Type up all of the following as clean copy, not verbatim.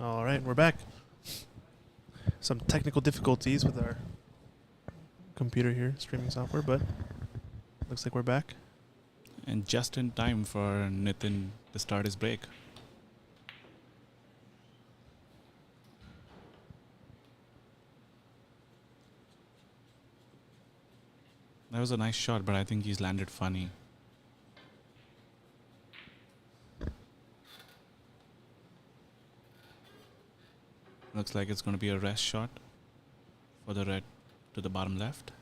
All right, we're back. Some technical difficulties with our computer here, streaming software, but looks like we're back. And just in time for Nitin to start his break. That was a nice shot, but I think he's landed funny. Looks like it's going to be a rest shot for the red to the bottom left.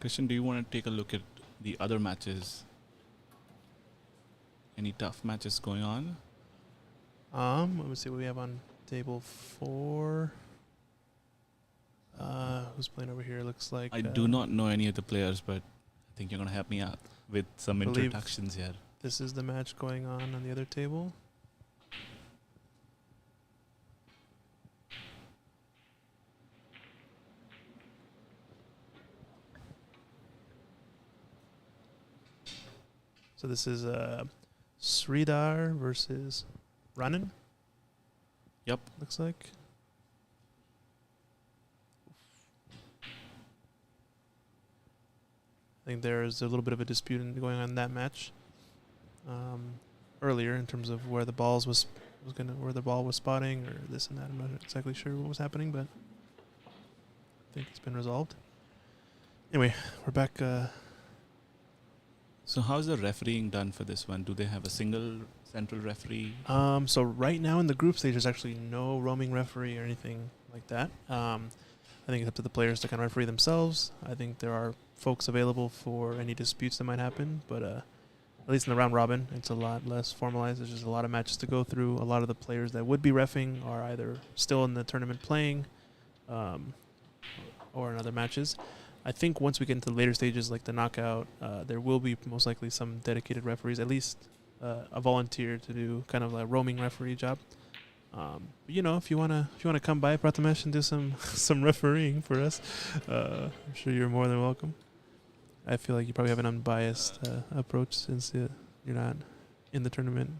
Christian, do you want to take a look at the other matches? Any tough matches going on? Let me see what we have on table 4. Who's playing over here? Looks like I do not know any of the players, but I think you're going to help me out with some introductions here. This is the match going on the other table. So this is Sridhar versus Ranan. Yep. Looks like. I think there's a little bit of a dispute going on in that match earlier in terms of where the ball was spotting or this and that. I'm not exactly sure what was happening, but I think it's been resolved. Anyway, we're back. So how's the refereeing done for this one? Do they have a single central referee? So right now in the group stage, there's actually no roaming referee or anything like that. I think it's up to the players to kind of referee themselves. I think there are folks available for any disputes that might happen, but at least in the round robin, it's a lot less formalized. There's just a lot of matches to go through. A lot of the players that would be reffing are either still in the tournament playing or in other matches. I think once we get into the later stages, like the knockout, there will be most likely some dedicated referees, at least a volunteer to do kind of a roaming referee job. If you wanna come by Prathamesh and do some refereeing for us, I'm sure you're more than welcome. I feel like you probably have an unbiased approach since you're not in the tournament.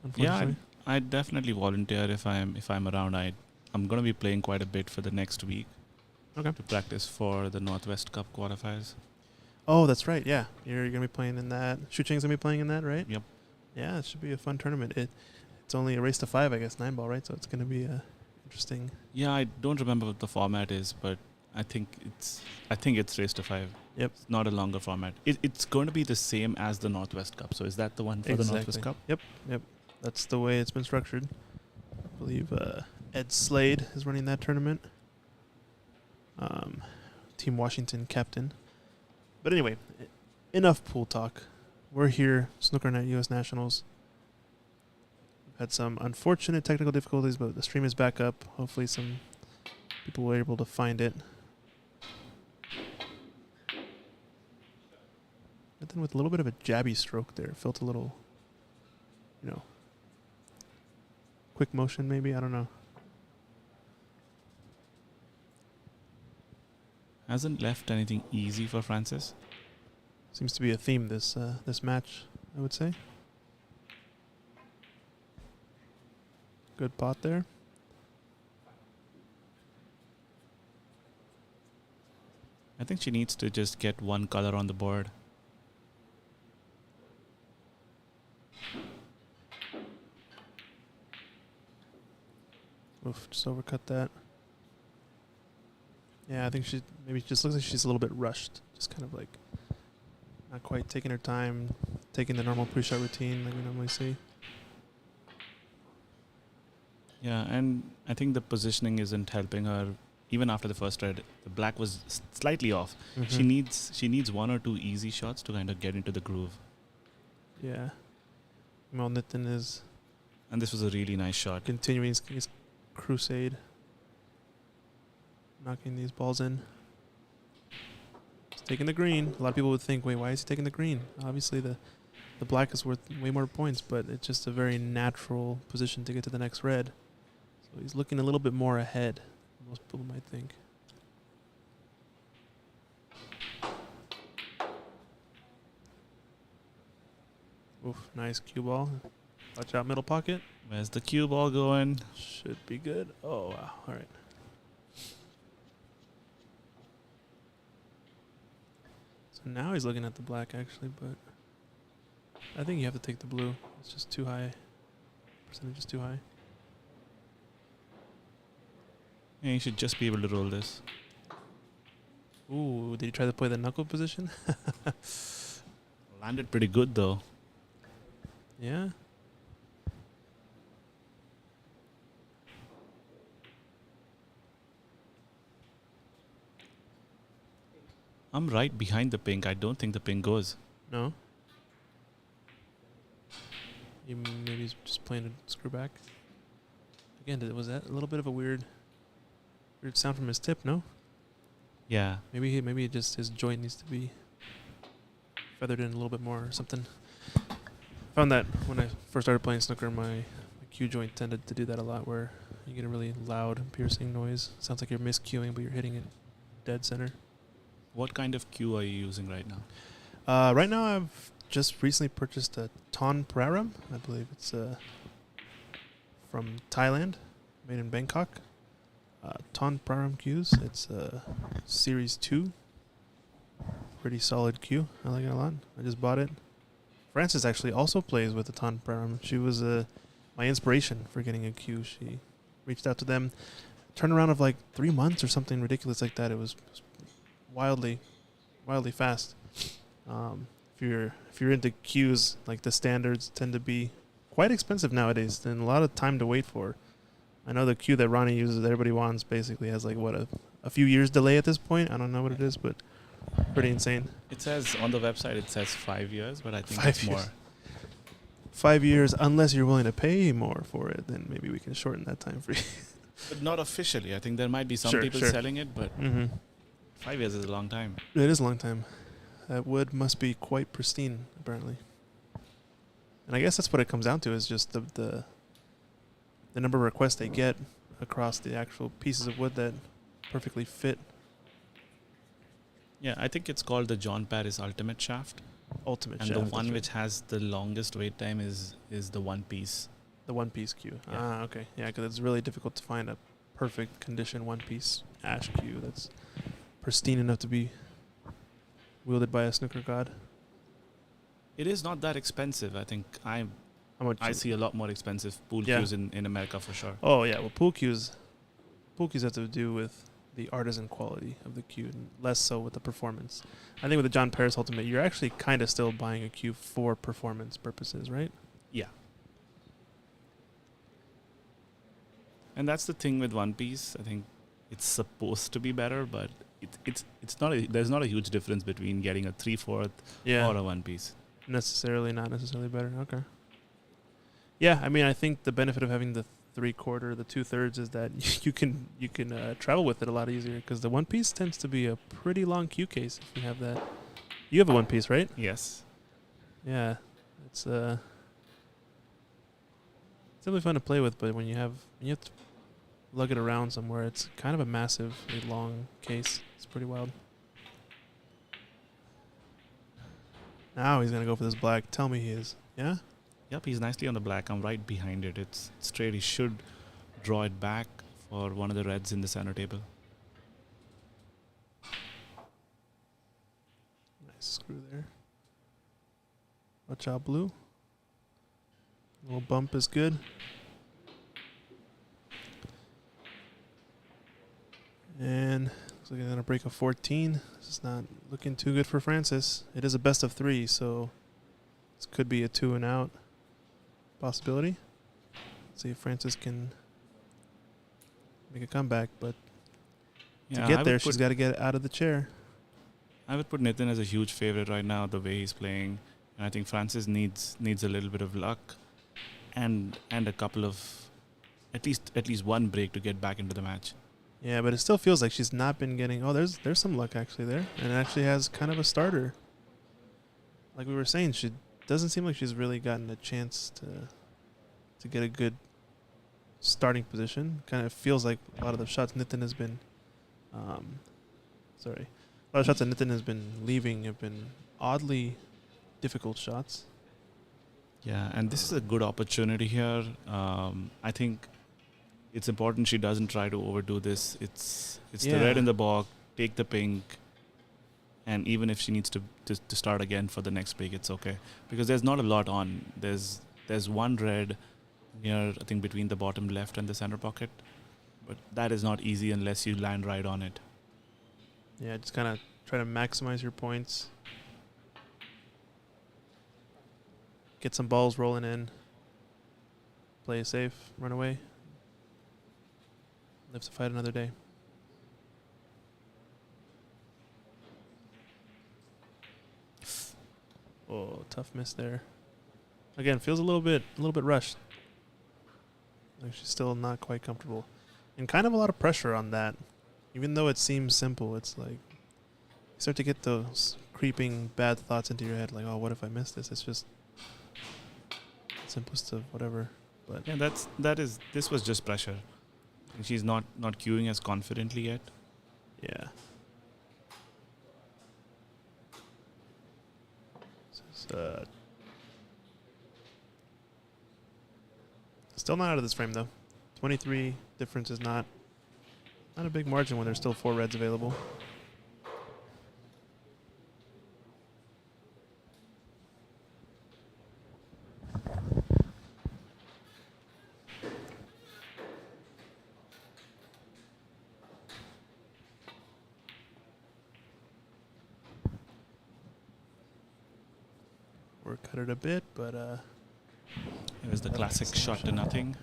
Unfortunately. Yeah, I'd definitely volunteer if I'm around. I'm gonna be playing quite a bit for the next week. Okay. To practice for the Northwest Cup qualifiers. Oh, that's right. Yeah, you're gonna be playing in that. Shucheng's gonna be playing in that, right? Yep. Yeah, it should be a fun tournament. It's only a race to 5, I guess, 9-ball, right? So it's gonna be interesting. Yeah, I don't remember what the format is, but I think it's race to 5. Yep. It's not a longer format. It's going to be the same as the Northwest Cup. So is that the one for the Northwest Cup? Yep. That's the way it's been structured. I believe Ed Slade is running that tournament. Team Washington captain. But anyway, enough pool talk. We're here, Snooker Net US Nationals. We've had some unfortunate technical difficulties, but the stream is back up. Hopefully some people were able to find it. But then with a little bit of a jabby stroke there. Felt a little, quick motion maybe. I don't know. Hasn't left anything easy for Francis. Seems to be a theme this match, I would say. Good pot there. I think she needs to just get one color on the board. Oof, just overcut that. Yeah, I think she maybe just looks like she's a little bit rushed. Just kind of like not quite taking her time, taking the normal pre-shot routine like we normally see. Yeah, and I think the positioning isn't helping her. Even after the first red, the black was slightly off. Mm-hmm. She needs one or two easy shots to kind of get into the groove. Yeah. Well, Nitin is... And this was a really nice shot. Continuing his crusade. Knocking these balls in. He's taking the green. A lot of people would think, wait, why is he taking the green? Obviously, the black is worth way more points, but it's just a very natural position to get to the next red. So he's looking a little bit more ahead than most people might think. Oof, nice cue ball. Watch out, middle pocket. Where's the cue ball going? Should be good. Oh, wow. All right. So now he's looking at the black, actually, but I think you have to take the blue. It's just too high. Percentage is too high. Yeah, you should just be able to roll this. Ooh, did you try to play the knuckle position? Landed pretty good, though. Yeah. I'm right behind the pink. I don't think the pink goes. No. Maybe he's just playing a screw back. Again, was that a little bit of a weird sound from his tip? No. Yeah. Maybe just his joint needs to be feathered in a little bit more or something. I found that when I first started playing snooker, my cue joint tended to do that a lot, where you get a really loud, piercing noise. Sounds like you're miscuing, but you're hitting it dead center. What kind of cue are you using right now? Right now, I've just recently purchased a Ton Praram. I believe it's from Thailand, made in Bangkok. Ton Praram cues. It's Series 2. Pretty solid cue. I like it a lot. I just bought it. Frances actually also plays with the Ton Praram. She was my inspiration for getting a cue. She reached out to them. Turnaround of like 3 months or something ridiculous like that. It was wildly fast. If you're into cues, like the standards tend to be quite expensive nowadays, and a lot of time to wait for. I know the cue that Ronnie uses, that everybody wants, basically has like a few years delay at this point. I don't know what it is, but pretty insane. It says on the website, it says 5 years, but I think 5 it's years. more. 5 years, unless you're willing to pay more for it, then maybe we can shorten that time for you. But not officially. I think there might be some people Sure. selling it, but 5 years is a long time. It is a long time. That wood must be quite pristine, apparently. And I guess that's what it comes down to, is just the number of requests they get across the actual pieces of wood that perfectly fit. Yeah, I think it's called the John Paris Ultimate Shaft. Ultimate And shaft. the that's one right. which has the longest wait time is the one piece. The one-piece cue. Yeah. Ah, okay. Yeah, because it's really difficult to find a perfect condition one-piece ash cue that's pristine enough to be wielded by a snooker god. It is not that expensive. I think How much? I see a lot more expensive pool Yeah. cues in America for sure. Oh yeah. Well, pool cues have to do with the artisan quality of the cue, and less so with the performance. I think with the John Paris Ultimate, you're actually kind of still buying a cue for performance purposes, right? Yeah. And that's the thing with One Piece. I think it's supposed to be better, but it's not. There's not a huge difference between getting a 3/4 Yeah. or a One Piece. Not necessarily better. Okay. Yeah, I mean, I think the benefit of having the 3/4, the 2/3 is that you can travel with it a lot easier, because the one piece tends to be a pretty long cue case if you have that. You have a one piece, right? Yes. Yeah, it's really fun to play with, but when you have to lug it around somewhere, it's kind of a massively long case. It's pretty wild. Now he's gonna go for this black. Tell me he is. Yeah. Yep, he's nicely on the black. I'm right behind it. It's straight. He should draw it back for one of the reds in the center table. Nice screw there. Watch out, blue. Little bump is good. And looks like they're going to break a 14. This is not looking too good for Francis. It is a best of 3, so this could be a 2 and out possibility. Let's see if Francis can make a comeback, but to get there, she's got to get out of the chair. I would put Nitin as a huge favorite right now, the way he's playing. And I think Francis needs a little bit of luck and a couple of at least one break to get back into the match. Yeah, but it still feels like she's not been getting... Oh, there's some luck actually there. And it actually has kind of a starter. Like we were saying, she doesn't seem like she's really gotten a chance to get a good starting position. Kind of feels like a lot of the shots Nitin has been, a lot of shots that Nitin has been leaving have been oddly difficult shots. Yeah, and this is a good opportunity here. I think it's important she doesn't try to overdo this. It's the red in the balk, take the pink, and even if she needs to start again for the next break, it's okay. Because there's not a lot on. There's one red near, I think, between the bottom left and the center pocket. But that is not easy unless you land right on it. Yeah, just kind of try to maximize your points. Get some balls rolling in. Play it safe. Run away. Live to fight another day. Oh, tough miss there. Again, feels a little bit rushed. Like she's still not quite comfortable. And kind of a lot of pressure on that. Even though it seems simple, it's like you start to get those creeping bad thoughts into your head, like, oh, what if I miss this? It's just simplest of whatever. But yeah, this was just pressure. And she's not queuing as confidently yet. yeah. Still not out of this frame though. 23 difference is not a big margin when there's still 4 reds available. We're cut it a bit, but It was the classic shot to nothing.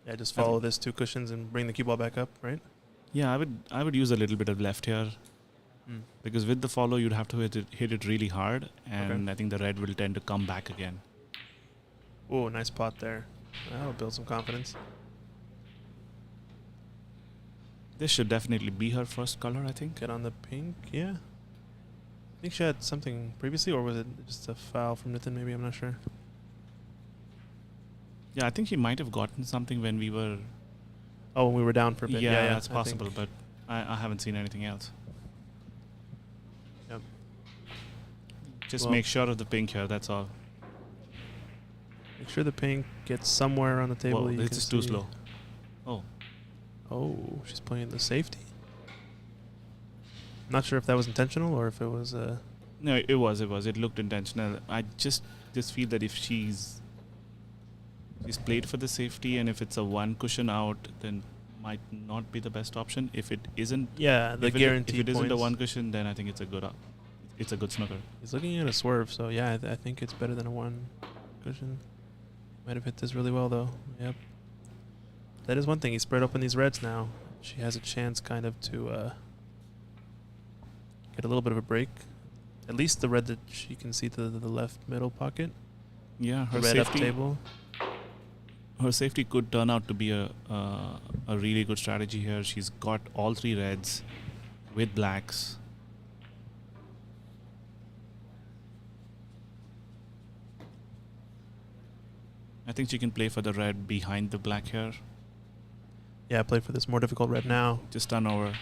yeah, just follow this 2 cushions and bring the cue ball back up, right? Yeah, I would use a little bit of left here. Because with the follow, you'd have to hit it really hard, and I think the red will tend to come back again. Oh, nice pot there. That'll build some confidence. This should definitely be her first color, I think. Get on the pink, yeah. I think she had something previously, or was it just a foul from Nitin? Maybe, I'm not sure. Yeah, I think she might have gotten something when we were... Oh, when we were down for a bit. Yeah, that's possible, but I haven't seen anything else. Yep. Just make sure of the pink here, that's all. Make sure the pink gets somewhere on the table. Whoa, this is too slow. Oh. Oh, she's playing the safety. Not sure if that was intentional or if it was... No, it was. It looked intentional. I just feel that if she's played for the safety, and if it's a 1 cushion out, then might not be the best option. If it isn't... Yeah, the guaranteed If it isn't a points. 1 cushion, then I think it's a good snooker. He's looking at a swerve, so yeah, I think it's better than a 1 cushion. Might have hit this really well, though. Yep. That is one thing. He's spread open these reds now. She has a chance kind of to get a little bit of a break. At least the red that she can see to the left middle pocket. Yeah, her Red up safety... table. Her safety could turn out to be a really good strategy here. She's got all 3 reds with blacks. I think she can play for the red behind the black here. Yeah, play for this more difficult red now. Just turn over.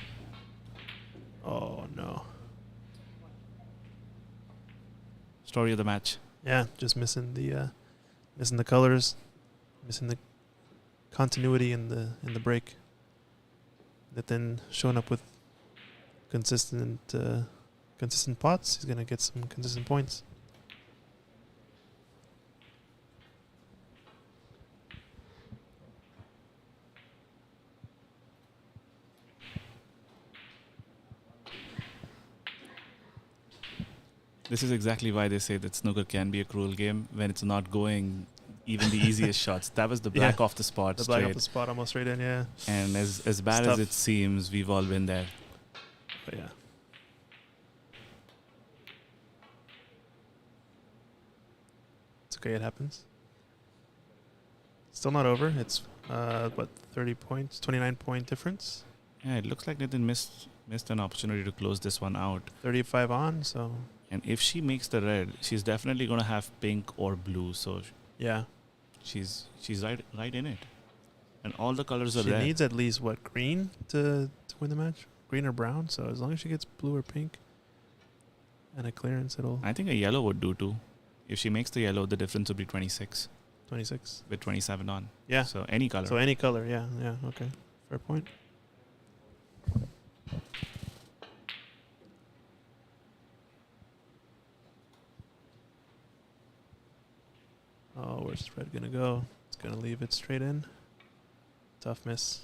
Oh, no. Story of the match. Yeah, just missing the colors, missing the continuity in the break. That then showing up with consistent pots, he's gonna get some consistent points. This is exactly why they say that snooker can be a cruel game when it's not going even the easiest shots. That was the black off the spot. The black off the spot, almost straight in, yeah. And as bad as it seems, we've all been there. But yeah. It's okay, it happens. Still not over. It's 30 points, 29-point difference. Yeah, it looks like Nitin missed an opportunity to close this one out. 35 on, so... And if she makes the red, she's definitely going to have pink or blue. So yeah. she's right in it, and all the colors are She there. needs at least what, green to win the match, green or brown. So as long as she gets blue or pink and a clearance, it'll I think a yellow would do too. If she makes the yellow, the difference would be 26 26. with 27 on. Yeah. So any color. So any color, yeah, okay, fair point. Oh, where's the red gonna go? It's gonna leave it straight in. Tough miss.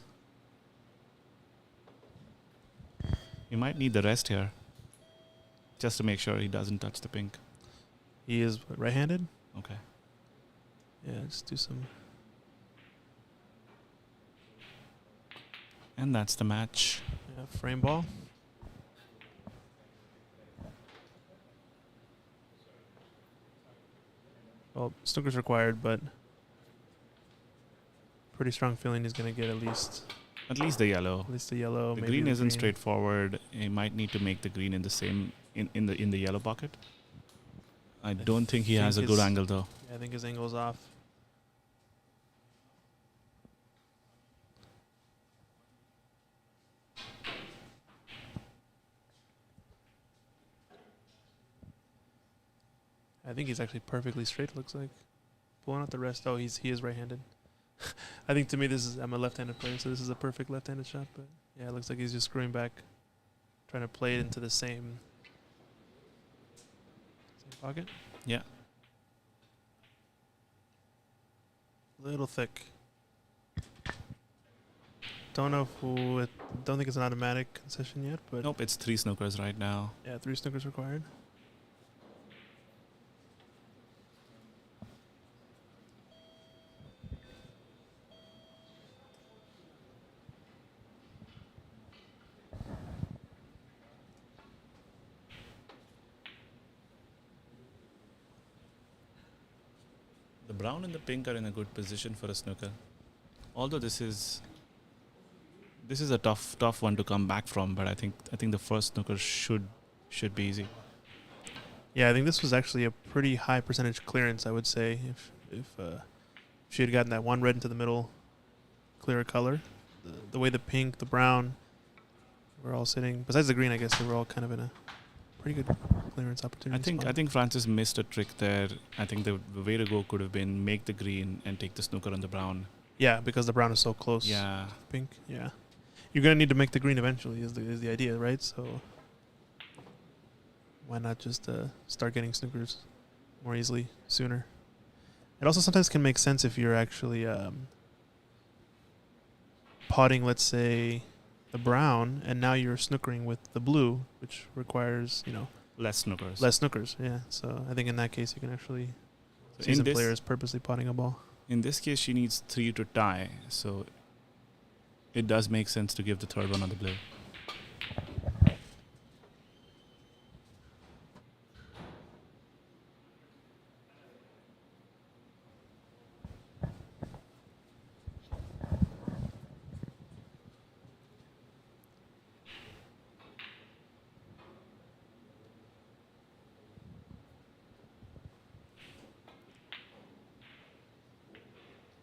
He might need the rest here, just to make sure he doesn't touch the pink. He is right-handed. Okay. Yeah, just do some. And that's the match. Yeah, frame ball. Well, snooker's required, but pretty strong feeling he's gonna get at least the yellow. the yellow. The maybe green the isn't green. straightforward. He might need to make the green in the same in the yellow pocket. I don't think he has a good his- angle though. Yeah, I think his angle's off. I think he's actually perfectly straight. Looks like pulling out the rest. Oh, he is right-handed. I think to me I'm a left-handed player, so this is a perfect left-handed shot. But yeah, it looks like he's just screwing back, trying to play it into the same pocket. Yeah. Little thick. Don't know don't think it's an automatic concession yet, but Nope, it's 3 snookers right now. yeah, 3 snookers required. The brown and the pink are in a good position for a snooker. Although this is a tough one to come back from, but I think the first snooker should be easy. Yeah, I think this was actually a pretty high percentage clearance, I would say, if she had gotten that one red into the middle, clearer color. The way the pink, the brown were all sitting, besides the green, I guess they were all kind of in a pretty good clearance opportunity. I think Francis missed a trick there. I think the way to go could have been make the green and take the snooker on the brown. Yeah, because the brown is so close. Yeah. To pink. Yeah, you're gonna need to make the green eventually. Is the idea, right? So why not just start getting snookers more easily sooner? It also sometimes can make sense if you're actually potting, let's say, the brown, and now you're snookering with the blue, which requires, Less snookers. less snookers. Yeah. So I think in that case you can actually So see some players purposely potting a ball. in this case, she needs 3 to tie. So it does make sense to give the third one on the blue.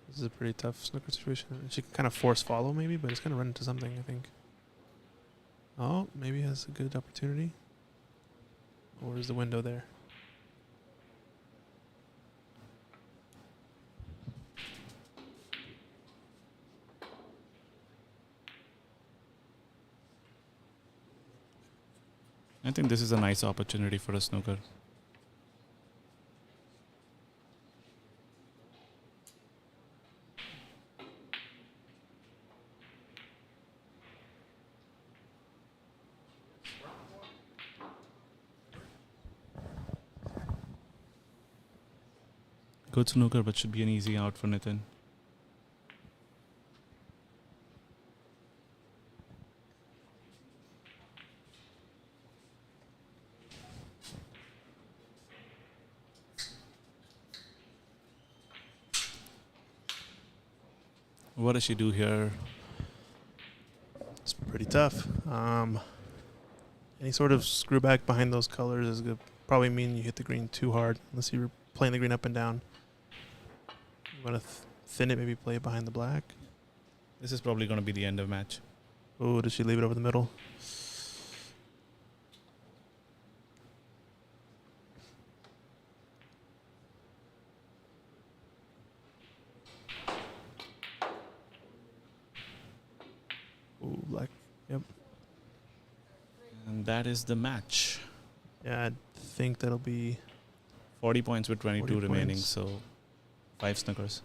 This is a pretty tough snooker situation. She can kind of force follow maybe, but it's going to run into something, I think. Oh, maybe has a good opportunity. Or is the window there? I think this is a nice opportunity for a snooker. Good snooker, but should be an easy out for Nitin. What does she do here? It's pretty tough. Any sort of screw back behind those colors is good. Probably mean you hit the green too hard, unless you're playing the green up and down. You want to thin it, maybe play it behind the black. This is probably going to be the end of match. Oh, does she leave it over the middle? Oh, black. Yep. And that is the match. Yeah, I think that'll be 40 points with 22 40 remaining, points. so 5 snookers.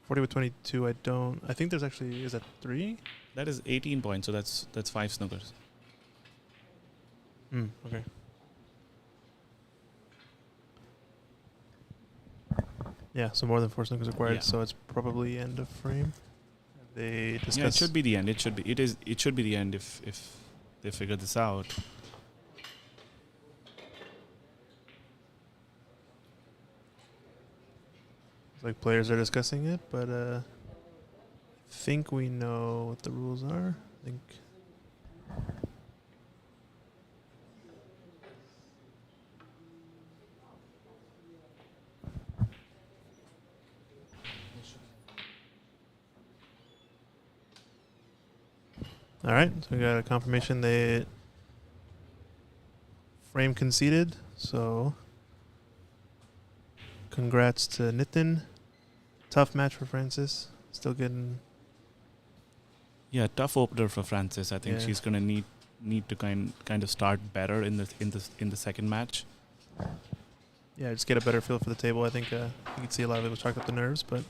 40 with 22. I think there's actually, is that 3? That is 18 points, so that's 5 snookers. Okay. Yeah, so more than 4 snookers required, Yeah. so it's probably end of frame. They discuss. Yeah, it should be the end. It should be the end if they figure this out. It's like players are discussing it, but I think we know what the rules are. I think. All right, so we got a confirmation that frame conceded. So, congrats to Nitin. Tough match for Francis. Still getting. Yeah, tough opener for Francis. I think Yeah. she's gonna need to kind of start better in the second match. Yeah, just get a better feel for the table. I think you can see a lot of it was chalked up the nerves, but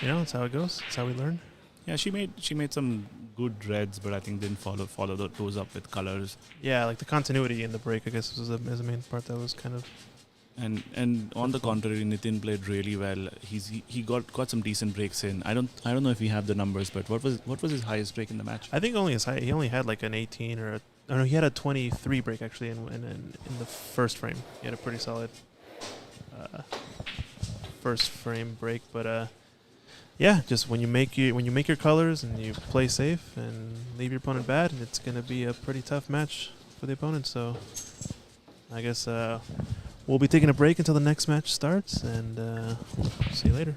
that's how it goes. That's how we learn. Yeah, she made some good reds, but I think didn't follow those up with colors. Yeah, like the continuity in the break, I guess, was the main part that was kind of. And on the contrary, Nitin played really well. He got some decent breaks in. I don't know if we have the numbers, but what was his highest break in the match? I think he only had like an 18 or no, he had a 23 break actually in the first frame. He had a pretty solid first frame break, but yeah, just when you make your colors and you play safe and leave your opponent bad, it's gonna be a pretty tough match for the opponent. So I guess we'll be taking a break until the next match starts, and see you later.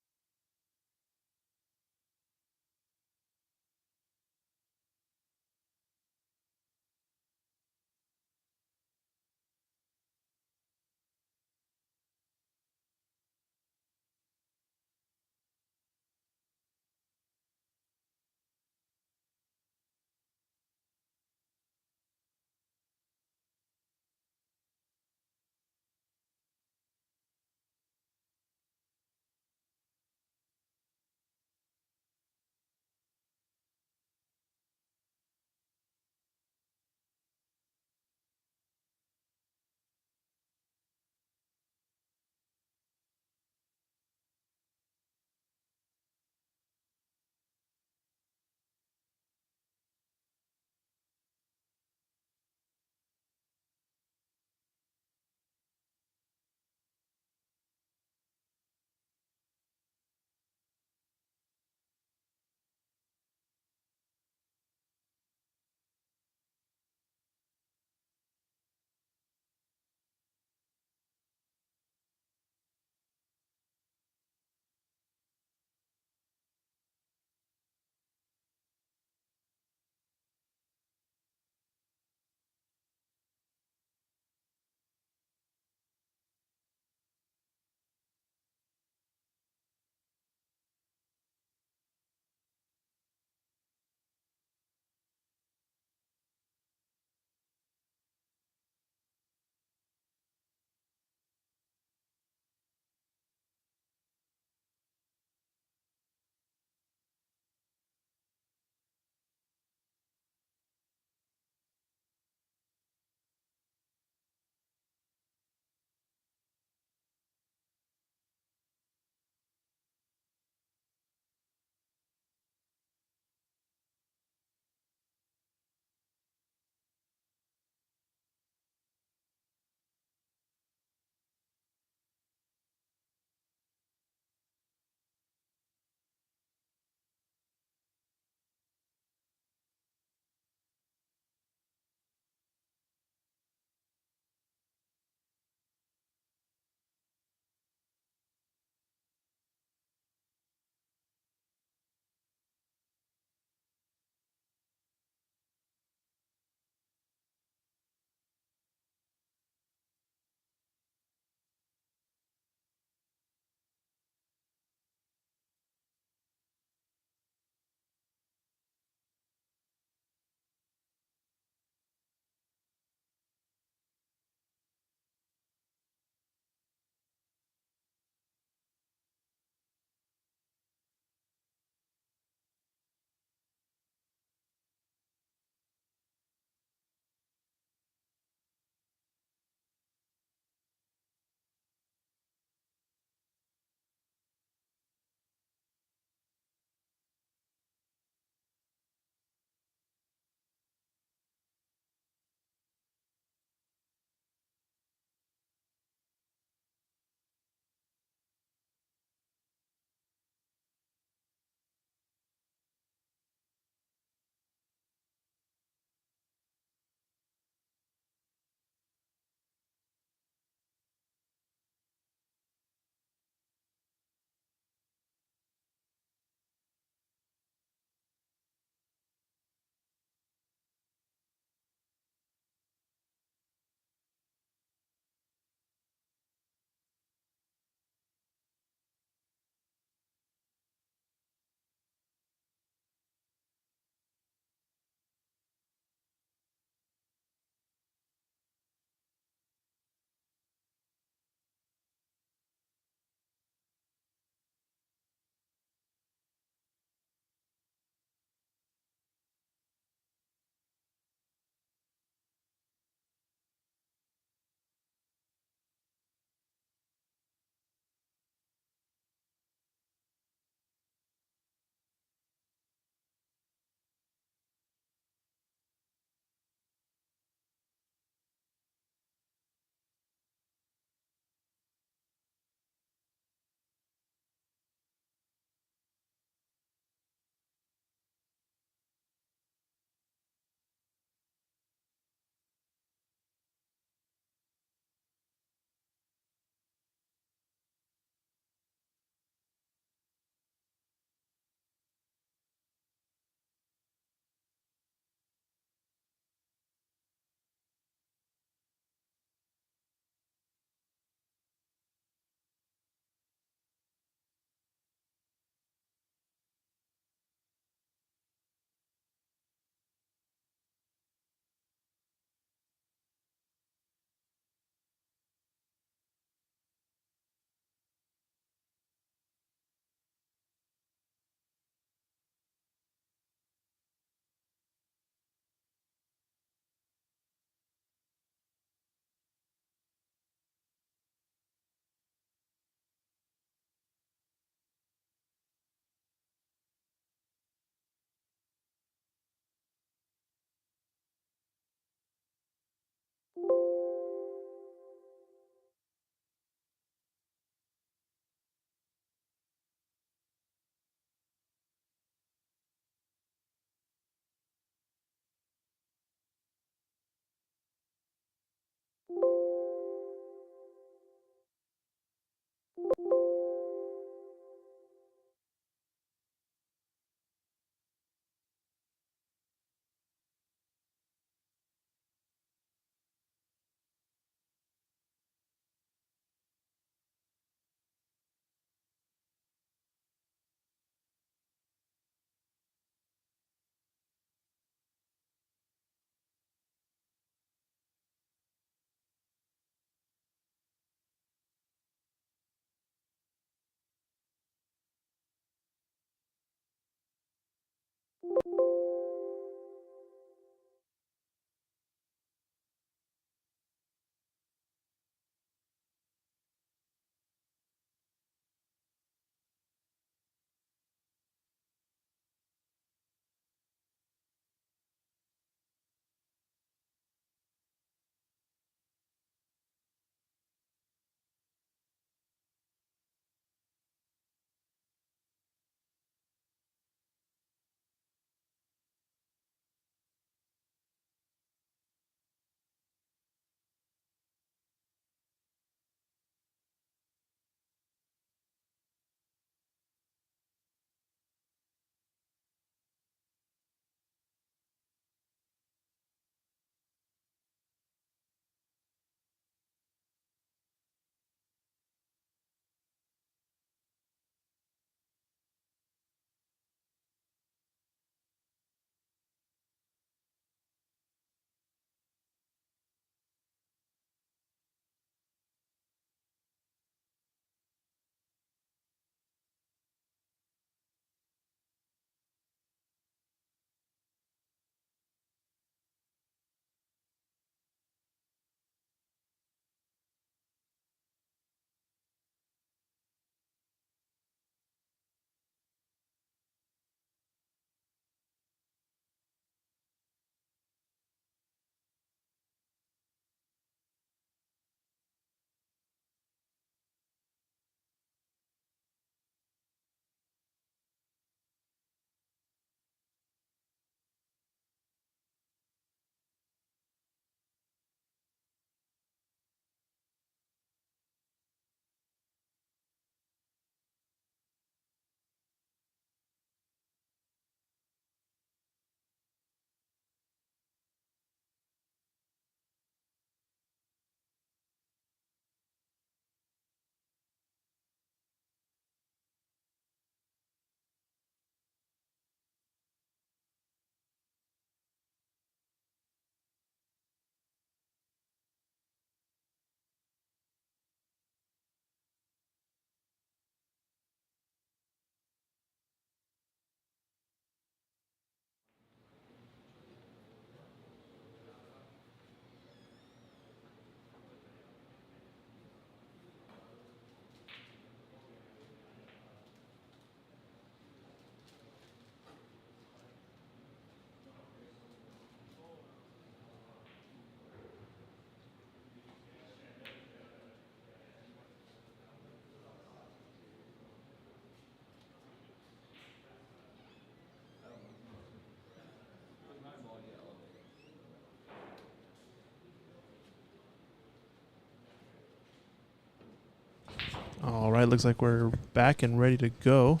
right, looks like we're back and ready to go.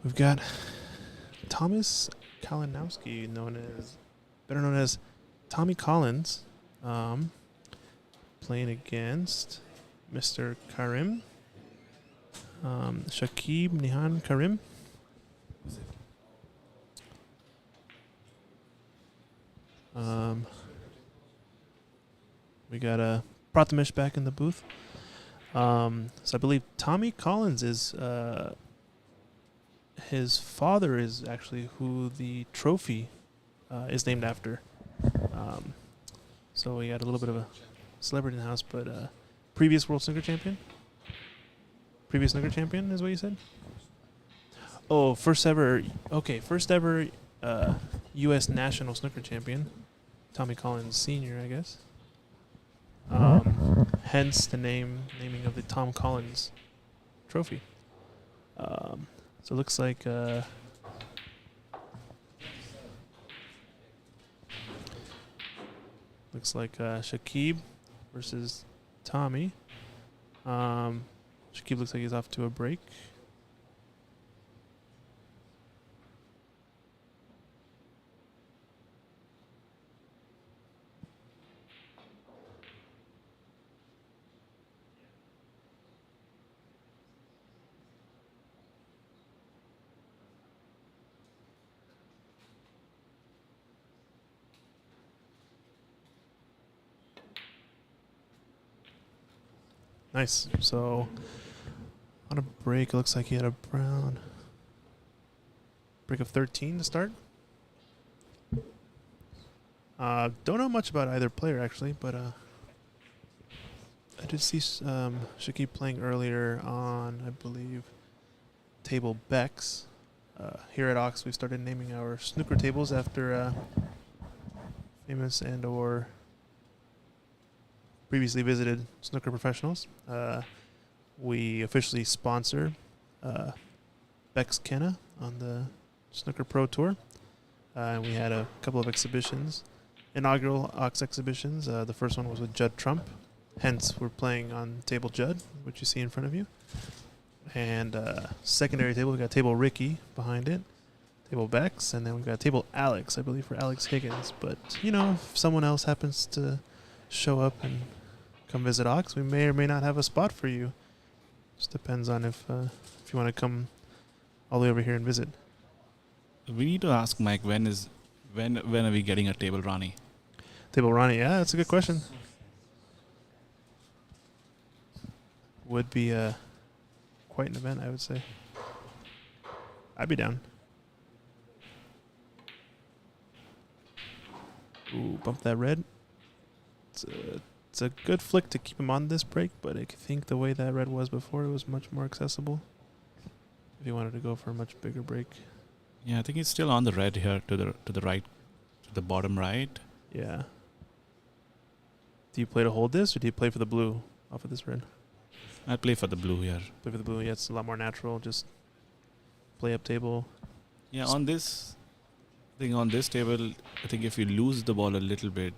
We've got Thomas Kalinowski, better known as Tommy Collins, playing against Mr. Karim, Shakib Nihan Karim. We got Prathamesh back in the booth. So I believe Tommy Collins is his father is actually who the trophy is named after. So we got a little bit of a celebrity in the house, but previous World Snooker Champion? Previous Snooker Champion is what you said? Oh, first ever U.S. National Snooker Champion. Tommy Collins Sr., I guess. Hence the naming of the Tom Collins trophy. So it looks like Shakib versus Tommy. Shakib looks like he's off to a break. Nice. So on a break, it looks like he had a brown break of 13 to start. Don't know much about either player actually, but I did see Shakib playing earlier on, I believe, table Bex. Here at Ox, we started naming our snooker tables after famous and or previously visited snooker professionals. We officially sponsor Bex Kenna on the Snooker Pro Tour. We had a couple of exhibitions, inaugural Ox exhibitions. The first one was with Judd Trump. Hence, we're playing on table Judd, which you see in front of you. And secondary table, we got table Ricky behind it, table Bex, and then we've got table Alex, I believe, for Alex Higgins. But, if someone else happens to show up and come visit Ox, we may or may not have a spot for you. Just depends on if you want to come all the way over here and visit. We need to ask Mike when are we getting a table Ronnie? Table Ronnie, yeah, that's a good question. Would be quite an event, I would say. I'd be down. Ooh, bump that red. It's a good flick to keep him on this break, but I think the way that red was before, it was much more accessible. If you wanted to go for a much bigger break. Yeah, I think he's still on the red here to the right, to the bottom right. Yeah. Do you play to hold this, or do you play for the blue off of this red? I'd play for the blue here. Play for the blue, yeah, it's a lot more natural. Just play up table. Yeah, on this table, I think if you lose the ball a little bit,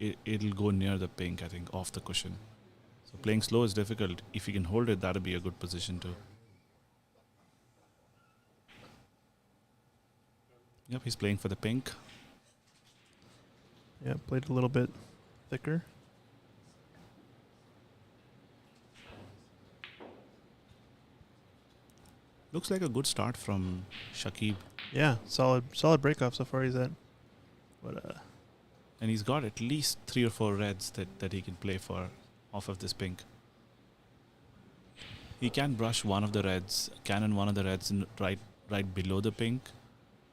it'll go near the pink, I think, off the cushion. So playing slow is difficult. If you can hold it, that'll be a good position too. Yep, he's playing for the pink. Yeah, played a little bit thicker. Looks like a good start from Shakib. Yeah, solid break off so far he's at. But And he's got at least 3 or 4 reds that he can play for off of this pink. He can brush one of the reds, cannon one of the reds right below the pink.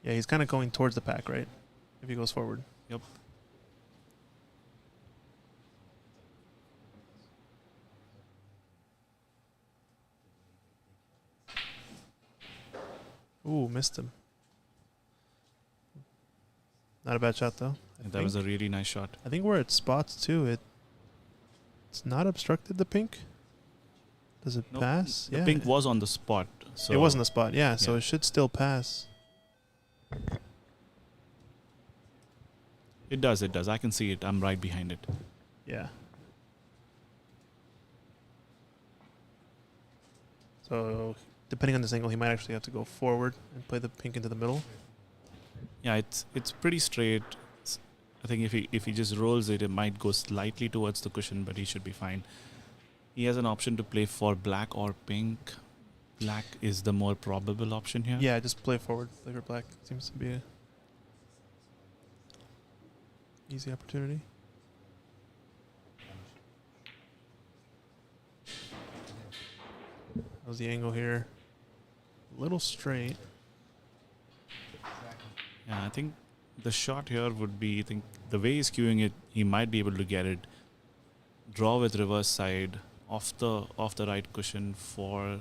yeah, he's kind of going towards the pack, right? If he goes forward. Yep. Ooh, missed him. Not a bad shot though. That was a really nice shot. I think we're at spots too. It's not obstructed the pink. Does it Nope. pass? The yeah. pink was on the spot. So it wasn't the spot, yeah, so Yeah. it should still pass. It does. I can see it. I'm right behind it. Yeah. So depending on this angle, he might actually have to go forward and play the pink into the middle. Yeah, it's pretty straight. I think if he just rolls it, it might go slightly towards the cushion, but he should be fine. He has an option to play for black or pink. Black is the more probable option here. Yeah, just play forward. Play for black. Seems to be a easy opportunity. That was the angle here. A little straight. Yeah, I think the shot here would be, I think the way he's queuing it, he might be able to get it. Draw with reverse side off the right cushion for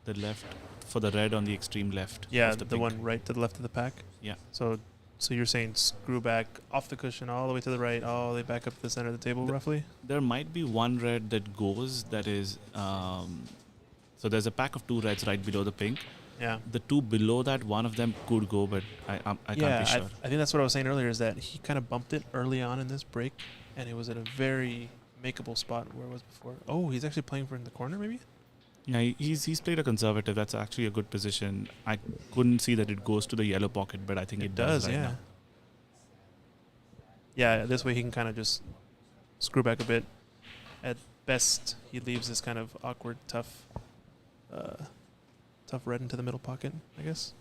the left, for the red on the extreme left. Yeah, of the the pink. one right to the left of the pack. Yeah. So you're saying screw back off the cushion all the way to the right, all the way back up to the center of the table, roughly? There might be one red that goes, that is, so there's a pack of two reds right below the pink. Yeah. The two below that, one of them could go, but I can't be sure. I think that's what I was saying earlier, is that he kind of bumped it early on in this break, and it was at a very makeable spot where it was before. Oh, he's actually playing for in the corner, maybe? Yeah, he's played a conservative. That's actually a good position. I couldn't see that it goes to the yellow pocket, but I think it does right yeah. now. Yeah, this way he can kind of just screw back a bit. At best, he leaves this kind of awkward, tough red into the middle pocket, I guess.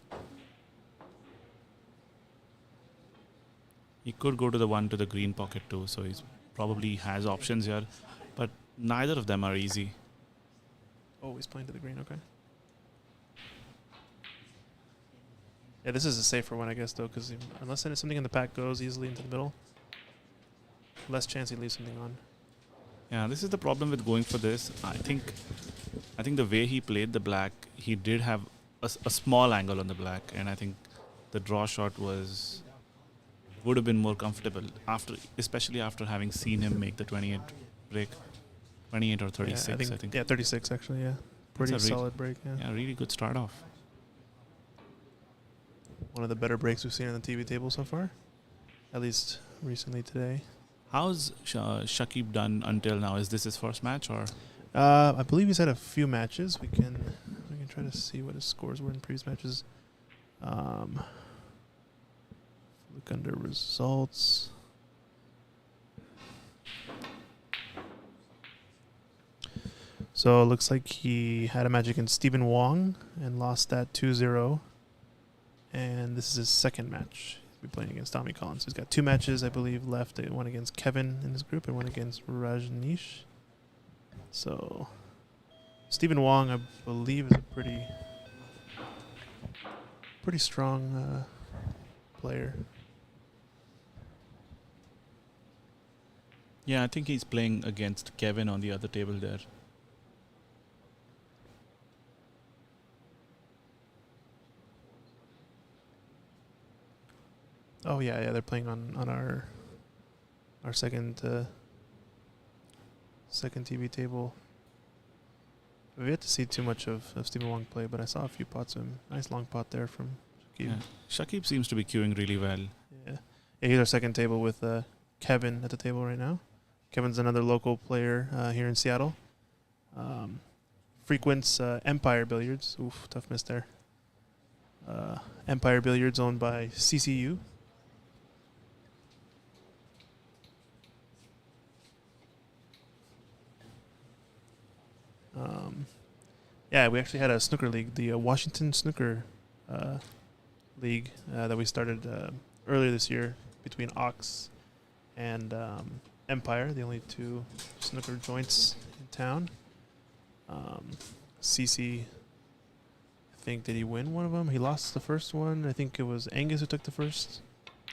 He could go to the one to the green pocket too, so he's probably has options here, but neither of them are easy. Oh, he's playing to the green, okay. Yeah, this is a safer one, I guess, though, because unless something in the pack goes easily into the middle, less chance he leaves something on. Yeah, this is the problem with going for this. I think the way he played the black, he did have a small angle on the black, and I think the draw shot would have been more comfortable especially after having seen him make the 28 break, 28 or 36. Yeah, I think. Yeah, 36 actually. Yeah, pretty solid break. Yeah, really good start off. One of the better breaks we've seen on the TV table so far, at least recently today. How's Shakib done until now? Is this his first match or? I believe he's had a few matches. We can try to see what his scores were in previous matches. Look under results. So it looks like he had a match against Stephen Wong and lost that 2-0. And this is his second match. He'll be playing against Tommy Collins. He's got two matches, I believe, left. One against Kevin in his group and one against Rajneesh. So Stephen Wong, I believe, is a pretty strong player. Yeah, I think he's playing against Kevin on the other table there. Oh yeah, they're playing on our second TV table. We've yet to see too much of Stephen Wong play, but I saw a few pots of him. Nice long pot there from Shakib. Yeah. Shakib seems to be queuing really well. Yeah, he's our second table with Kevin at the table right now. Kevin's another local player here in Seattle. Frequents Empire Billiards. Oof, tough miss there. Empire Billiards, owned by CCU. Yeah, we actually had a snooker league, the Washington Snooker League that we started earlier this year between Ox and Empire, the only two snooker joints in town. CC, I think, did he win one of them? He lost the first one. I think it was Angus who took the first.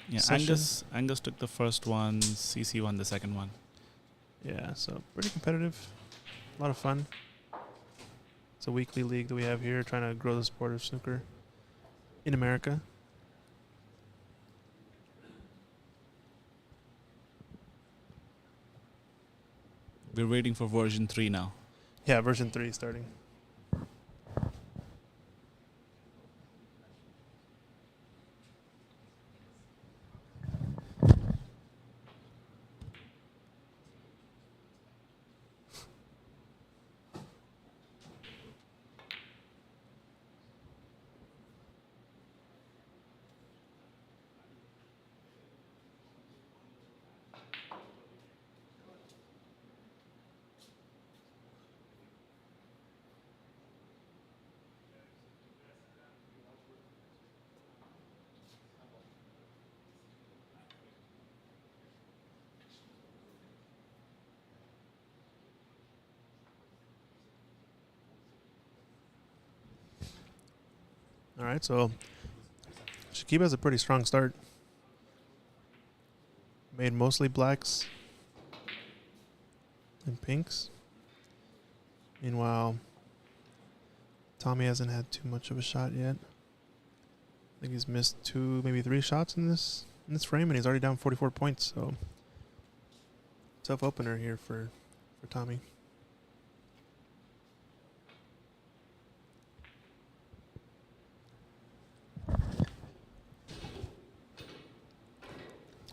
Yeah, session. Angus took the first one. CC won the second one. Yeah, so pretty competitive. A lot of fun. It's a weekly league that we have here, trying to grow the sport of snooker in America. We're waiting for version 3 now. Yeah, version 3 starting. All right, so Shakib has a pretty strong start. Made mostly blacks and pinks. Meanwhile, Tommy hasn't had too much of a shot yet. I think he's missed 2, maybe 3 shots in this frame, and he's already down 44 points. So tough opener here for Tommy.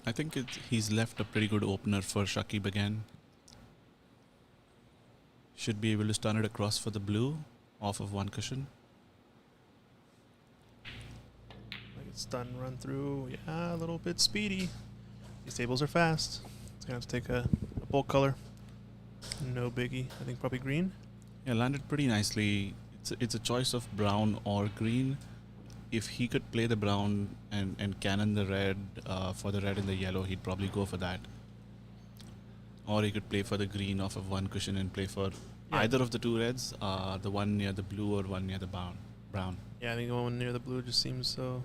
I think he's left a pretty good opener for Shakib again. Should be able to stun it across for the blue off of one cushion. Like it's stun run through. Yeah, a little bit speedy. These tables are fast. It's going to have to take a bulk color. No biggie. I think probably green. Yeah, landed pretty nicely. It's a choice of brown or green. If he could play the brown and cannon the red for the red and the yellow, he'd probably go for that. Or he could play for the green off of one cushion and play for either of the two reds, the one near the blue or one near the brown. Yeah, I think the one near the blue just seems so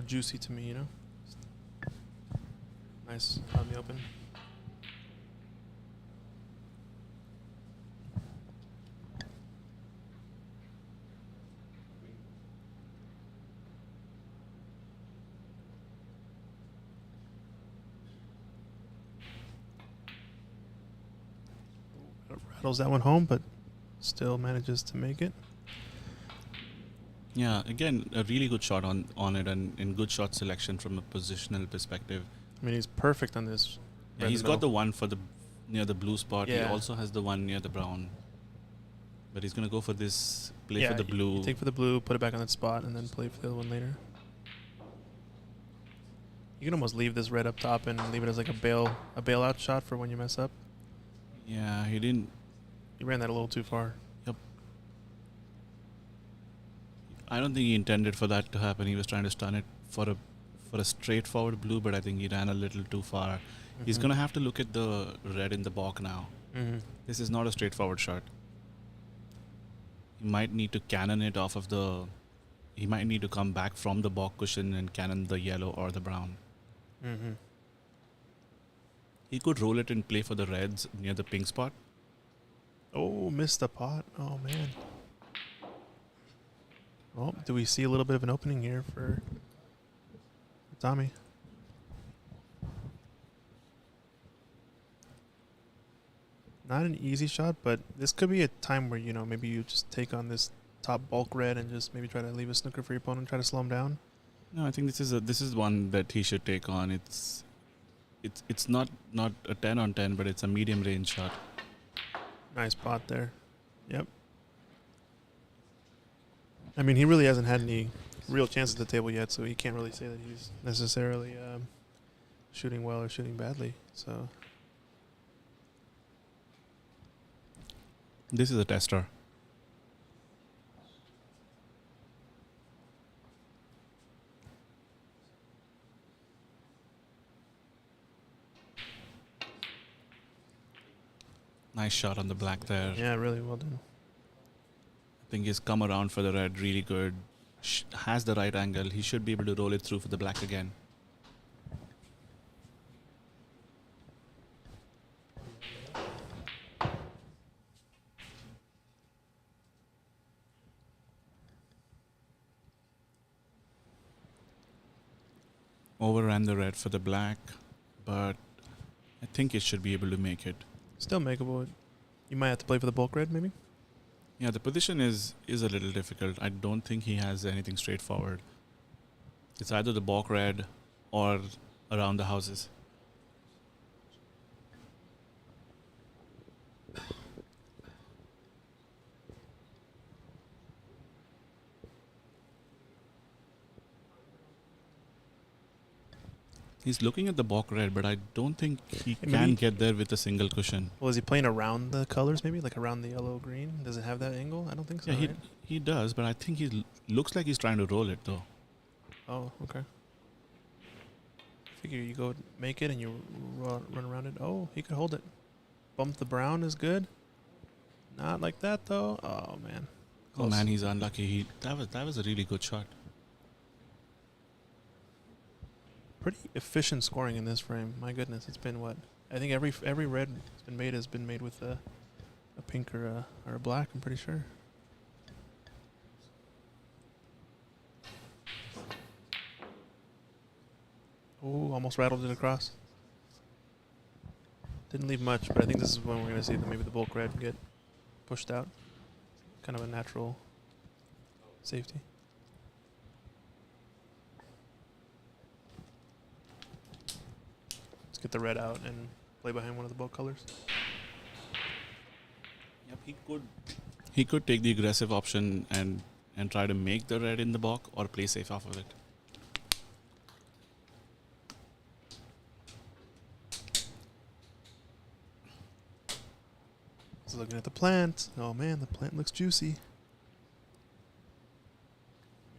juicy to me, you know? Nice out in the open. Rattles that one home, but still manages to make it. Yeah, again, a really good shot on it and good shot selection from a positional perspective. I mean, he's perfect on this. Yeah, he's got the one for the near the blue spot. Yeah. He also has the one near the brown. But he's going to go for this, play for the blue. You take for the blue, put it back on that spot, and then play for the other one later. You can almost leave this red up top and leave it as like a bailout shot for when you mess up. Yeah, he didn't. He ran that a little too far. Yep. I don't think he intended for that to happen. He was trying to stun it for a straightforward blue, but I think he ran a little too far. He's going to have to look at the red in the balk now. This is not a straightforward shot. He might need to cannon it off of the... He might need to come back from the balk cushion and cannon the yellow or the brown. He could roll it and play for the reds near the pink spot. Oh, missed the pot. Oh, man. Well, do we see a little bit of an opening here for Tommy? Not an easy shot, but this could be a time where, you know, maybe you just take on this top bulk red and just maybe try to leave a snooker for your opponent, try to slow him down. No, I think this is one that he should take on. It's not a 10 on 10, but it's a medium range shot. Nice pot there. Yep. I mean, he really hasn't had any real chances at the table yet, so he can't really say that he's necessarily shooting well or shooting badly. So this is a tester. Nice shot on the black there. yeah, really well done. I think he's come around for the red really good. Has the right angle. He should be able to roll it through for the black again. Overran the red for the black, but I think it should be able to make it. Still makeable. You might have to play for the bulk red, maybe. Yeah, the position is a little difficult. I don't think he has anything straightforward. It's either the balk red or around the houses. He's looking at the balk red, but I don't think he can get there with a single cushion. Well, is he playing around the colors, maybe? Like around the yellow, green? Does it have that angle? I don't think so, Yeah, right? he does, but I think he looks like he's trying to roll it, though. Oh, okay. Figure you go make it and you run around it. Oh, he could hold it. Bump the brown is good. Not like that, though. Oh, man. Oh man, he's unlucky. That was a really good shot. Pretty efficient scoring in this frame. My goodness, it's been what? I think every red that's been made has been made with a pink or a black. I'm pretty sure. Oh, almost rattled it across. Didn't leave much, but I think this is when we're going to see maybe the bulk red get pushed out. Kind of a natural safety. Let's get the red out and play behind one of the bulk colors. Yep, he could take the aggressive option and try to make the red in the balk or play safe off of it. So looking at the plant. Oh man, the plant looks juicy.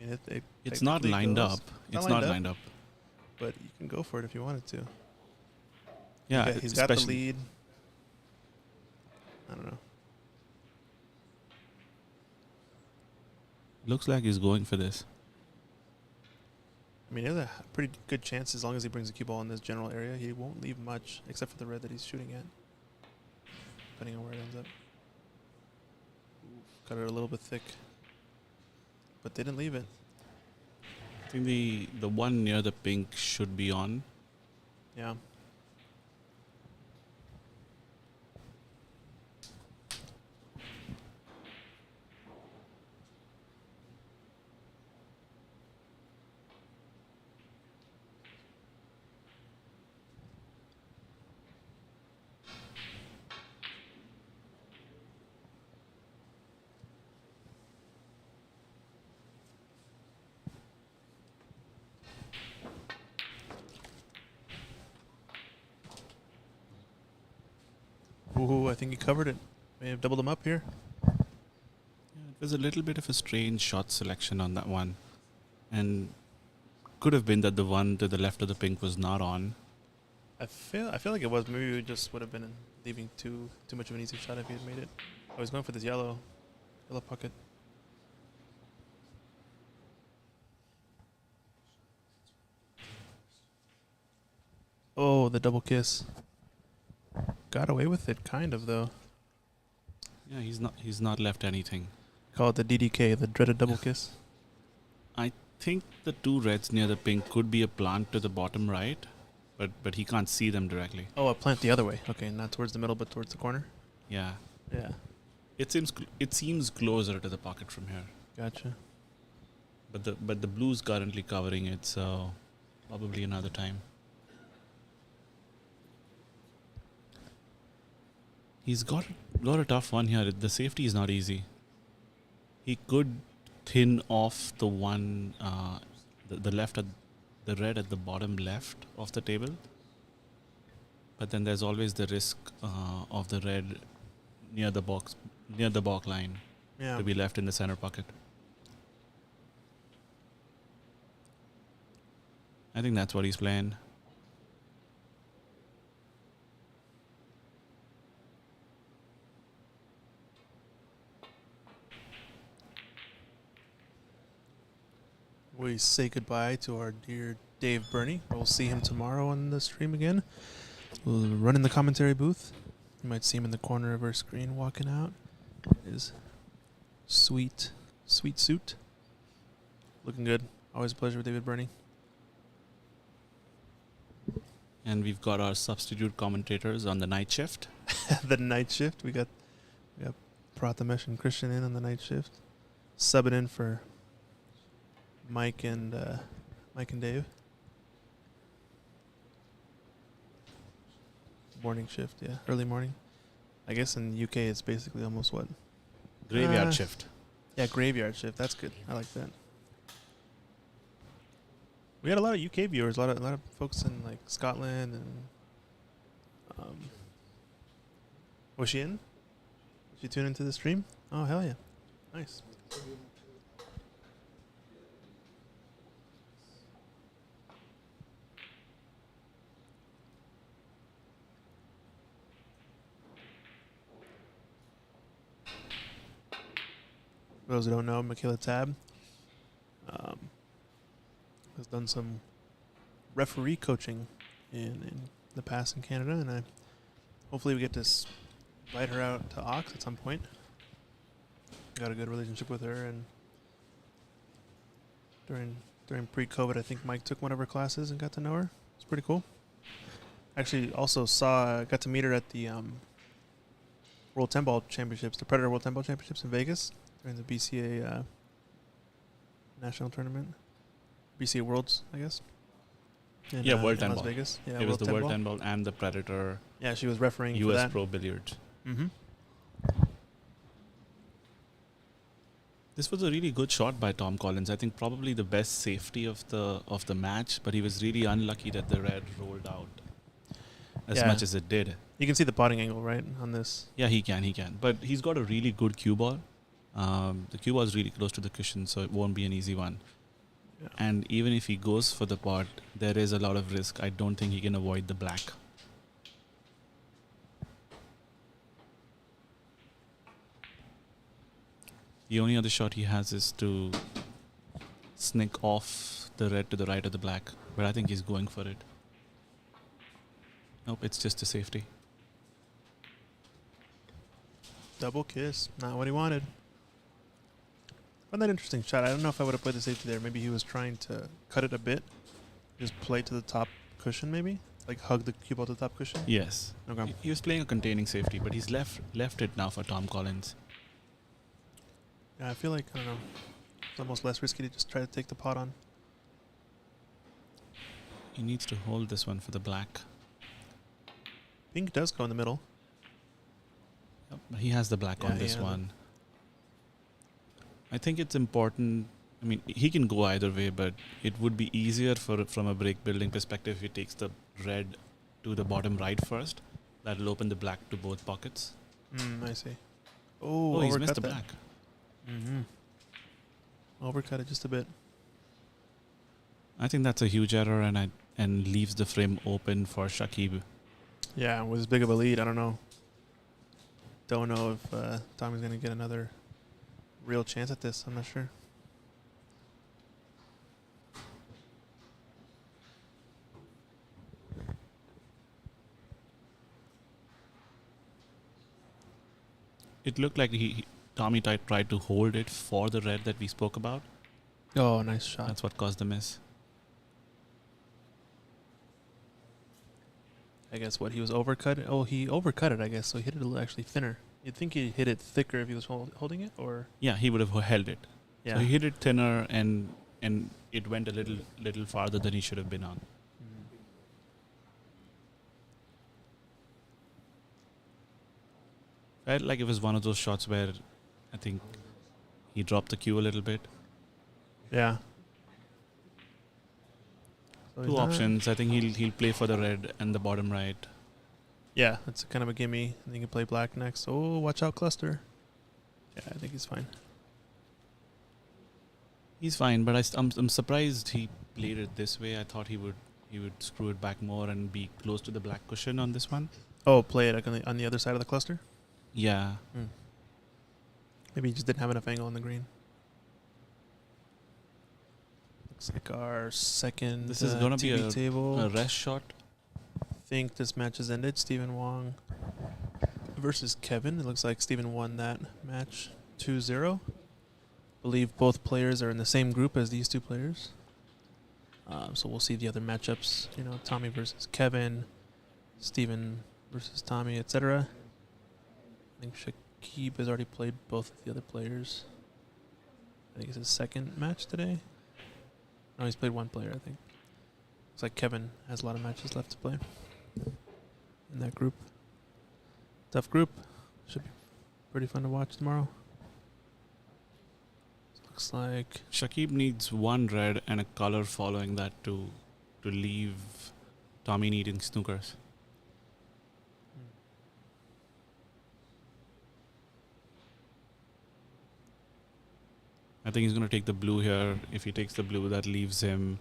I mean, it's not lined up. It's not lined up. But you can go for it if you wanted to. Yeah, he's got the lead. I don't know. Looks like he's going for this. I mean, there's a pretty good chance as long as he brings the cue ball in this general area, he won't leave much except for the red that he's shooting at. Depending on where it ends up. Got it a little bit thick. But didn't leave it. I think the one near the pink should be on. Yeah. Ooh, I think he covered it. May have doubled him up here. Yeah, it was a little bit of a strange shot selection on that one. And could have been that the one to the left of the pink was not on. I feel like it was. Maybe it just would have been leaving too much of an easy shot if he had made it. I was going for this yellow pocket. Oh, the double kiss. Got away with it, kind of though. Yeah, he's not left anything. Call it the DDK, the dreaded double kiss. I think the two reds near the pink could be a plant to the bottom right, but he can't see them directly. Oh, a plant the other way. Okay, not towards the middle, but towards the corner. Yeah. Yeah. It seems closer to the pocket from here. Gotcha. But the blue's currently covering it, so probably another time. He's got a tough one here. The safety is not easy. He could thin off the one, the left, the red at the bottom left of the table. But then there's always the risk of the red near the balk line to be left in the center pocket. I think that's what he's playing. We say goodbye to our dear Dave Burney. We'll see him tomorrow on the stream again. We'll run in the commentary booth. You might see him in the corner of our screen walking out. His sweet suit. Looking good. Always a pleasure with David Burney. And we've got our substitute commentators on the night shift. The night shift. We got Prathamesh and Christian in on the night shift. Subbing in for Mike and Dave. Morning shift, yeah. Early morning. I guess in UK it's basically almost what? Graveyard shift. Yeah, graveyard shift. That's good. I like that. We had a lot of UK viewers, a lot of folks in like Scotland and was she in? Did she tune into the stream? Oh hell yeah. Nice. those who don't know, Michaela Tab has done some referee coaching in the past in Canada, and hopefully we get to invite her out to Ox at some point. Got a good relationship with her, and during pre-COVID, I think Mike took one of her classes and got to know her. It's pretty cool. Actually, also got to meet her at the World 10 Ball Championships, the Predator World 10 Ball Championships in Vegas during the BCA national tournament. BCA Worlds, I guess. World 10 Las Ball. Vegas. Yeah, it was the World Ball. 10 Ball and the Predator. Yeah, she was refereeing US for that. Pro Billiards. Mm-hmm. This was a really good shot by Tom Collins. I think probably the best safety of the match, but he was really unlucky that the red rolled out as much as it did. You can see the potting angle, right, on this. Yeah, he can. But he's got a really good cue ball. The cue ball is really close to the cushion, so it won't be an easy one. Yeah. And even if he goes for the pot, there is a lot of risk. I don't think he can avoid the black. The only other shot he has is to sneak off the red to the right of the black, but I think he's going for it. Nope, it's just a safety. Double kiss, not what he wanted. Found that interesting shot. I don't know if I would have played the safety there. Maybe he was trying to cut it a bit, just play to the top cushion, maybe like hug the cue ball to the top cushion. Yes. Okay. He was playing a containing safety, but he's left it now for Tom Collins. Yeah, I feel like, I don't know, it's almost less risky to just try to take the pot on. He needs to hold this one for the black. Pink does go in the middle. Yep, he has the black on this one. I think it's important. I mean, he can go either way, but it would be easier from a break building perspective if he takes the red to the bottom right first. That'll open the black to both pockets. I see. Oh, he's missed the black. Mm-hmm. Overcut it just a bit. I think that's a huge error, and leaves the frame open for Shakib. Yeah, with as big of a lead, I don't know. Don't know if Tommy's going to get another real chance at this. I'm not sure. It looked like Tommy tried to hold it for the red that we spoke about. Oh, nice shot. That's what caused the miss. I guess what, he was overcut? Oh, he overcut it, I guess, so he hit it a little actually thinner. You'd think he hit it thicker if he was holding it, or? Yeah, he would have held it. Yeah. So he hit it thinner, and it went a little farther than he should have been on. Felt like it was one of those shots where I think he dropped the cue a little bit. Yeah. So Two options. I think he'll play for the red and the bottom right. Yeah, that's kind of a gimme. And he can play black next. Oh, watch out, cluster. Yeah, I think he's fine. He's fine, but I'm surprised he played it this way. I thought he would screw it back more and be close to the black cushion on this one. Oh, play it like on the other side of the cluster? Yeah. Maybe he just didn't have enough angle on the green. Looks like our second This is going to be a rest shot. I think this match has ended. Stephen Wong versus Kevin. It looks like Stephen won that match 2-0. Believe both players are in the same group as these two players. So we'll see the other matchups. You know, Tommy versus Kevin, Stephen versus Tommy, etc. I think Shakib has already played both of the other players. I think it's his second match today. No, he's played one player, I think. Looks like Kevin has a lot of matches left to play in that group. Tough group. Should be pretty fun to watch tomorrow. Looks like Shakib needs one red and a color following that to leave Tommy needing snookers. I think he's going to take the blue here. If he takes the blue, that leaves him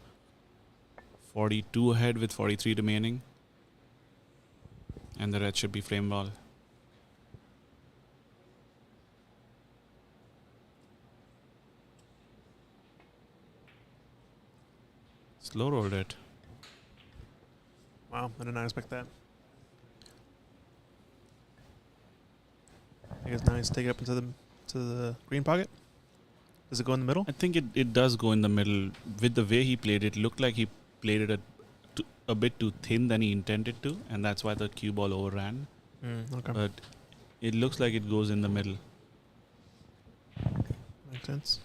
42 ahead with 43 remaining. And the red should be frame ball. Slow rolled it. Wow, I did not expect that. I guess now he's take it up into the green pocket. Does it go in the middle? I think it does go in the middle. With the way he played it, looked like he played it a bit too thin than he intended to, and that's why the cue ball overran. Okay. But it looks like it goes in the middle. Makes sense.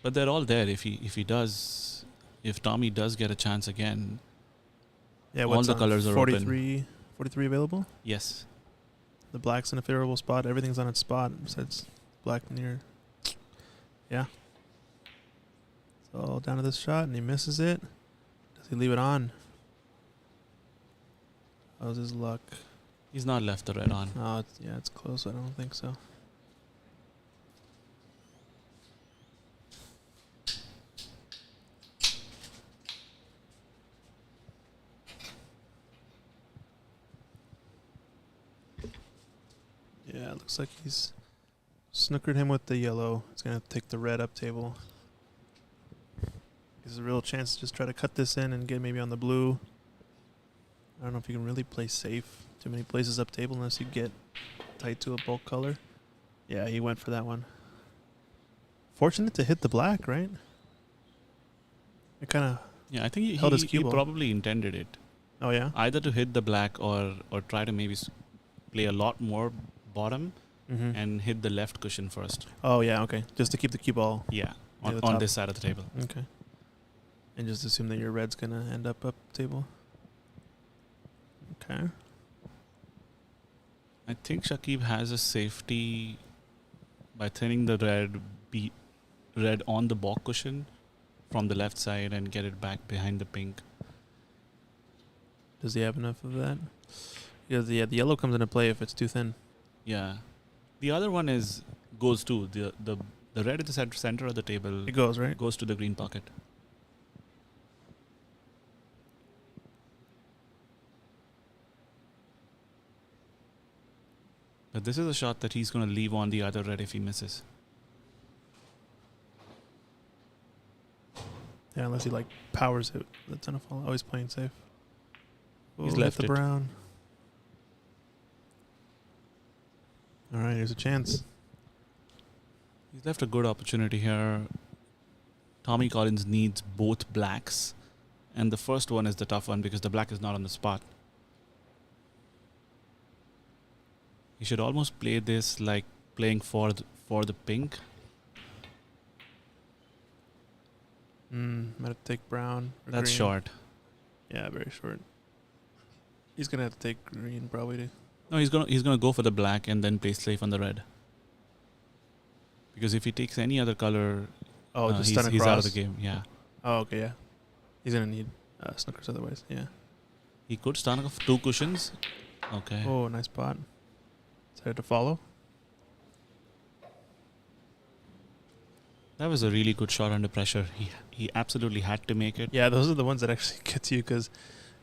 But they're all there. If Tommy does get a chance again, Yeah, all the colors are 43 available? yes. The black's in a favorable spot. Everything's on its spot besides black near. Yeah. So down to this shot, and he misses it. Does he leave it on? How's his luck? He's not left the red on. Oh, it's close. I don't think so. Yeah, it looks like he's snookered him with the yellow. He's going to take the red up table. There's a real chance to just try to cut this in and get maybe on the blue. I don't know if you can really play safe. Too many places up table unless you get tight to a bulk color. Yeah, he went for that one. Fortunate to hit the black, right? It kind of... Yeah, I think held his cue he ball. probably intended it. Oh, yeah? Either to hit the black or try to maybe play a lot more bottom Mm-hmm. and hit the left cushion first. Oh, yeah, okay. Just to keep the cue ball. Yeah, Near on the top. this side of the table. Okay. And just assume that your red's going to end up table. Okay. I think Shakib has a safety by thinning the red on the balk cushion from the left side and get it back behind the pink. Does he have enough of that? Yeah, the yellow comes into play if it's too thin. Yeah. The other one goes too. The red at the center of the table It goes, right? goes to the green pocket. But this is a shot that he's going to leave on the other red if he misses. Yeah, unless he like powers it. That's gonna fall. Oh, he's playing safe. He's Ooh, left hit the it. brown. All right, here's a chance. He's left a good opportunity here. Tommy Collins needs both blacks. And the first one is the tough one because the black is not on the spot. He should almost play this like playing for the pink. Might have to take brown. Or That's green. short. Yeah, very short. He's gonna have to take green probably to. No, he's gonna go for the black and then play safe on the red. Because if he takes any other color, Oh, just stun he's out of across. the game. Yeah, Oh, okay, yeah. He's gonna need snookers otherwise. Yeah. he could start off 2 cushions. Okay. Oh, nice spot. Decided to follow. That was a really good shot under pressure. He absolutely had to make it. Yeah, those are the ones that actually get to you because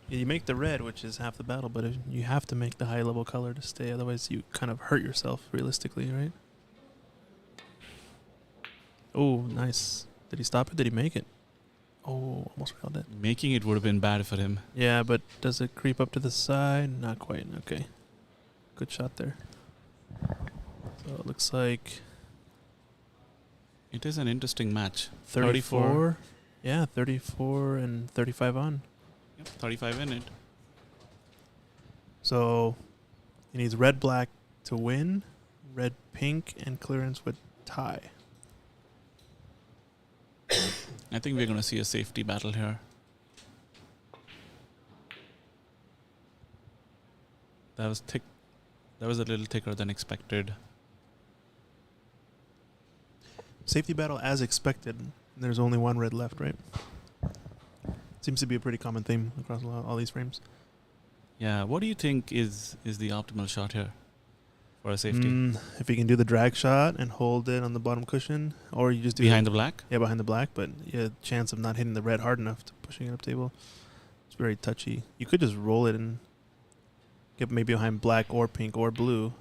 you make the red, which is half the battle, but you have to make the high level color to stay. Otherwise, you kind of hurt yourself realistically, right? Oh, nice. Did he stop it? Did he make it? Oh, almost railed it. Making it would have been bad for him. Yeah, but does it creep up to the side? Not quite. Okay. Good shot there. So it looks like It is an interesting match. 34. Yeah, 34 and 35 on. Yep, 35 in it. So he needs red black to win, red pink, and clearance with tie. I think we're going to see a safety battle here. That was thick. That was a little thicker than expected. Safety battle as expected. There's only one red left, right? Seems to be a pretty common theme across all these frames. Yeah, what do you think is the optimal shot here for a safety? If you can do the drag shot and hold it on the bottom cushion, or you just do Behind the black? Yeah, behind the black, but you have a chance of not hitting the red hard enough to pushing it up table. It's very touchy. You could just roll it and get maybe behind black or pink or blue.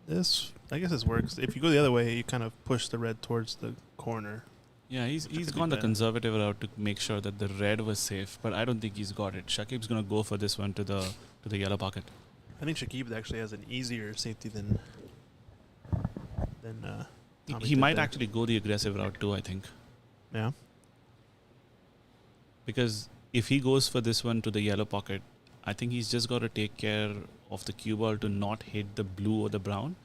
I guess this works. If you go the other way, you kind of push the red towards the corner. Yeah, he's Which could be gone the bad. conservative route to make sure that the red was safe, but I don't think he's got it. Shakib's gonna go for this one to the yellow pocket. I think Shakib actually has an easier safety than Tommy He did might there. actually go the aggressive route too, I think. Yeah. Because if he goes for this one to the yellow pocket, I think he's just got to take care of the cue ball to not hit the blue or the brown.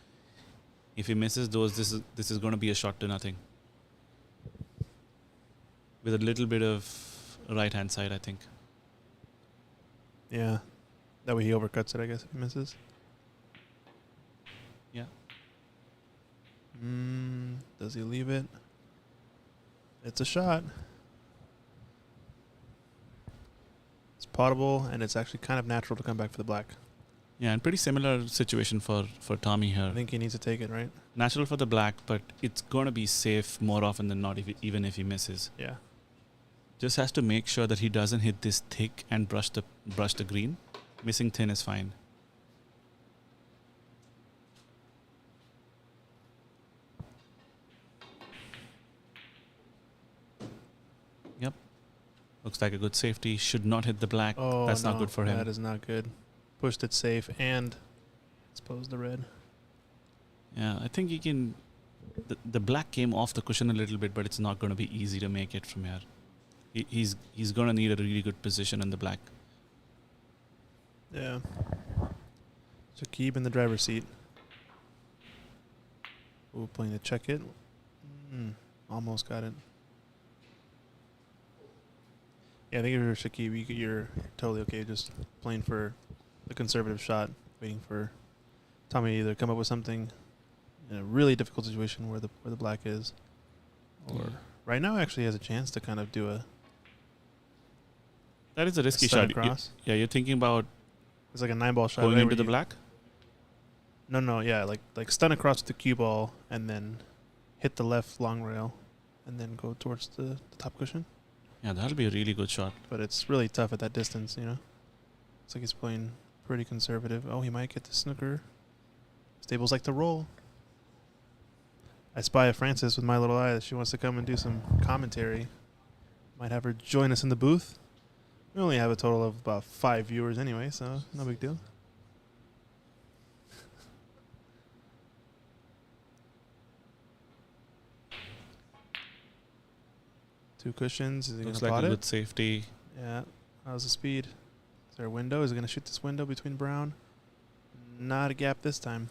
If he misses those, this is going to be a shot to nothing. With a little bit of right hand side, I think. Yeah. That way he overcuts it, I guess, if he misses. Yeah. Does he leave it? It's a shot. It's potable, and it's actually kind of natural to come back for the black. Yeah, and pretty similar situation for Tommy here. I think he needs to take it, right? Natural for the black, but it's going to be safe more often than not, even if he misses. Yeah. Just has to make sure that he doesn't hit this thick and brush the green. Missing thin is fine. Yep. Looks like a good safety. Should not hit the black. Oh, That's no, not good for him. That is not good. Pushed it safe and exposed the red. Yeah, I think he can. The black came off the cushion a little bit, but it's not going to be easy to make it from here. He's going to need a really good position in the black. Yeah. Shakib in the driver's seat. Ooh, playing to check it. Almost got it. Yeah, I think if you're Shakib, you're totally okay just playing for the conservative shot, waiting for Tommy to either come up with something in a really difficult situation where the black is, or right now actually has a chance to kind of do a That is a risky stun shot. across. Yeah, you're thinking about It's like a 9-ball shot. going right, into where the you- black? No, yeah, like stun across with the cue ball and then hit the left long rail, and then go towards the top cushion. Yeah, that'll be a really good shot. But it's really tough at that distance, you know. It's like he's playing pretty conservative. Oh, he might get the snooker. Stables like to roll. I spy a Francis with my little eye that she wants to come and do some commentary. Might have her join us in the booth. We only have a total of about 5 viewers anyway, so no big deal. Two cushions. Is he Looks gonna like pot a it? good safety. Yeah. How's the speed? Is there a window? Is he gonna shoot this window between brown? Not a gap this time.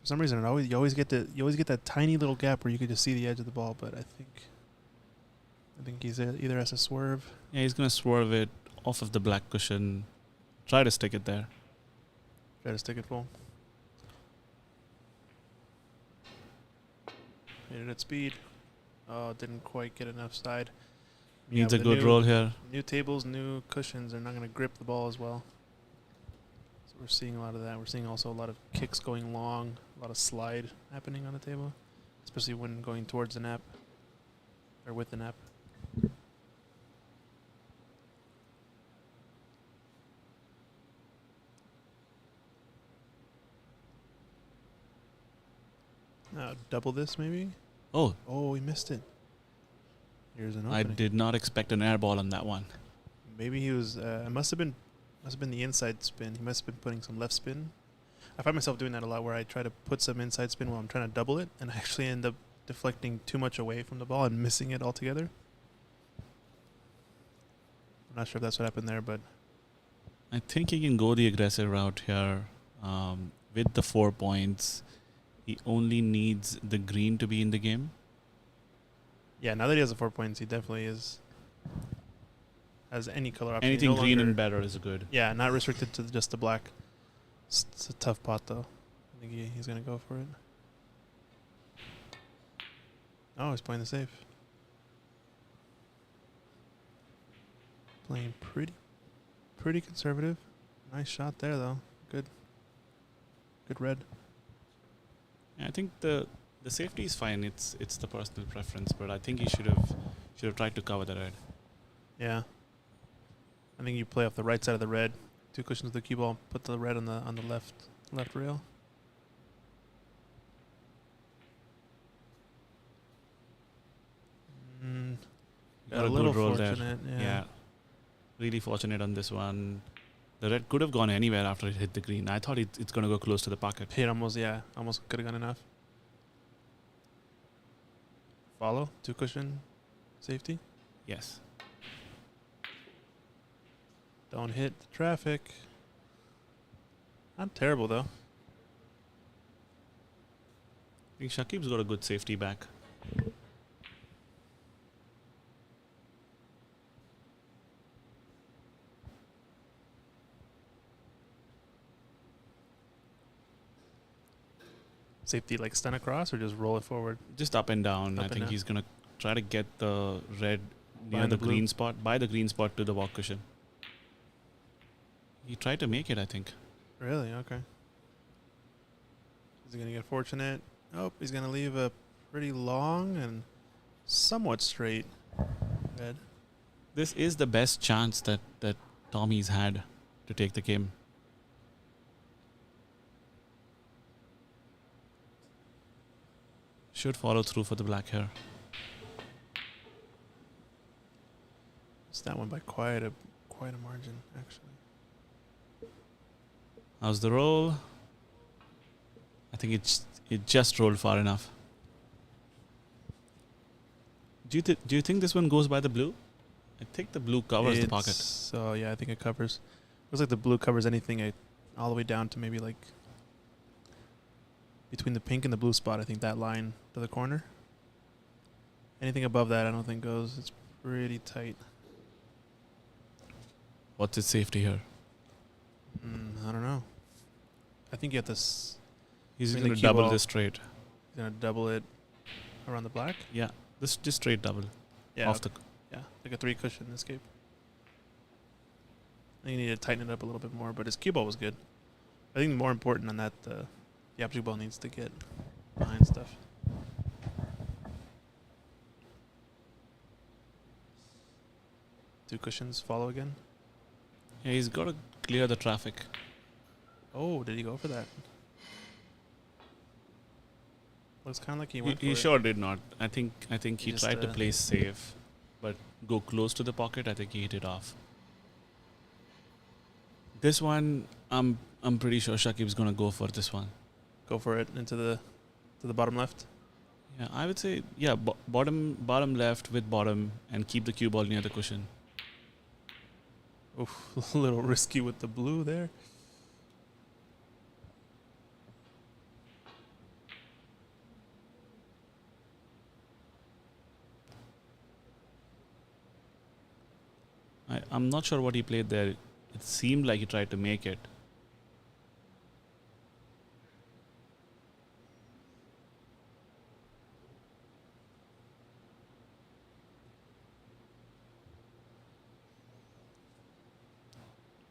For some reason, you always get that tiny little gap where you could just see the edge of the ball. But I think he's either has to swerve. Yeah, he's going to swerve it off of the black cushion. Try to stick it there. Try to stick it full. Hit it at speed. Oh, didn't quite get enough side. Needs Yeah, a with good the roll here. New tables, new cushions are not going to grip the ball as well. So we're seeing a lot of that. We're seeing also a lot of kicks going long, a lot of slide happening on the table, especially when going towards the nap or with the nap. Double this maybe? Oh, Oh, we missed it. Here's an I opening. did not expect an air ball on that one. Maybe he was. It must have been the inside spin. He must have been putting some left spin. I find myself doing that a lot, where I try to put some inside spin while I'm trying to double it, and I actually end up deflecting too much away from the ball and missing it altogether. I'm not sure if that's what happened there, but I think he can go the aggressive route here. With the 4 points, he only needs the green to be in the game. yeah, now that he has the 4 points, he definitely has any color option. He Anything no green longer- and better is good. Yeah, not restricted to just the black. It's a tough pot, though. I think he's going to go for it. Oh, he's playing the safe. Playing pretty conservative. Nice shot there, though. Good red. Yeah, I think the safety is fine. It's the personal preference, but I think he should have tried to cover the red. Yeah. I think you play off the right side of the red. Two cushions of the cue ball. Put the red on the left rail. What a a little good roll there. fortunate. Yeah. Really fortunate on this one. The red could have gone anywhere after it hit the green. I thought it's going to go close to the pocket. Hit almost, almost could have gone enough. Follow, 2 cushion, safety. Yes. Don't hit the traffic. Not terrible though. I think Shakib's got a good safety back. Safety like stun across or just roll it forward? Just up and down. Up I and think down. he's going to try to get the red near Behind the the blue. green spot, by the green spot to the walk cushion. He tried to make it, I think. Really? Okay. Is he going to get fortunate? Oh, he's going to leave a pretty long and somewhat straight red. This is the best chance that Tommy's had to take the game. Should follow through for the black hair. It's that one by quite a margin, actually. How's the roll? I think it just rolled far enough. Do you think this one goes by the blue? I think the blue covers the pocket. So yeah, I think it covers. Looks like the blue covers anything all the way down to maybe like between the pink and the blue spot. I think that line to the corner. Anything above that, I don't think goes. It's pretty tight. What's its safety here? I don't know. I think you have to. He's I mean, going the to cue double ball- this straight. He's gonna double it around the black. Yeah, this just straight double. Yeah, Off the. yeah, like a 3 cushion escape. I think you need to tighten it up a little bit more, but his cue ball was good. I think more important than that, the opposite ball needs to get behind stuff. Two cushions, follow again. Yeah, he's got to clear the traffic. Oh, did he go for that? Looks kind of like he went for He it. sure did not. I think He he just, tried to play safe, but go close to the pocket. I think he hit it off. This one, I'm pretty sure Shakib's gonna go for this one. Go for it into the bottom left. Yeah, I would say bottom left with bottom and keep the cue ball near the cushion. Oof, a little risky with the blue there. I'm not sure what he played there. It seemed like he tried to make it.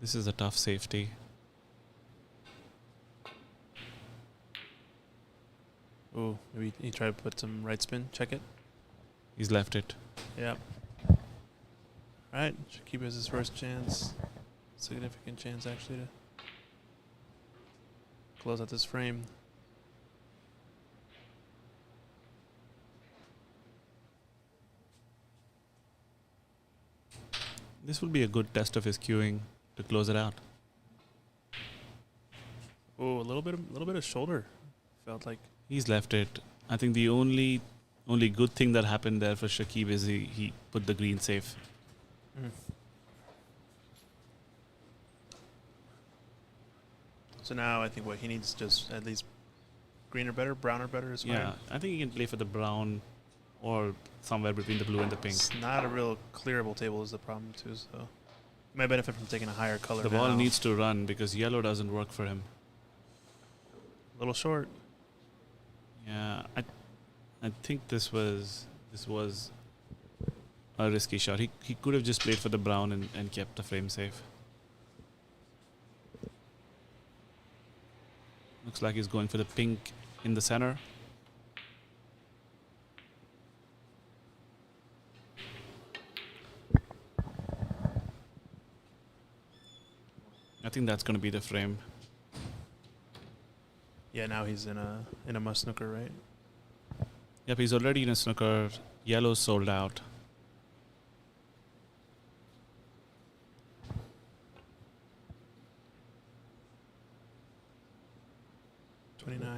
This is a tough safety. Ooh, maybe he tried to put some right spin. Check it. He's left it. Yep. Alright, Shakib has his first chance. Significant chance, actually, to close out this frame. This will be a good test of his cueing to close it out. Ooh, a little bit of shoulder. Felt like. He's left it. I think the only good thing that happened there for Shakib is he put the green safe. So now I think what he needs just at least green or better, brown or better is fine. Yeah, I think he can play for the brown or somewhere between the blue and the pink. It's not a real clearable table is the problem too, so he might benefit from taking a higher color. The now. ball needs to run because yellow doesn't work for him. A little short. Yeah, I think this was a risky shot. He could have just played for the brown and kept the frame safe. Looks like he's going for the pink in the center. I think that's going to be the frame. Yeah, now he's in a must snooker, right? Yep, he's already in a snooker. Yellow's sold out.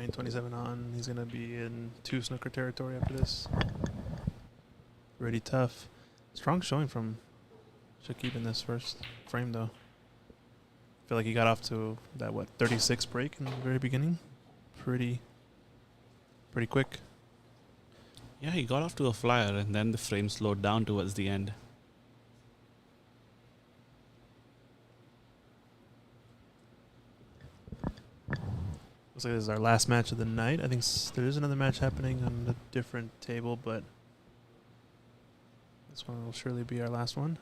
playing 27 on. He's going to be in 2 snooker territory after this. Pretty tough. Strong showing from Shakib in this first frame, though. I feel like he got off to that, 36 break in the very beginning. Pretty quick. Yeah, he got off to a flyer, and then the frame slowed down towards the end. Looks like this is our last match of the night. I think there is another match happening on a different table, but this one will surely be our last one.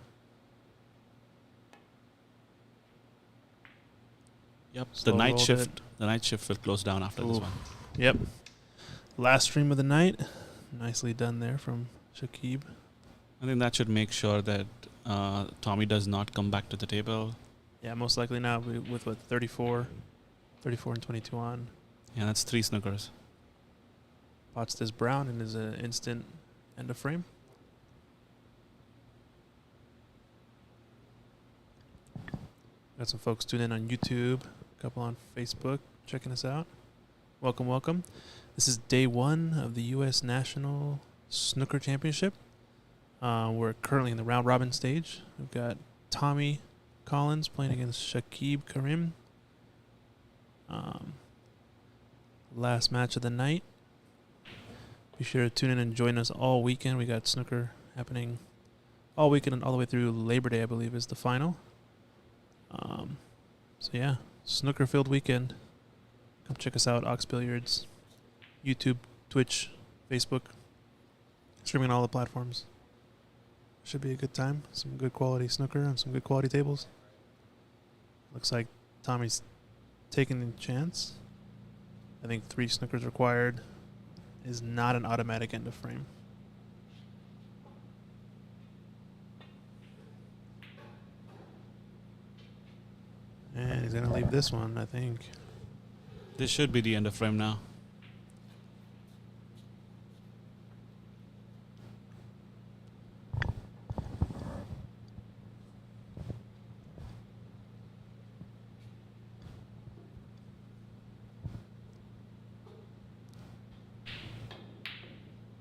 Yep. Slow The night rolled shift. The night shift will close down after this Ooh. one. Yep. Last stream of the night. Nicely done there from Shakib. I think that should make sure that Tommy does not come back to the table. Yeah, most likely now with 34 and 22 on. Yeah, that's 3 snookers. Pots this brown and is an instant end of frame. Got some folks tuning in on YouTube, a couple on Facebook checking us out. Welcome, welcome. This is day 1 of the U.S. National Snooker Championship. We're currently in the round robin stage. We've got Tommy Collins playing against Shakib Karim. Last match of the night. Be sure to tune in and join us all weekend. We got snooker happening all weekend and all the way through Labor Day, I believe, is the final. So yeah, snooker-filled weekend. Come check us out, Ox Billiards, YouTube, Twitch, Facebook, streaming on all the platforms. Should be a good time. Some good quality snooker and some good quality tables. Looks like Tommy's taking the chance. I think 3 snookers required is not an automatic end of frame. And he's going to leave this one, I think. This should be the end of frame now.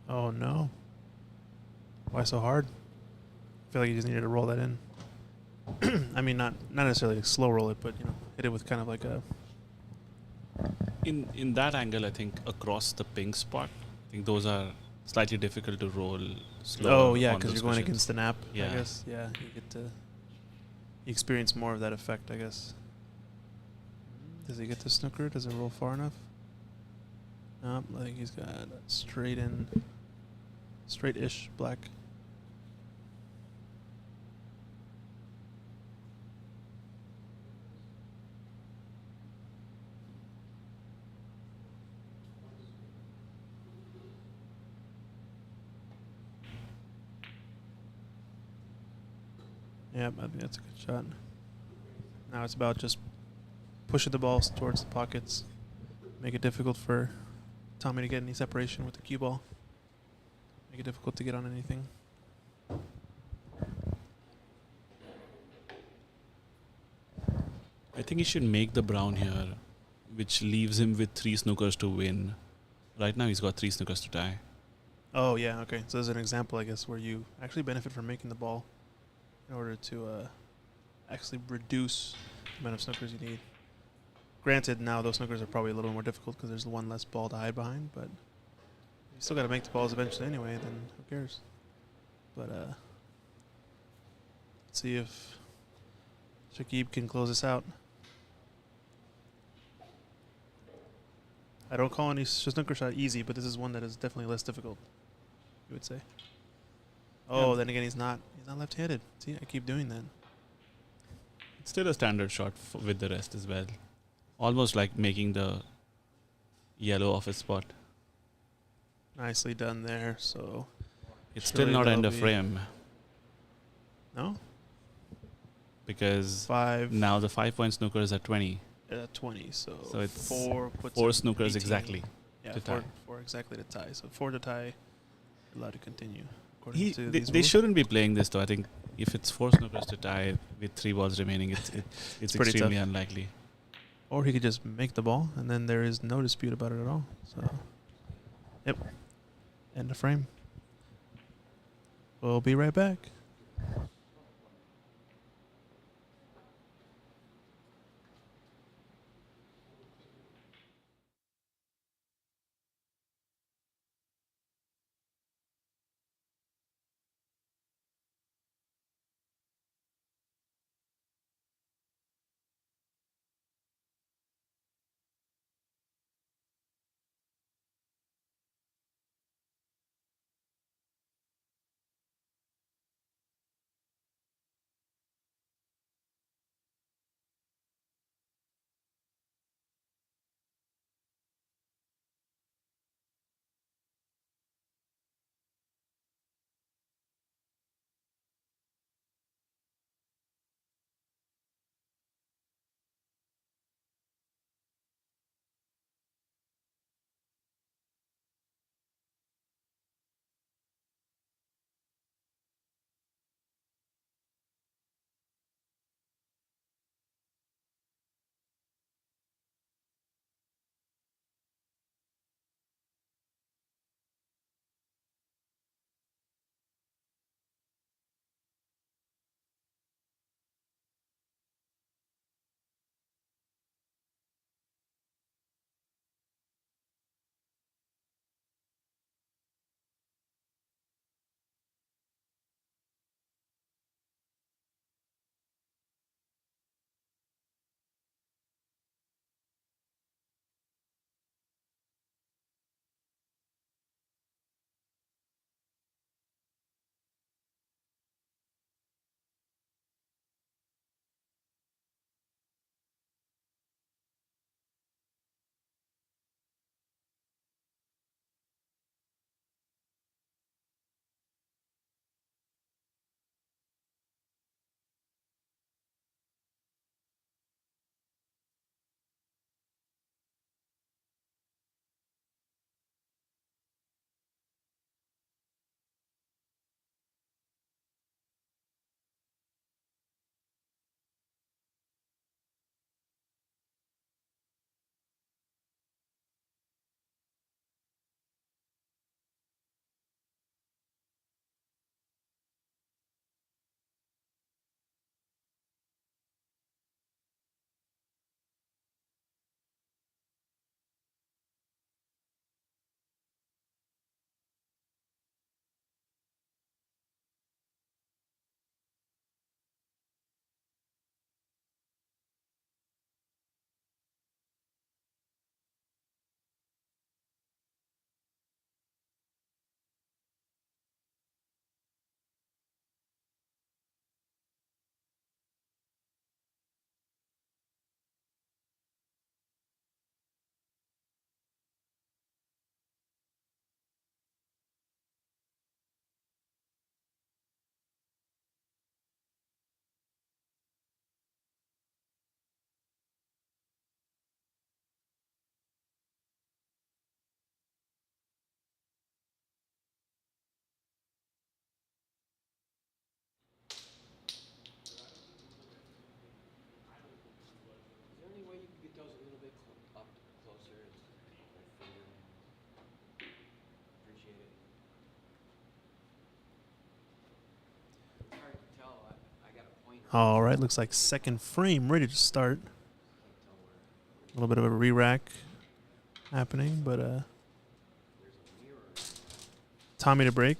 Oh no. Why so hard? I feel like you just needed to roll that in. I mean, not necessarily slow roll it, but hit it with kind of like a. In that angle, I think across the pink spot, I think those are slightly difficult to roll slower. Oh yeah, on because those you're going cushions. against the nap. Yeah. I guess. Yeah, you get to. You experience more of that effect, I guess. Does he get the snooker? Does it roll far enough? Nope, I think he's got straight-ish black. Yep, I think that's a good shot. Now it's about just pushing the balls towards the pockets. Make it difficult for Tommy to get any separation with the cue ball. Make it difficult to get on anything. I think he should make the brown here, which leaves him with 3 snookers to win. Right now he's got 3 snookers to tie. Oh, yeah, okay. So there's an example, I guess, where you actually benefit from making the ball in order to actually reduce the amount of snookers you need. Granted, now those snookers are probably a little more difficult because there's one less ball to hide behind, but you still got to make the balls eventually anyway, then who cares? But let's see if Shakib can close this out. I don't call any snooker shot easy, but this is one that is definitely less difficult, you would say. Oh, Yeah. then again, he's not left-handed. See, I keep doing that. It's still a standard shot with the rest as well. Almost like making the yellow off his spot. Nicely done there. So It's still surely not end that'll of be- frame No? because 5, now the 5-point snooker is at 20. 20. So it's 4 puts 4 him snookers 18. exactly. Yeah, to four, tie. 4 exactly to tie. So 4 to tie, allowed to continue. According to They these rules. shouldn't be playing this though. I think if it's 4 snookers to tie with 3 balls remaining, it's pretty extremely tough. unlikely. Or he could just make the ball, and then there is no dispute about it at all. So, yep. End of frame. We'll be right back. All right, looks like second frame ready to start. A little bit of a re-rack happening, but Tommy to break.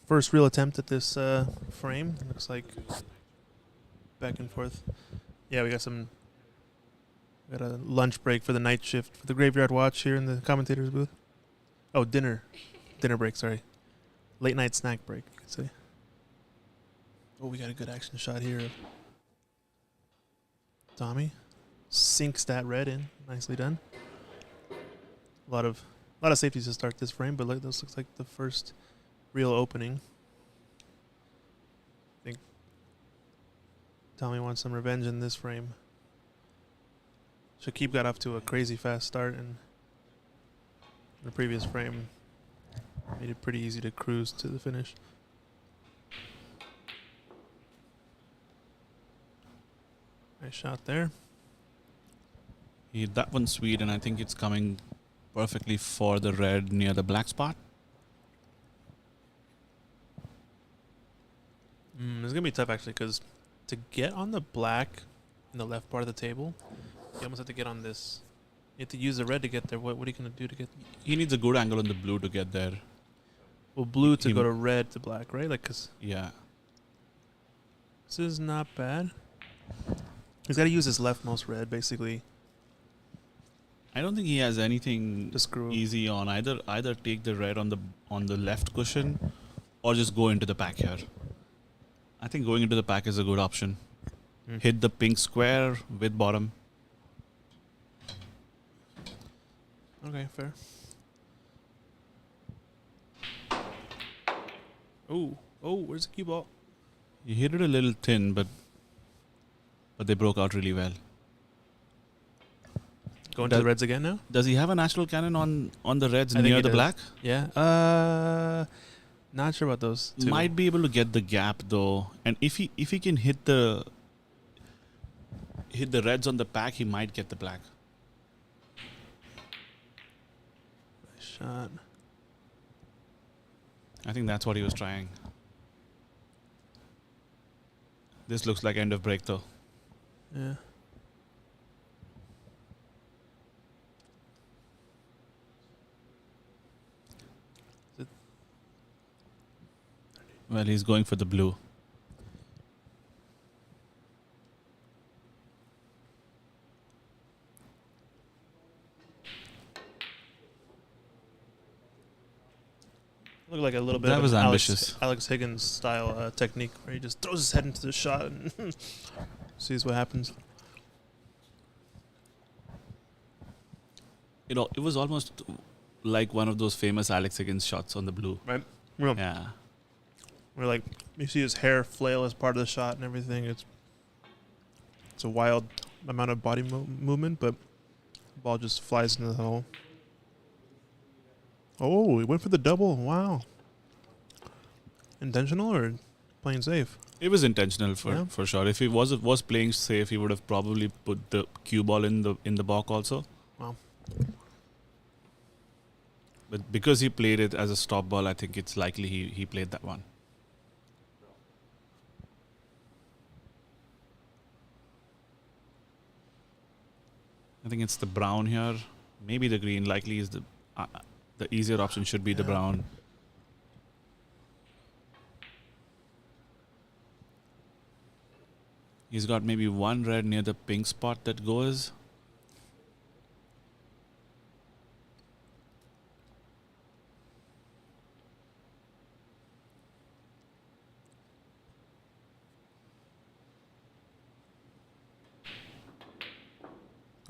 First real attempt at this frame. Looks like back and forth. Yeah, we got a lunch break for the night shift for the graveyard watch here in the commentator's booth. Oh, dinner break. Sorry, late night snack break. You could say. Oh, we got a good action shot here of Tommy. Sinks that red in. Nicely done. A lot of safeties to start this frame, but this looks like the first real opening. I think Tommy wants some revenge in this frame. Shakib got off to a crazy fast start, and the previous frame made it pretty easy to cruise to the finish. Nice shot there. Yeah, that one's sweet, and I think it's coming perfectly for the red near the black spot. It's going to be tough, actually, because to get on the black in the left part of the table, you almost have to get on this. You have to use the red to get there. What are you going to do to get... He needs a good angle on the blue to get there. Well, blue to go to red to black, right? Like, cause yeah. This is not bad. He's got to use his leftmost red, basically. I don't think he has anything to screw easy on. Either take the red on the left cushion or just go into the pack here. I think going into the pack is a good option. Hit the pink square with bottom. Okay, fair. Oh, where's the cue ball? He hit it a little thin, but they broke out really well. Going to the reds again now? Does he have a natural cannon on the reds I near the black? Yeah. Not sure about those two. Might be able to get the gap though, and if he can hit the reds on the pack, he might get the black. Nice shot. I think that's what he was trying. This looks like end of break though. Yeah. Well, he's going for the blue. Looked like a little bit That of was an ambitious. Alex Higgins style technique where he just throws his head into the shot and sees what happens. You know, it was almost like one of those famous Alex Higgins shots on the blue. Right? Yeah. Where like you see his hair flail as part of the shot and everything. It's a wild amount of body movement, but the ball just flies into the hole. Oh, he went for the double. Wow. Intentional or playing safe? It was intentional for sure. If he was playing safe, he would have probably put the cue ball in the balk also. Wow. But because he played it as a stop ball, I think it's likely he played that one. I think it's the brown here. Maybe the green. Likely is the easier option should be the brown. He's got maybe one red near the pink spot that goes.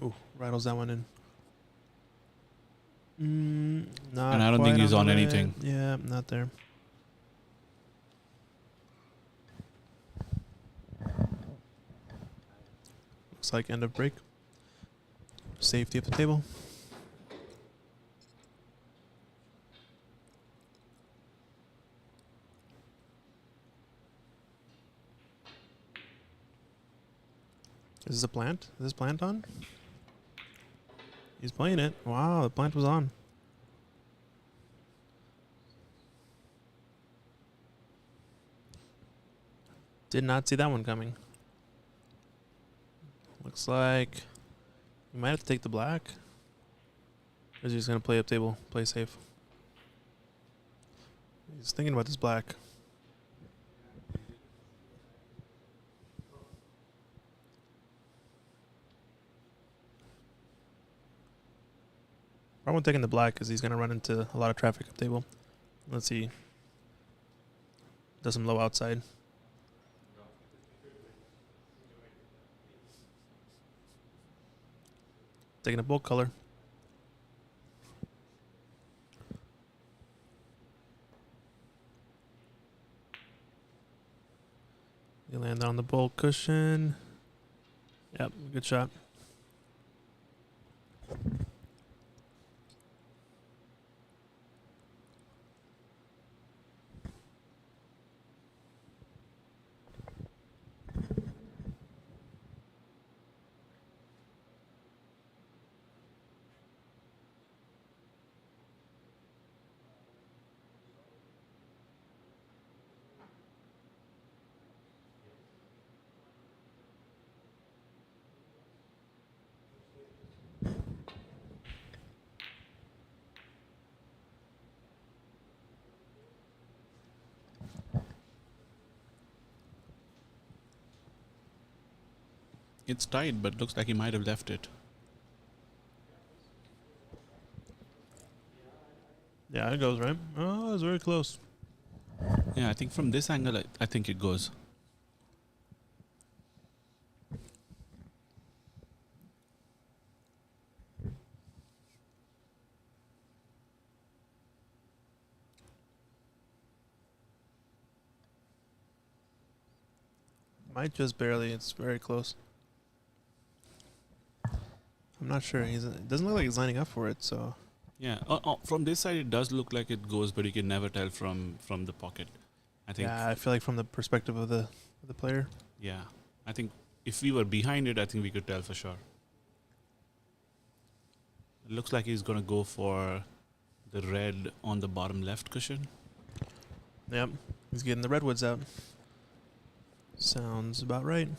Ooh, rattles that one in. Not And I don't think quite he's on the red. anything. Yeah, not there. Looks like end of break. Safety of the table. Is this a plant? Is this plant on? He's playing it. Wow, the plant was on. Did not see that one coming. Looks like you might have to take the black. Or is he just going to play up table, play safe? He's thinking about this black. Problem with taking the black is he's going to run into a lot of traffic up table. Let's see. Does some low outside. Taking a bulk color. You land on the bulk cushion. Yep, good shot. It's tight, but looks like he might have left it. Yeah, it goes, right? Oh, it's very close. Yeah, I think from this angle, I think it goes. Might just barely. It's very close. I'm not sure. It doesn't look like he's lining up for it, so... Yeah, from this side it does look like it goes, but you can never tell from the pocket. I think. Yeah, I feel like from the perspective of the player. Yeah, I think if we were behind it, I think we could tell for sure. It looks like he's gonna go for the red on the bottom left cushion. Yep, he's getting the redwoods out. Sounds about right.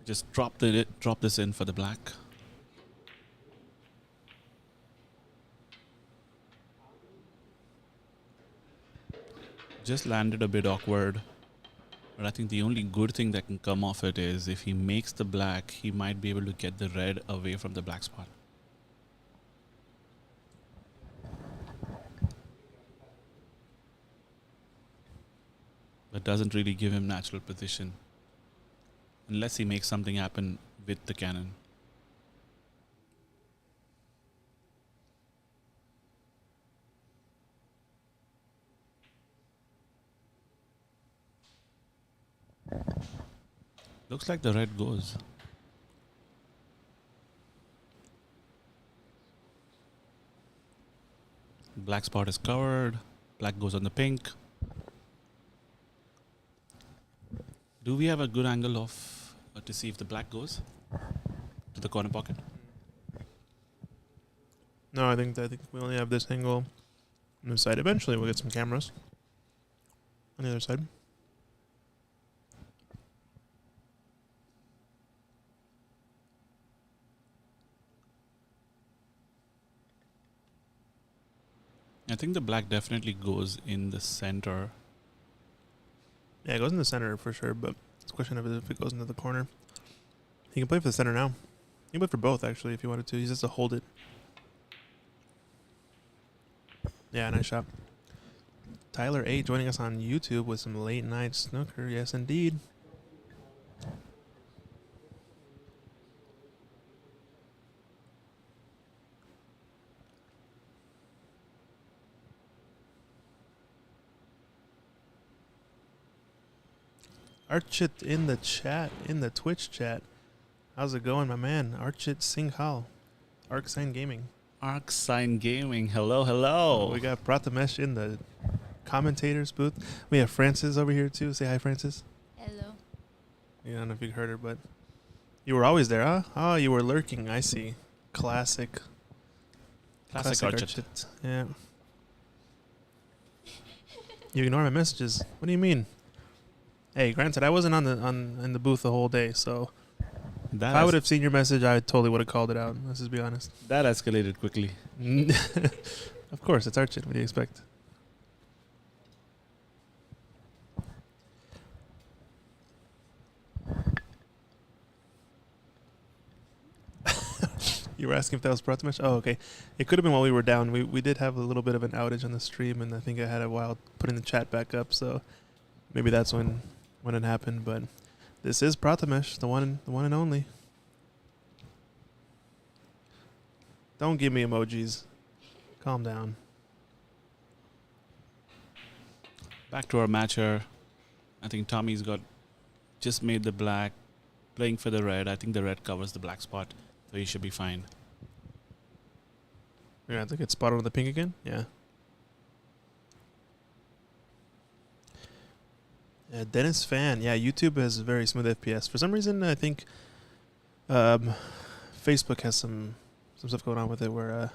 Just drop this in for the black. Just landed a bit awkward, but I think the only good thing that can come off it is if he makes the black, he might be able to get the red away from the black spot. But doesn't really give him natural position. Unless he makes something happen with the cannon. Looks like the red goes. Black spot is covered. Black goes on the pink. Do we have a good angle of to see if the black goes to the corner pocket? No, I think we only have this angle on this side. Eventually, we'll get some cameras on the other side. I think the black definitely goes in the center. Yeah, it goes in the center for sure, but it's a question of if it goes into the corner. He can play for the center now. He can play for both, actually, if he wanted to. He just has to hold it. Yeah, nice shot. Tyler 8 joining us on YouTube with some late night snooker. Yes, indeed. Archit in the chat, in the Twitch chat. How's it going, my man? Archit Singhal, Arcsign Gaming. Arcsign Gaming, hello, hello. We got Prathamesh in the commentators booth. We have Francis over here too. Say hi, Francis. Hello. I don't know if you heard her, but you were always there, huh? Oh, you were lurking. I see. Classic Archit. Yeah. You ignore my messages. What do you mean? Hey, granted, I wasn't in the booth the whole day, so if I would have seen your message, I totally would have called it out. Let's just be honest. That escalated quickly. Of course, it's Archit. What do you expect? You were asking if that was Pratamash? Oh, okay. It could have been while we were down. We did have a little bit of an outage on the stream, and I think I had a while putting the chat back up, so maybe that's when it happened. But this is Pratamash, the one and only. Don't give me emojis. Calm down. Back to our match here. I think Tommy's just made the black, playing for the red. I think the red covers the black spot, so he should be fine. Yeah, I think it's spotted on the pink again. Yeah. Dennis Fan. Yeah, YouTube has a very smooth FPS. For some reason, I think Facebook has some stuff going on with it where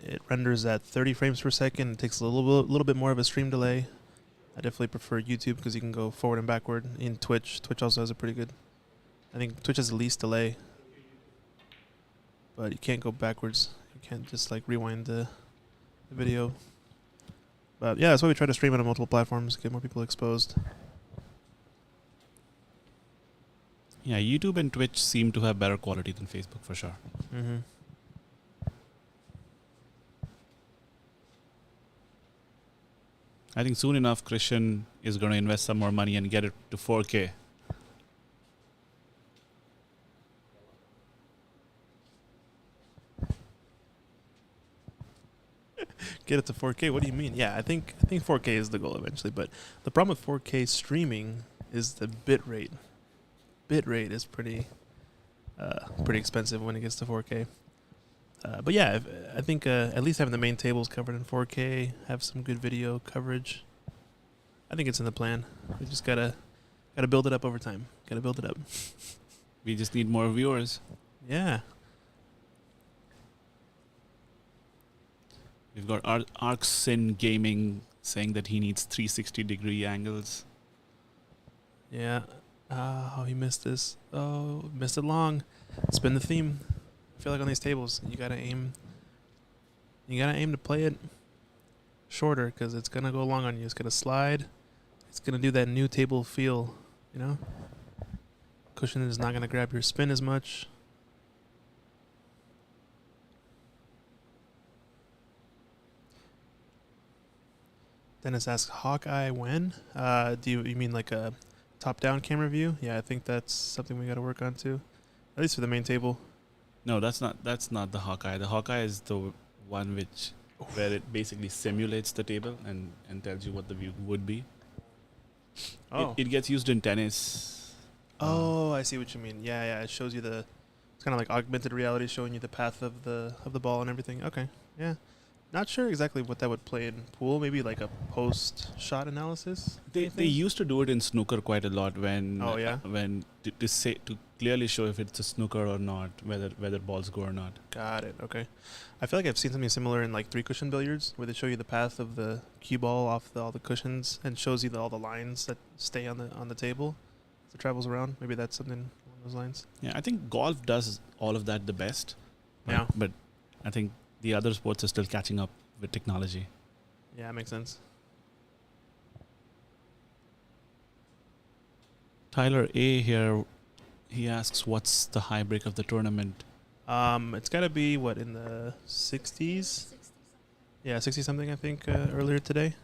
it renders at 30 frames per second. It takes a little bit more of a stream delay. I definitely prefer YouTube because you can go forward and backward. In Twitch also has a pretty good. I think Twitch has the least delay, but you can't go backwards. You can't just like rewind the video. But yeah, that's why we try to stream it on multiple platforms, get more people exposed. Yeah, YouTube and Twitch seem to have better quality than Facebook for sure. Mm-hmm. I think soon enough, Christian is going to invest some more money and get it to 4K. Get it to 4K? What do you mean? Yeah, I think 4K is the goal eventually, but the problem with 4K streaming is the bit rate. Bit rate is pretty expensive when it gets to 4K. But yeah, I think at least having the main tables covered in 4K, have some good video coverage. I think it's in the plan. We just gotta build it up over time. Gotta build it up. We just need more viewers. Yeah. We've got Arcsin Gaming saying that he needs 360-degree angles. Yeah. Oh, he missed this. Oh, missed it long. It's been the theme. I feel like on these tables, you gotta aim to play it shorter because it's gonna go long on you. It's gonna slide. It's gonna do that new table feel, you know? Cushion is not gonna grab your spin as much. Dennis asks, Hawkeye when? Do you mean like a top-down camera view? Yeah, I think that's something we gotta work on too. At least for the main table. No, that's not the Hawkeye. The Hawkeye is the one where it basically simulates the table and tells you what the view would be. Oh. It gets used in tennis. Oh, I see what you mean. Yeah. It shows you it's kind of like augmented reality, showing you the path of the ball and everything. Okay, yeah. Not sure exactly what that would play in pool. Maybe like a post-shot analysis. They used to do it in snooker quite a lot when to clearly show if it's a snooker or not, whether balls go or not. Got it. Okay. I feel like I've seen something similar in like 3-cushion billiards, where they show you the path of the cue ball off all the cushions and shows you all the lines that stay on the table as it travels around. Maybe that's something along those lines. Yeah, I think golf does all of that the best. Yeah. But I think the other sports are still catching up with technology. Yeah, it makes sense. Tyler A here, he asks, what's the high break of the tournament? It's got to be, what, in the 60s? Yeah, 60-something, I think, earlier today.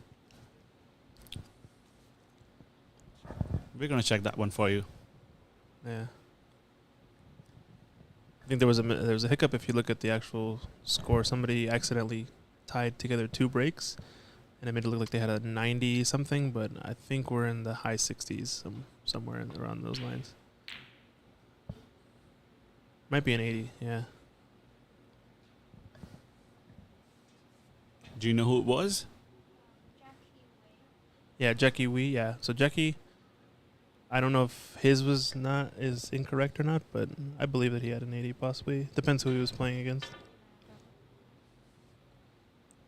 We're going to check that one for you. Yeah. I think there was a hiccup if you look at the actual score. Somebody accidentally tied together 2 breaks, and it made it look like they had a 90-something, but I think we're in the high 60s, somewhere around those lines. Might be an 80, yeah. Do you know who it was? Yeah, Jackie Wee, yeah. So Jackie, I don't know if his is incorrect or not, but I believe that he had an 80 possibly. Depends who he was playing against.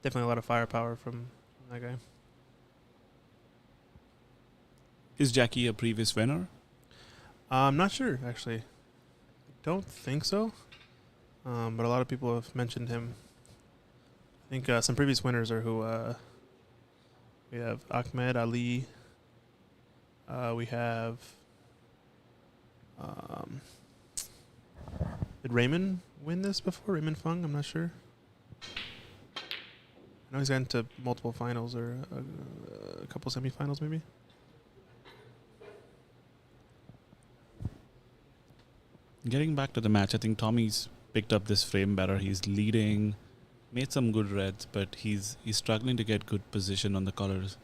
Definitely a lot of firepower from that guy. Is Jackie a previous winner? I'm not sure, actually. Don't think so. But a lot of people have mentioned him. I think some previous winners are who we have Ahmed Ali. Did Raymond win this before? Raymond Fung? I'm not sure. I know he's gotten to multiple finals or a couple semifinals maybe. Getting back to the match, I think Tommy's picked up this frame better. He's leading, made some good reds, but he's struggling to get good position on the colors.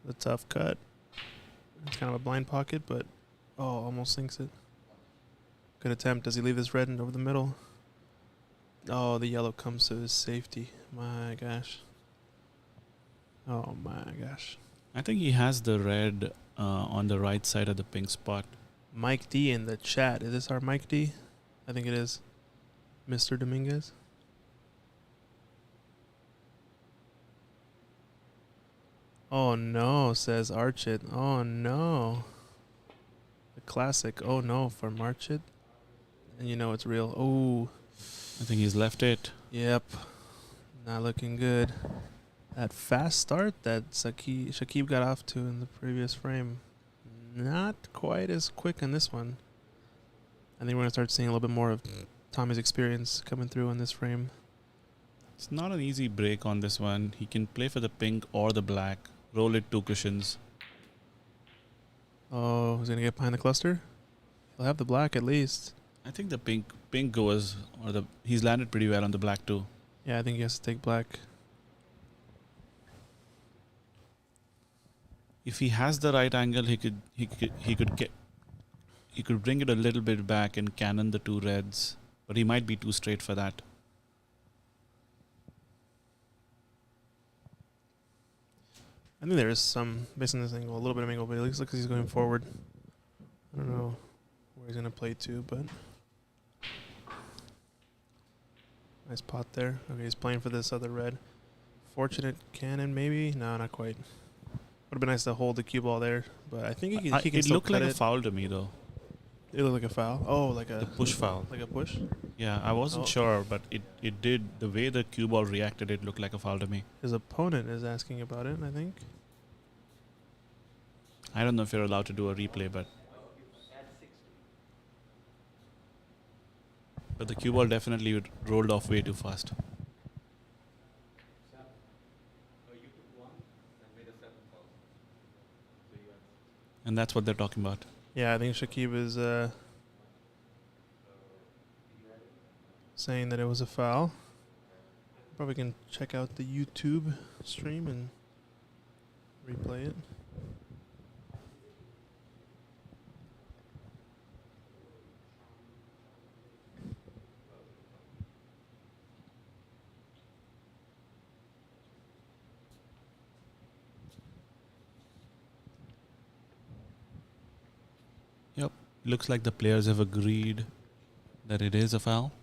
The tough cut. It's kind of a blind pocket, but almost sinks it. Good attempt. Does he leave this red and over the middle? Oh, the yellow comes to his safety. My gosh. Oh my gosh. I think he has the red on the right side of the pink spot. Mike D in the chat. Is this our Mike D? I think it is. Mr. Dominguez. Oh no, says Archit. Oh no. The classic oh no from Archit. And you know it's real. Oh. I think he's left it. Yep. Not looking good. That fast start that Shakib got off to in the previous frame. Not quite as quick in this one. I think we're going to start seeing a little bit more of Tommy's experience coming through in this frame. It's not an easy break on this one. He can play for the pink or the black. Roll it 2 cushions. Oh, he's going to get behind the cluster? He'll have the black at least. I think the pink goes, he's landed pretty well on the black too. Yeah, I think he has to take black. If he has the right angle, he could bring it a little bit back and cannon the 2 reds, but he might be too straight for that. I think there is some, based on this angle, a little bit of angle, but it looks like he's going forward. I don't know where he's going to play to, but nice pot there. Okay, he's playing for this other red. Fortunate cannon, maybe? No, not quite. Would have been nice to hold the cue ball there, but I think he can It still looked cut like it. a foul to me though. It looked like a foul. Oh, like a Push foul. Like a push? Yeah, I wasn't sure, but it did. The way the cue ball reacted, it looked like a foul to me. His opponent is asking about it, I think. I don't know if you're allowed to do a replay, but the cue ball definitely rolled off way too fast. And that's what they're talking about. Yeah, I think Shakib is saying that it was a foul. Probably can check out the YouTube stream and replay it. Yep. Looks like the players have agreed that it is a foul.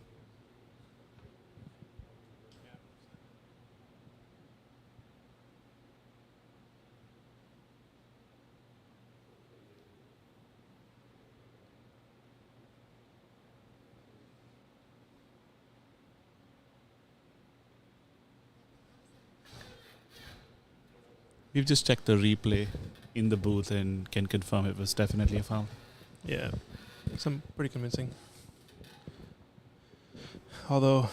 We've just checked the replay in the booth and can confirm it was definitely a foul. Yeah, some pretty convincing. Although,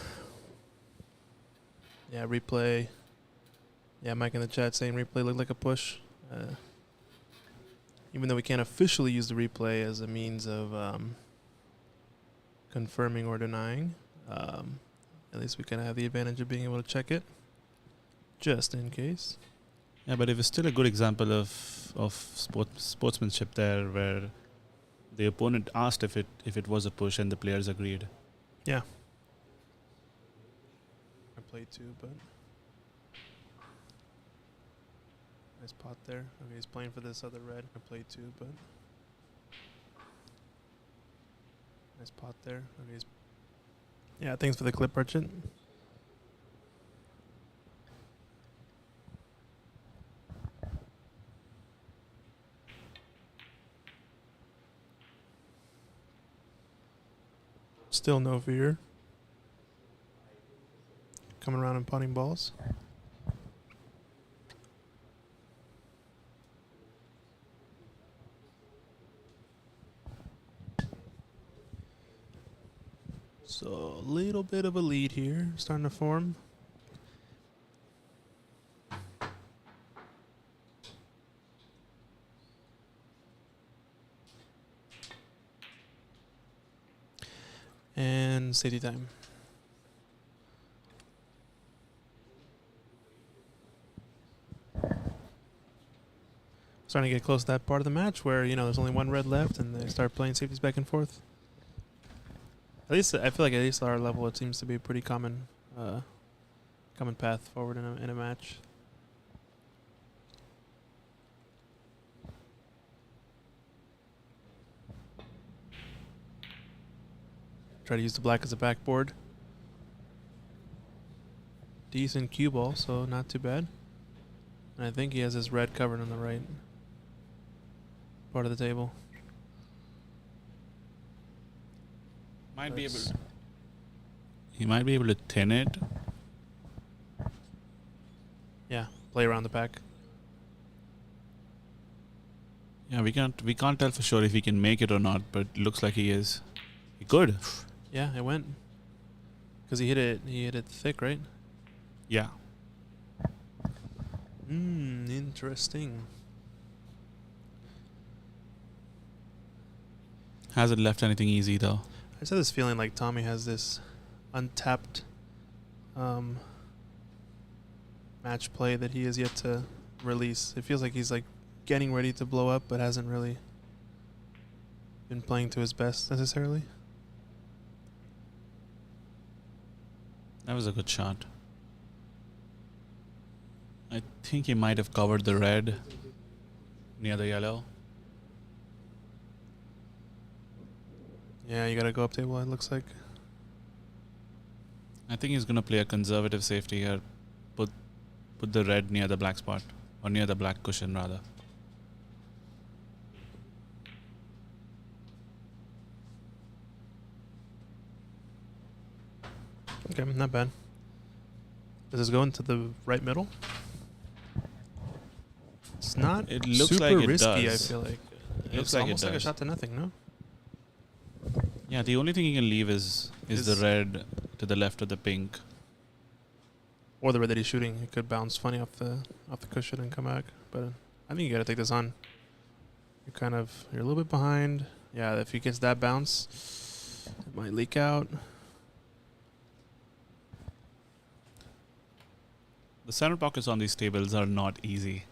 yeah, replay. Yeah, Mike in the chat saying replay looked like a push. Even though we can't officially use the replay as a means of confirming or denying, at least we kind of have the advantage of being able to check it, just in case. Yeah, but it was still a good example of sportsmanship there, where the opponent asked if it was a push and the players agreed. Yeah. I played too, but nice pot there. Okay, he's playing for this other red. I played too, but nice pot there. Okay, yeah, thanks for the clip, Archit. Still no fear. Coming around and putting balls. So a little bit of a lead here starting to form. And safety time. Starting to get close to that part of the match where, there's only one red left and they start playing safeties back and forth. At least I feel like at least at our level it seems to be a pretty common path forward in a match. Try to use the black as a backboard. Decent cue ball, so not too bad. And I think he has his red covered on the right part of the table. He might be able to thin it. Yeah, play around the pack. Yeah, we can't tell for sure if he can make it or not, but it looks like he is. He could. Yeah, it went. Because he hit it thick, right? Yeah. Interesting. Hasn't left anything easy though. I just have this feeling like Tommy has this untapped match play that he has yet to release. It feels like he's like getting ready to blow up, but hasn't really been playing to his best necessarily. That was a good shot. I think he might have covered the red near the yellow. Yeah, you gotta go up table, it looks like. I think he's gonna play a conservative safety here. Put the red near the black spot. Or near the black cushion rather. Okay, not bad. Does this go into the right middle? It's not It looks super like it risky, does. I feel like. It looks It's like it almost like a does. shot to nothing, no? Yeah, the only thing he can leave is the red to the left of the pink. Or the red that he's shooting. It could bounce funny off the cushion and come back. But I think you gotta take this on. You're a little bit behind. Yeah, if he gets that bounce, it might leak out. The center pockets on these tables are not easy.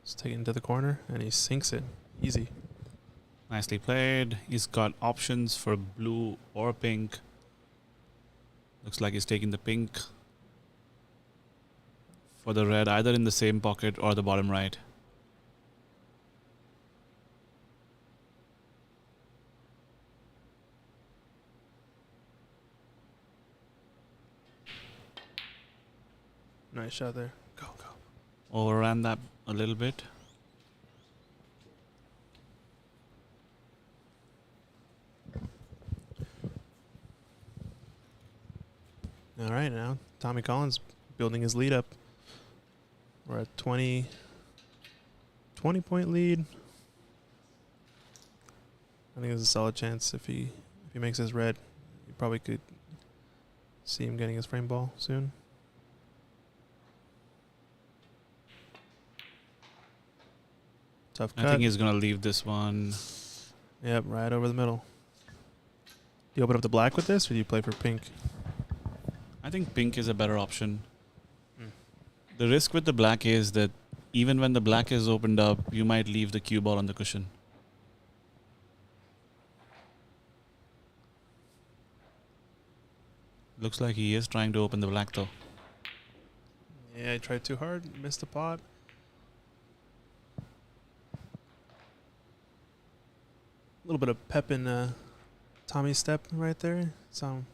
Just take it into the corner and he sinks it. Easy. Nicely played. He's got options for blue or pink. Looks like he's taking the pink for the red, either in the same pocket or the bottom right. Nice shot there. Go. Overran that a little bit. All right, now Tommy Collins building his lead up. We're at 20 point lead. I think there's a solid chance if he makes his red, you probably could see him getting his frame ball soon. Tough cut. I think he's going to leave this one. Yep, right over the middle. Do you open up the black with this, or do you play for pink? I think pink is a better option. The risk with the black is that even when the black is opened up, you might leave the cue ball on the cushion. Looks like he is trying to open the black though. Yeah, he tried too hard, missed the pot. A little bit of pep in Tommy's step right there. Some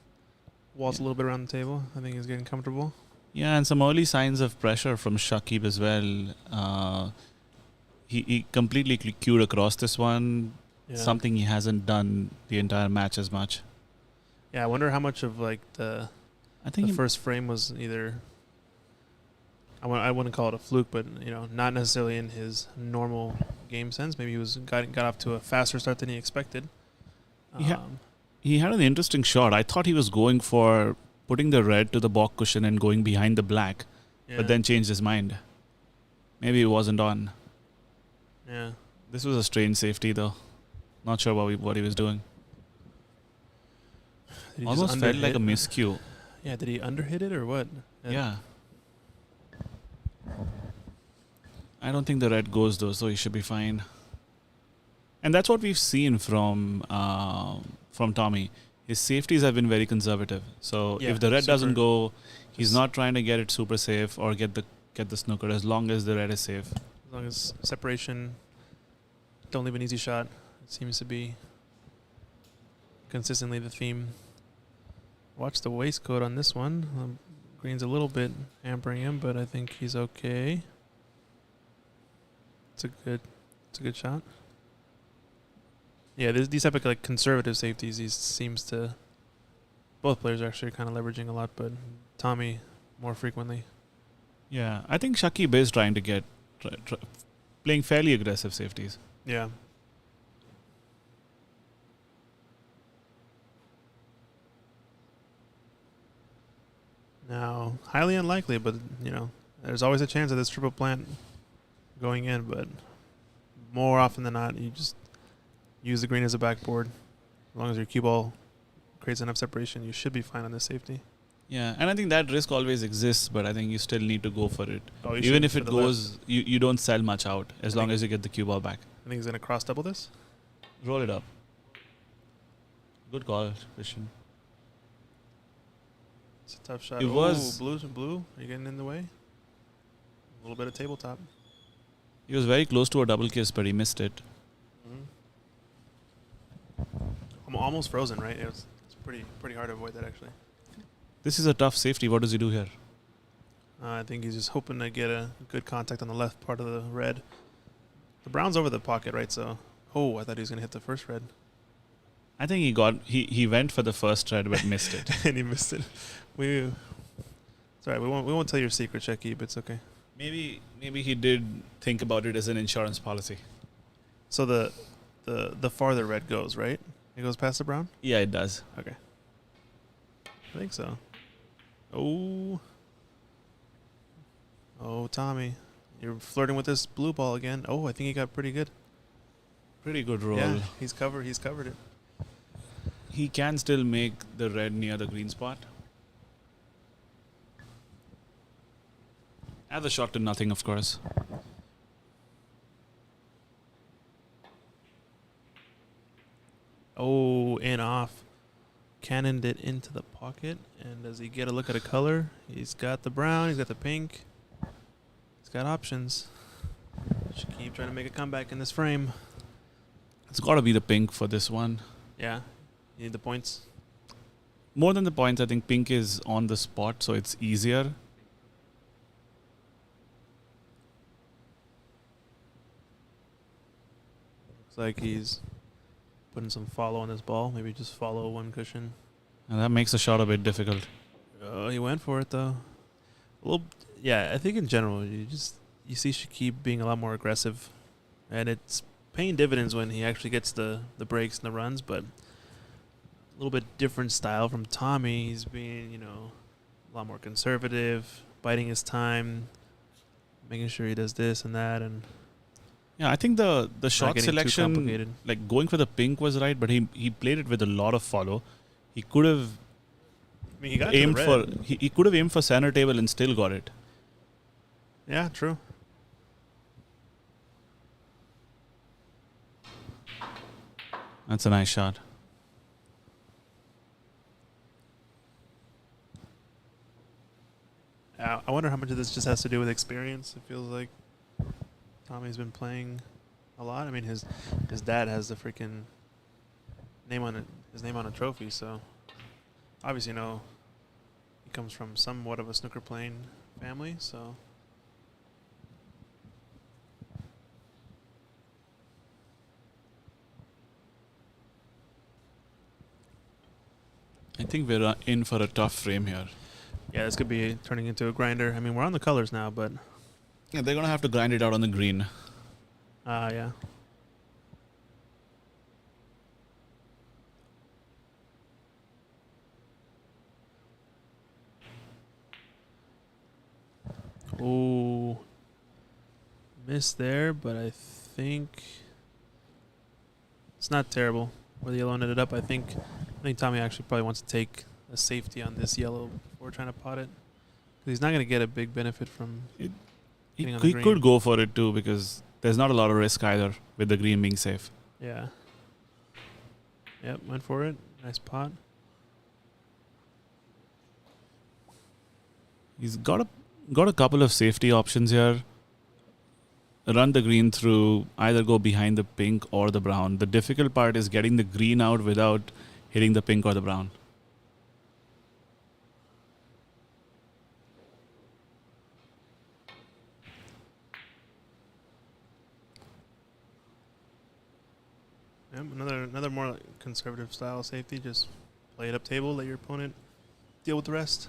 waltz a little bit around the table. I think he's getting comfortable. Yeah, and some early signs of pressure from Shakib as well. He completely cued across this one. Yeah. Something he hasn't done the entire match as much. Yeah, I wonder how much of like the I think the first frame was either I wouldn't call it a fluke, but not necessarily in his normal game sense. Maybe he got off to a faster start than he expected. He had an interesting shot. I thought he was going for putting the red to the balk cushion and going behind the black, but then changed his mind. Maybe it wasn't on. Yeah. This was a strange safety, though. Not sure what he was doing. Almost felt like a miscue. Yeah, did he underhit it or what? Yeah. I don't think the red goes, though, so he should be fine. And that's what we've seen from Tommy. His safeties have been very conservative. So if the red doesn't go, he's not trying to get it super safe or get the snooker, as long as the red is safe. As long as separation, don't leave an easy shot. It seems to be consistently the theme. Watch the waistcoat on this one. Green's a little bit hampering him, but I think he's okay. It's a good shot. Yeah, these type of like conservative safeties, both players are actually kind of leveraging a lot, but Tommy more frequently. Yeah, I think Shakib is trying to playing fairly aggressive safeties. Yeah. Now, highly unlikely, but there's always a chance of this triple plant going in, but more often than not, you just use the green as a backboard. As long as your cue ball creates enough separation, you should be fine on this safety. Yeah, and I think that risk always exists, but I think you still need to go for it. Even if it goes, you don't sell much out as long as you get the cue ball back. I think he's going to cross double this. Roll it up. Good call, Christian. It's a tough shot. It was blue. Are you getting in the way? A little bit of tabletop. He was very close to a double kiss, but he missed it. I'm almost frozen, right? It's pretty hard to avoid that, actually. This is a tough safety. What does he do here? I think he's just hoping to get a good contact on the left part of the red. The brown's over the pocket, right? So, I thought he was going to hit the first red. I think he went for the first red but missed it. And he missed it. It's all right. We won't tell your secret, Checky, but it's okay. Maybe he did think about it as an insurance policy. So the farther red goes, right? It goes past the brown? Yeah, it does. Okay. I think so. Oh, Tommy. You're flirting with this blue ball again. Oh, I think he got pretty good. Pretty good roll. Yeah, he's covered it. He can still make the red near the green spot. Add the shot to nothing, of course. Oh, and off. Cannoned it into the pocket. And does he get a look at a color? He's got the brown. He's got the pink. He's got options. Should keep trying to make a comeback in this frame. It's got to be the pink for this one. Yeah. You need the points. More than the points, I think pink is on the spot, so it's easier. Looks like he's putting some follow on this ball. Maybe just follow one cushion. And that makes the shot a bit difficult. Oh, he went for it, though. I think in general, you see Shakib being a lot more aggressive. And it's paying dividends when he actually gets the breaks and the runs, but a little bit different style from Tommy. He's being, a lot more conservative, biding his time, making sure he does this and that, and yeah, I think the shot selection, like going for the pink was right, but he played it with a lot of follow. He could have he could have aimed for center table and still got it. Yeah, true. That's a nice shot. I wonder how much of this just has to do with experience. It feels like Tommy's been playing a lot. I mean, his dad has the freaking name on it, his name on a trophy. So obviously, he comes from somewhat of a snooker playing family. So I think we're in for a tough frame here. Yeah, this could be turning into a grinder. I mean, we're on the colors now, but Yeah, they're gonna have to grind it out on the green. yeah. Oh, missed there, but I think it's not terrible where the yellow ended up. I think Tommy actually probably wants to take a safety on this yellow before trying to pot it. 'Cause he's not going to get a big benefit from He, getting on the he green. could go for it too because there's not a lot of risk either with the green being safe. Yeah. Yep, went for it. Nice pot. He's got a couple of safety options here. Run the green through, either go behind the pink or the brown. The difficult part is getting the green out without hitting the pink or the brown. Yep, another more like conservative style safety. Just play it up table, let your opponent deal with the rest.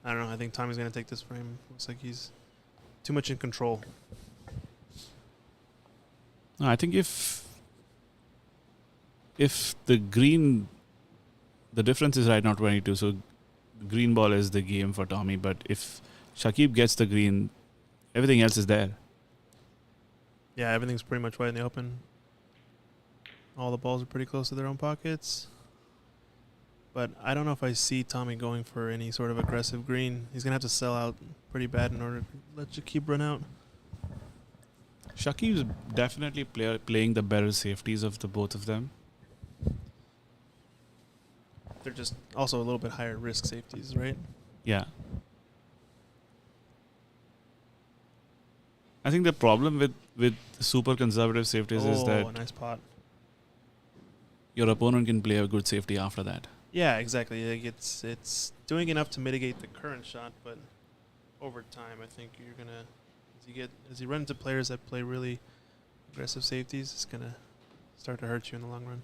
I don't know. I think Tommy's going to take this frame. Looks like he's too much in control. I think if the green, the difference is right now 22, so green ball is the game for Tommy. But if Shakib gets the green, everything else is there. Yeah, everything's pretty much wide in the open. All the balls are pretty close to their own pockets. But I don't know if I see Tommy going for any sort of aggressive green. He's going to have to sell out pretty bad in order to let Shakib run out. Shakib's definitely playing the better safeties of the both of them. They're just also a little bit higher risk safeties, right? Yeah. I think the problem with super conservative safeties is that nice pot. your opponent can play a good safety after that. Yeah, exactly. Like it's doing enough to mitigate the current shot, but over time, I think you're gonna as you run into players that play really aggressive safeties, it's gonna start to hurt you in the long run.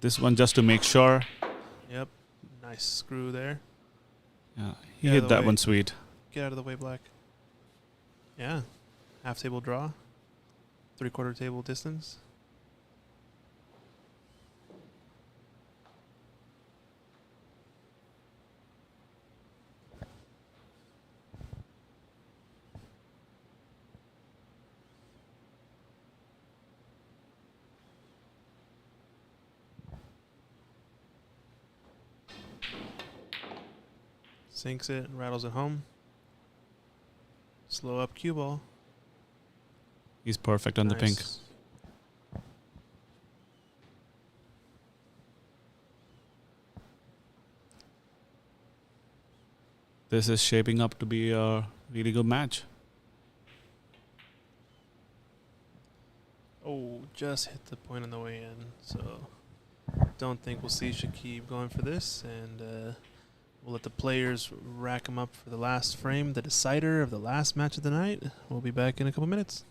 This one just to make sure. Yep, nice screw there. Yeah, he Get out of hit the that way. one sweet. Get out of the way, Black. Yeah, half table draw, 3/4 table distance. Sinks it, rattles it home. Slow up cue ball. He's perfect on the pink. Nice. This is shaping up to be a really good match. Oh, just hit the point on the way in. So don't think we'll see Shakib going for this. And we'll let the players rack him up for the last frame, the decider of the last match of the night. We'll be back in a couple minutes.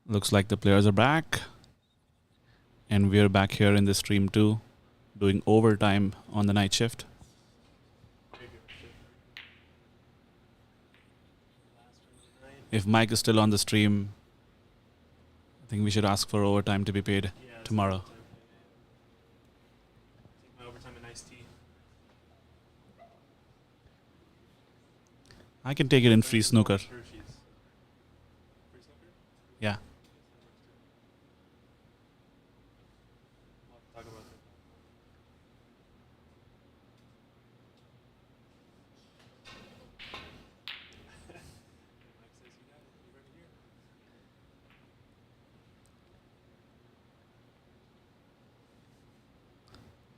Looks like the players are back. And we're back here in the stream too, doing overtime on the night shift. If Mike is still on the stream, I think we should ask for overtime to be paid tomorrow. Take my overtime and iced tea. I can take it in free snooker. Yeah.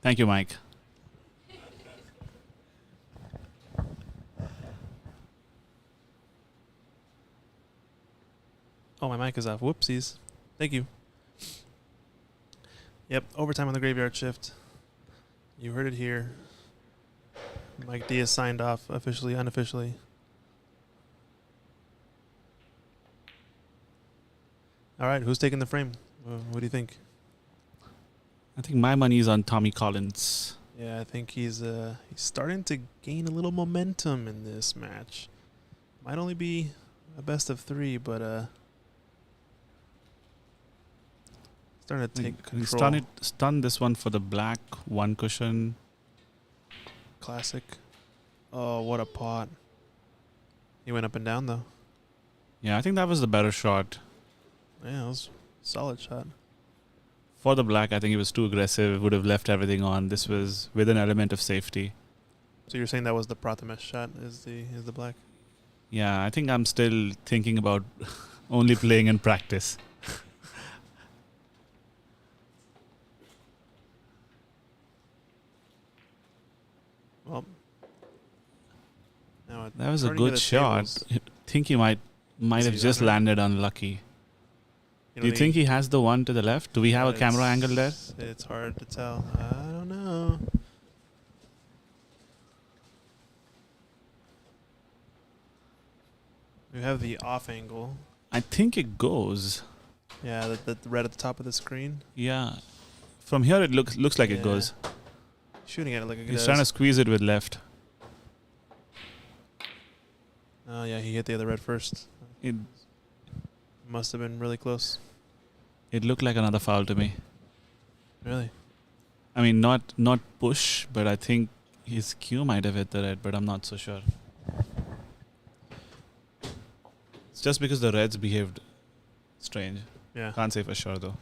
Thank you, Mike. Oh, my mic is off. Whoopsies. Thank you. Yep, overtime on the graveyard shift. You heard it here. Mike D is signed off officially, unofficially. All right, who's taking the frame? What do you think? I think my money is on Tommy Collins. Yeah, I think he's starting to gain a little momentum in this match. Might only be a best of 3, but starting to take control. Stun this one for the black, one cushion. Classic. Oh, what a pot. He went up and down, though. Yeah, I think that was the better shot. Yeah, it was a solid shot. For the black, I think it was too aggressive. It would have left everything on. This was with an element of safety. So you're saying that was the Prathamesh shot, is the black? Yeah, I think I'm still thinking about only playing in practice. Well, now that was a good shot. I think he might have just landed unlucky. Do you think he has the one to the left? Do we have a camera angle there? It's hard to tell. I don't know. We have the off angle. I think it goes. Yeah, the red at the top of the screen. Yeah. From here it looks like it goes. Shooting at it like it He's trying to squeeze it with left. Oh, yeah, he hit the other red first. It must have been really close. It looked like another foul to me. Really? I mean, not push, but I think his cue might have hit the red, but I'm not so sure. It's just because the reds behaved strange. Yeah. Can't say for sure, though.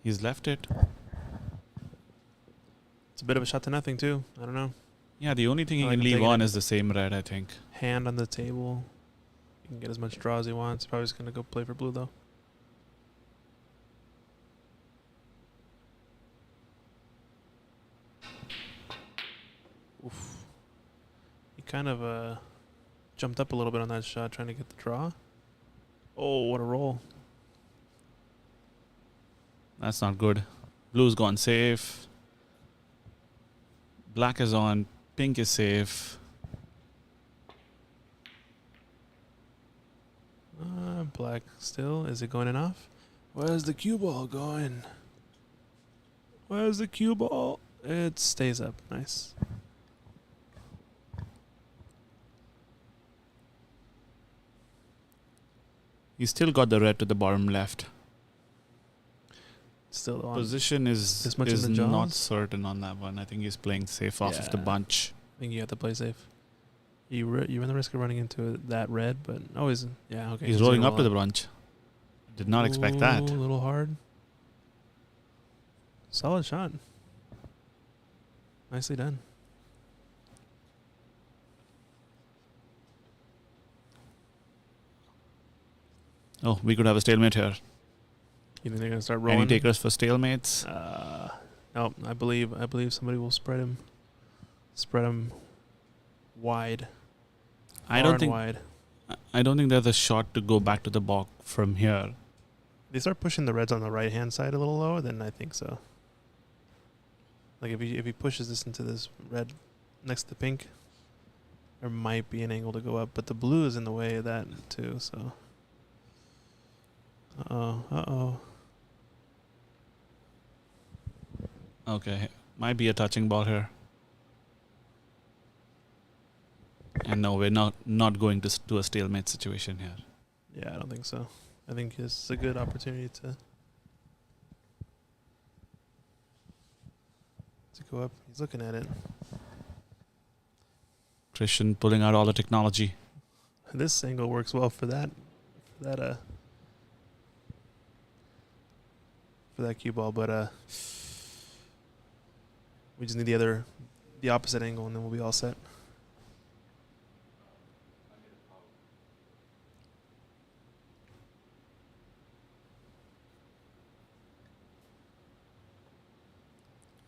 He's left it. It's a bit of a shot to nothing, too. I don't know. Yeah, the only thing he can leave on is the same red, I think. Hand on the table. He can get as much draw as he wants. Probably just going to go play for blue, though. Oof. He kind of jumped up a little bit on that shot, trying to get the draw. Oh, what a roll. That's not good. Blue's gone safe. Black is on. Pink is safe. Black still. Is it going in off? Where's the cue ball going? Where's the cue ball? It stays up. Nice. He's still got the red to the bottom left. Still on. Position is this much in the jaws? Not certain on that one. I think he's playing safe off of the bunch. I think you have to play safe. You run the risk of running into that red, but always, yeah, okay. He's rolling up to the bunch. Did not expect that. A little hard. Solid shot. Nicely done. Oh, we could have a stalemate here. You think they're gonna start rolling? Any takers for stalemates? No, I believe somebody will spread him. Spread him wide. I don't think wide. I don't think there's a shot to go back to the block from here. they start pushing the reds on the right hand side a little lower, then I think so. Like if he pushes this into this red next to pink, there might be an angle to go up, but the blue is in the way of that too. So, uh-oh. Okay, might be a touching ball here. And no, we're not going to do a stalemate situation here. Yeah, I don't think so. I think it's a good opportunity to go up. He's looking at it. Christian pulling out all the technology. This angle works well for that cue ball, but we just need the opposite angle, and then we'll be all set.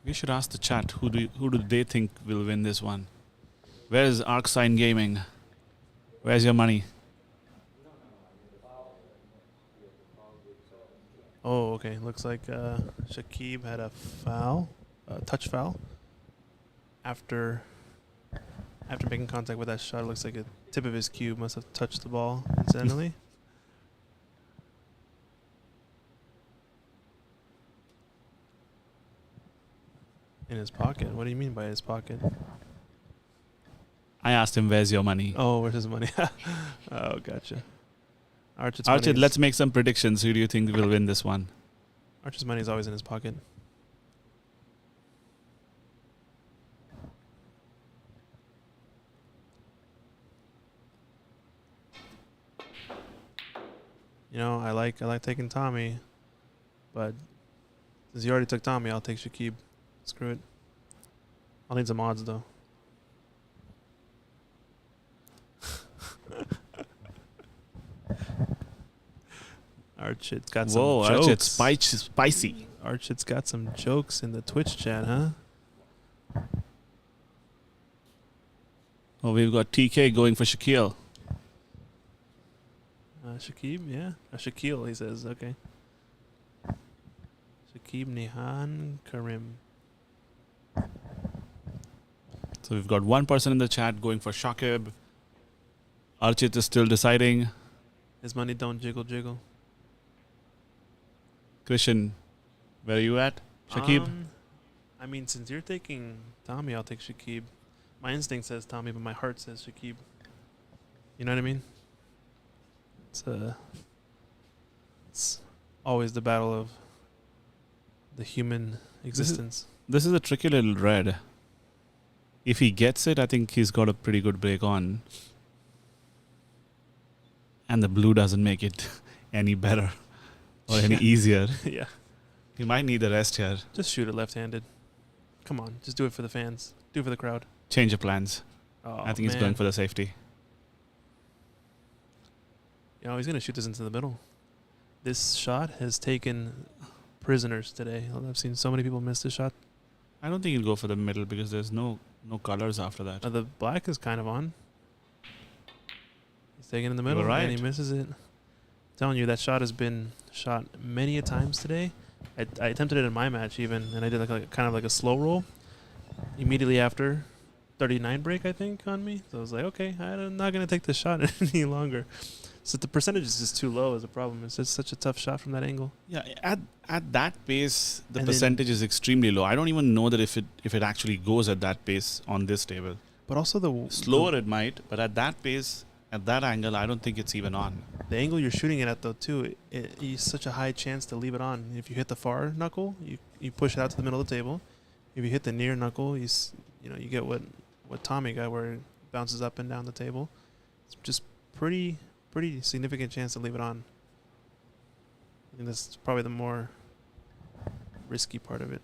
We should ask the chat who do they think will win this one. Where's ArcSign Gaming? Where's your money? Oh, okay. Looks like Shakib had a foul, touch foul. After making contact with that shot, it looks like a tip of his cue must have touched the ball incidentally. In his pocket? What do you mean by his pocket? I asked him, where's your money? Oh, where's his money? Oh, gotcha. Archid, let's make some predictions. Who do you think will win this one? Arch's money is always in his pocket. You know, I like taking Tommy, but since you already took Tommy, I'll take Shakib. Screw it. I'll need some odds though. Archit's got some jokes. Archit's spicy. Archit's got some jokes in the Twitch chat, huh? Oh, we've got TK going for Shaquille. Shakib, yeah. Shaquille, he says. Okay. Shakib, Nihan, Karim. So we've got one person in the chat going for Shakib. Archit is still deciding. His money don't jiggle. Christian, where are you at? Shakib? I mean, since you're taking Tommy, I'll take Shakib. My instinct says Tommy, but my heart says Shakib. You know what I mean? It's always the battle of the human existence. This is a tricky little red. If he gets it, I think he's got a pretty good break on. And the blue doesn't make it any better or any easier. Yeah. He might need the rest here. Just shoot it left-handed. Come on, just do it for the fans. Do it for the crowd. Change of plans. Oh, I think he's going for the safety. You know, he's going to shoot this into the middle. This shot has taken prisoners today. I've seen so many people miss this shot. I don't think he'll go for the middle because there's no colors after that. The black is kind of on. He's taking it in the middle, right. And he misses it. I'm telling you, that shot has been shot many a times today. I attempted it in my match even, and I did kind of like a slow roll immediately after 39 break, I think, on me. So I was like, okay, I'm not going to take this shot any longer. So the percentage is just too low as a problem. It's just such a tough shot from that angle. Yeah, at that pace, the percentage is extremely low. I don't even know that if it actually goes at that pace on this table. But also slower it might, but at that pace, at that angle, I don't think it's even on. The angle you're shooting it at, though, too, it's such a high chance to leave it on. If you hit the far knuckle, you push it out to the middle of the table. If you hit the near knuckle, you get what Tommy got, where it bounces up and down the table. It's just pretty significant chance to leave it on. I think that's probably the more risky part of it.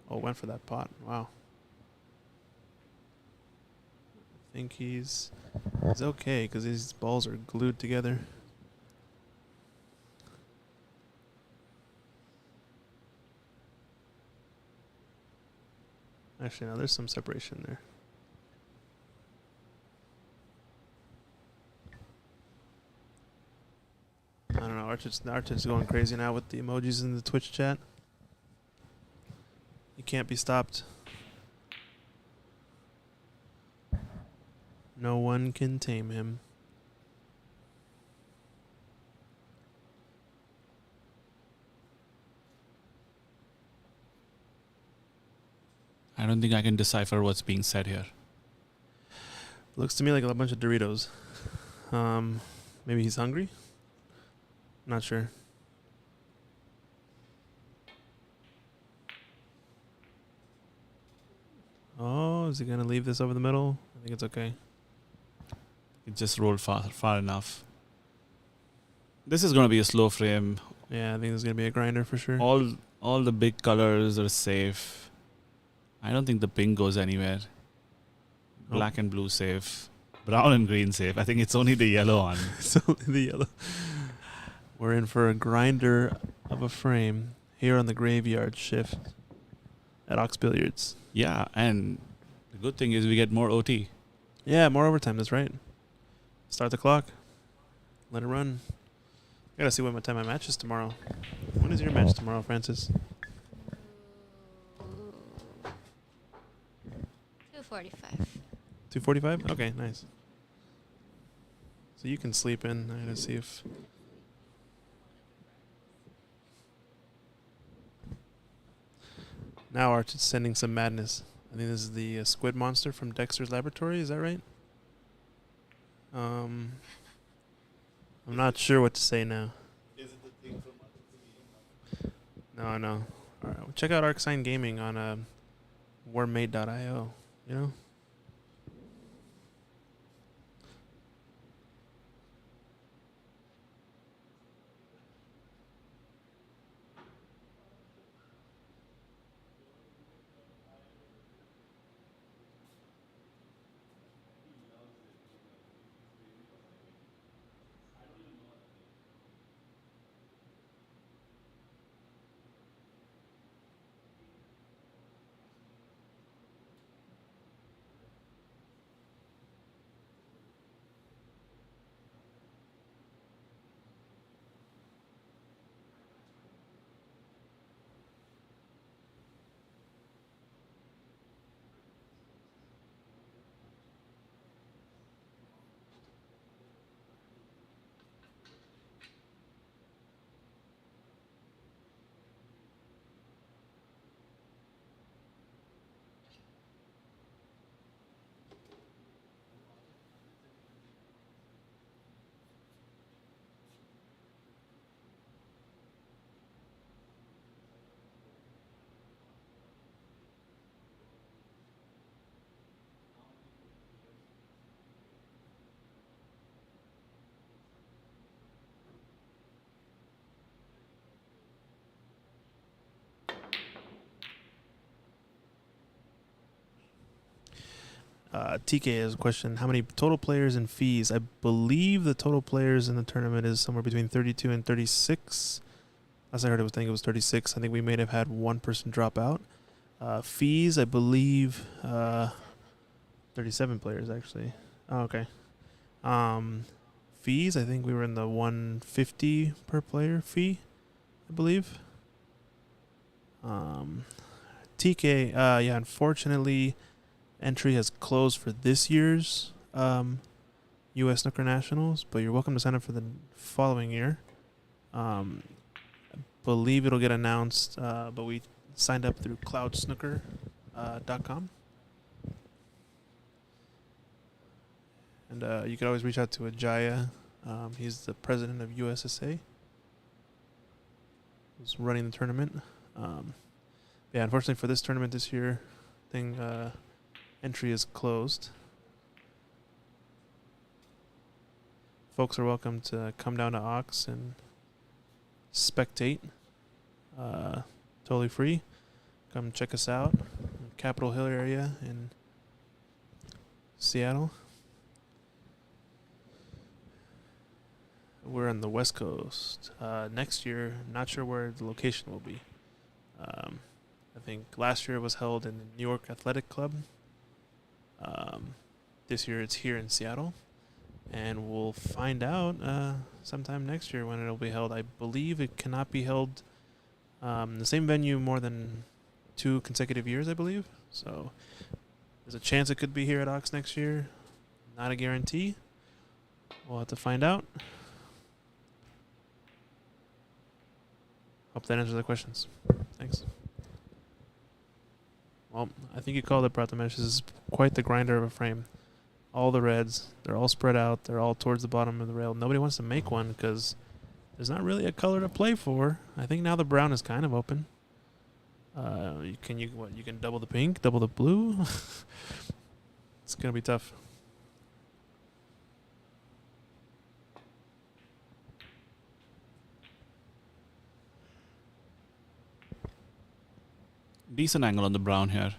Oh, went for that pot. Wow. I think he's okay because these balls are glued together. Actually, no, there's some separation there. Archer's going crazy now with the emojis in the Twitch chat. He can't be stopped. No one can tame him. I don't think I can decipher what's being said here. Looks to me like a bunch of Doritos. Maybe he's hungry? Not sure. Oh, is he going to leave this over the middle? I think it's okay. It just rolled far enough. This is going to be a slow frame. Yeah, I think there's going to be a grinder for sure. All the big colors are safe. I don't think the pink goes anywhere. Black and blue safe. Brown and green safe. I think it's only the yellow on. It's only the yellow. We're in for a grinder of a frame here on the graveyard shift at Ox Billiards. Yeah, and the good thing is we get more OT. Yeah, more overtime. That's right. Start the clock. Let it run. I gotta see what time my match is tomorrow. When is your match tomorrow, Francis? 2:45. 2:45? Okay, nice. So you can sleep in. I gotta see if... Now Arch is sending some madness. I think this is the squid monster from Dexter's Laboratory. Is that right? I'm not sure what to say now. Is it the thing from No, no. All right, well, check out ArcSign Gaming on wormmate.io. You know? TK has a question. How many total players and fees? I believe the total players in the tournament is somewhere between 32 and 36. Last I heard, I think it was 36. I think we may have had one person drop out. Fees, I believe 37 players, actually. Oh, okay. Fees, I think we were in the 150 per player fee, I believe. TK, yeah, unfortunately... Entry has closed for this year's U.S. Snooker Nationals, but you're welcome to sign up for the following year. I believe it'll get announced, but we signed up through cloudsnooker.com. And you can always reach out to Ajaya. He's the president of USSA. He's running the tournament. Yeah, unfortunately for this tournament this year, entry is closed. Folks are welcome to come down to Ox and spectate. Totally free. Come check us out in Capitol Hill area in Seattle. We're on the West Coast. Next year, not sure where the location will be. I think last year it was held in the New York Athletic Club. This year it's here in Seattle. and we'll find out sometime next year when it'll be held. I believe it cannot be held the same venue more than 2 consecutive years, I believe. So there's a chance it could be here at Ox next year. Not a guarantee. We'll have to find out. Hope that answers the questions. Thanks. Well, I think you called it, Prathamesh. This is quite the grinder of a frame. All the reds, they're all spread out. They're all towards the bottom of the rail. Nobody wants to make one because there's not really a color to play for. I think now the brown is kind of open. You can double the pink, double the blue. It's gonna be tough. Decent angle on the brown here.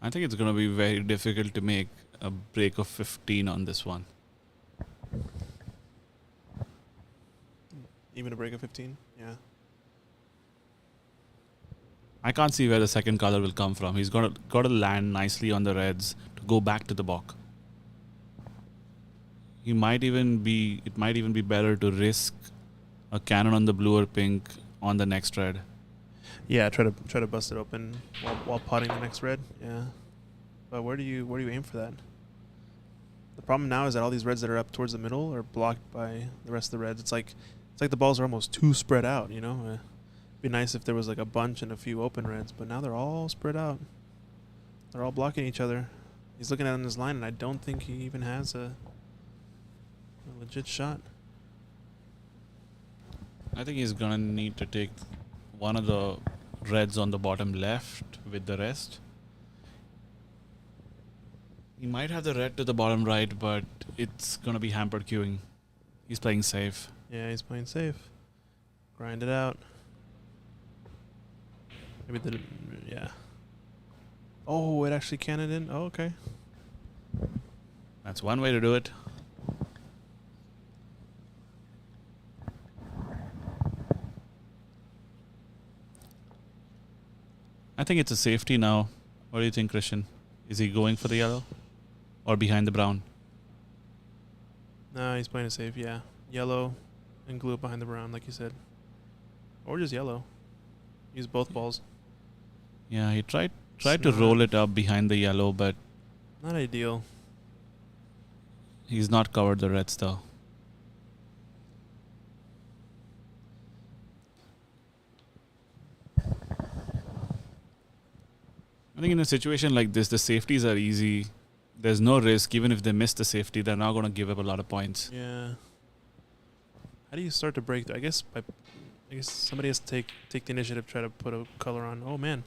I think it's going to be very difficult to make a break of 15 on this one. Even a break of 15? Yeah. I can't see where the second color will come from. He's got to land nicely on the reds to go back to the balk. It might even be better to risk a cannon on the blue or pink on the next red. Yeah, try to bust it open while potting the next red. Yeah. But where do you aim for that? The problem now is that all these reds that are up towards the middle are blocked by the rest of the reds. It's like the balls are almost too spread out, you know? It'd be nice if there was like a bunch and a few open reds, but now they're all spread out. They're all blocking each other. He's looking at his line, and I don't think he even has a legit shot. I think he's going to need to take one of the reds on the bottom left with the rest. He might have the red to the bottom right, but it's going to be hampered queuing. He's playing safe. Yeah, he's playing safe. Grind it out. Maybe yeah. Oh, it actually cannoned in. Oh, okay. That's one way to do it. I think it's a safety now. What do you think, Christian? Is he going for the yellow or behind the brown? No, he's playing it safe, yeah. Yellow and glue it behind the brown, like you said. Or just yellow. Use both balls. Yeah, he tried to roll it up behind the yellow, but not ideal. He's not covered the reds though. I think in a situation like this, the safeties are easy. There's no risk. Even if they miss the safety, they're not going to give up a lot of points. Yeah. How do you start to break? I guess somebody has to take the initiative, try to put a color on. Oh man,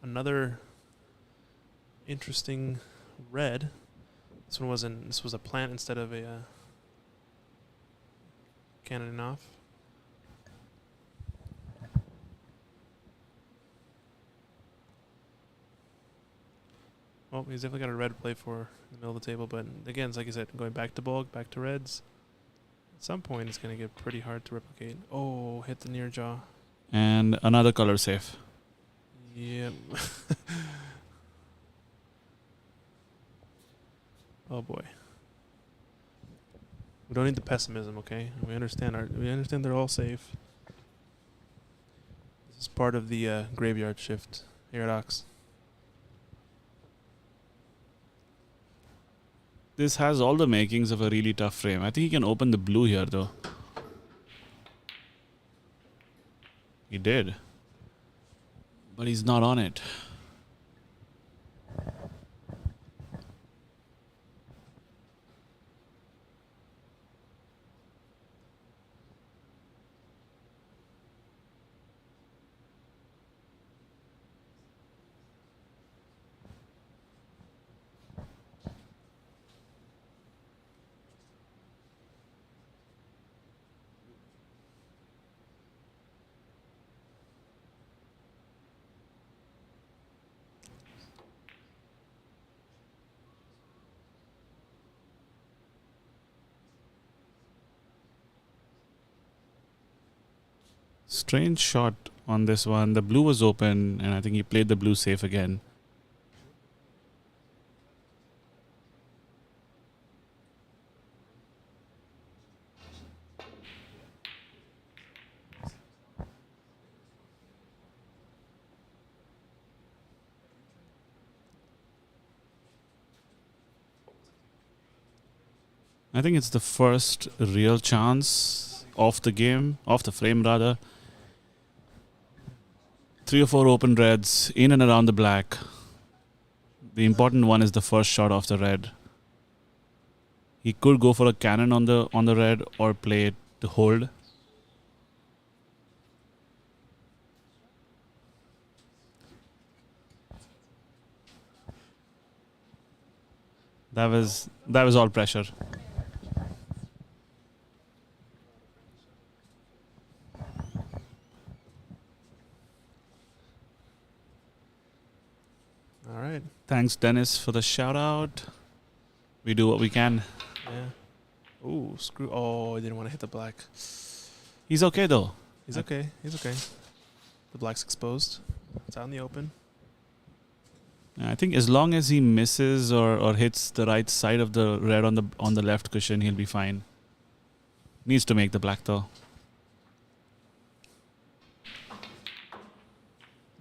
another interesting red. This was a plant instead of a cannoning off. Well, he's definitely got a red play for in the middle of the table, but again, it's like I said, going back to bulk, back to reds. At some point, it's going to get pretty hard to replicate. Oh, hit the near jaw. And another color safe. Yep. Oh boy. We don't need the pessimism, okay? We understand they're all safe. This is part of the graveyard shift here at Ox. This has all the makings of a really tough frame. I think he can open the blue here though. He did. But he's not on it. Strange shot on this one. The blue was open, and I think he played the blue safe again. I think it's the first real chance of the game, of the frame rather. 3 or 4 open reds in and around the black. The important one is the first shot off the red. He could go for a cannon on the red or play it to hold. That was all pressure. All right. Thanks, Dennis, for the shout out. We do what we can. Yeah. Ooh, screw. Oh, I didn't want to hit the black. He's okay though. He's okay. He's okay. The black's exposed. It's out in the open. I think as long as he misses or hits the right side of the red on the left cushion, he'll be fine. Needs to make the black though.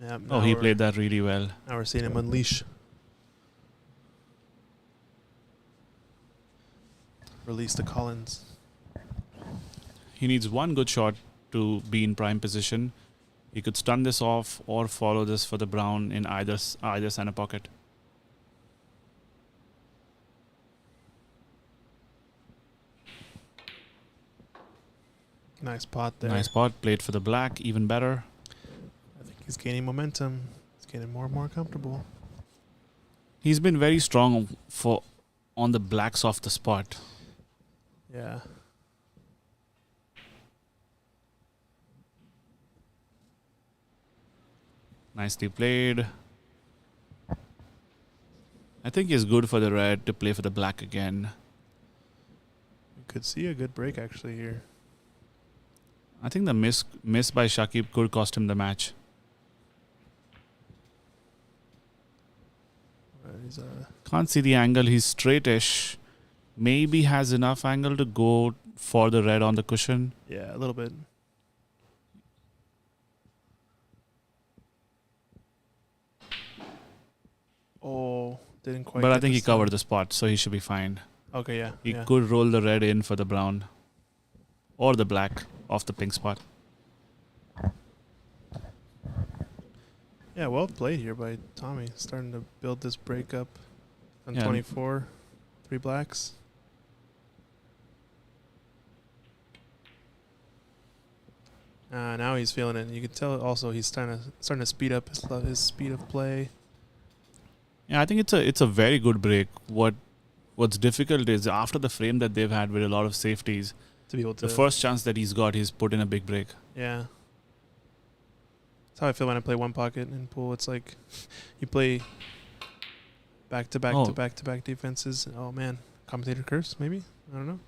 Yeah. Oh, he played that really well. Now we're seeing him unleash. Release the Collins. He needs one good shot to be in prime position. He could stun this off or follow this for the brown in either center pocket. Nice pot there. Nice pot. Played for the black. Even better. I think he's gaining momentum. He's getting more and more comfortable. He's been very strong on the blacks off the spot. Yeah. Nicely played. I think it's good for the red to play for the black again. You could see a good break actually here. I think the miss by Shakib could cost him the match. Can't see the angle. He's straightish. Maybe has enough angle to go for the red on the cushion. Yeah, a little bit. Oh, didn't quite. But I think he covered the spot, so he should be fine. Okay, yeah. He could roll the red in for the brown. Or the black off the pink spot. Yeah, well played here by Tommy. Starting to build this break up on 24. 3 blacks. Now he's feeling it. You can tell also he's starting to speed up his speed of play. Yeah, I think it's a very good break. What's difficult is after the frame that they've had with a lot of safeties, to be able to the first chance that he's got, he's put in a big break. Yeah. That's how I feel when I play one pocket in pool. It's like you play back to back to back to back defenses. Oh man, commentator curse maybe? I don't know.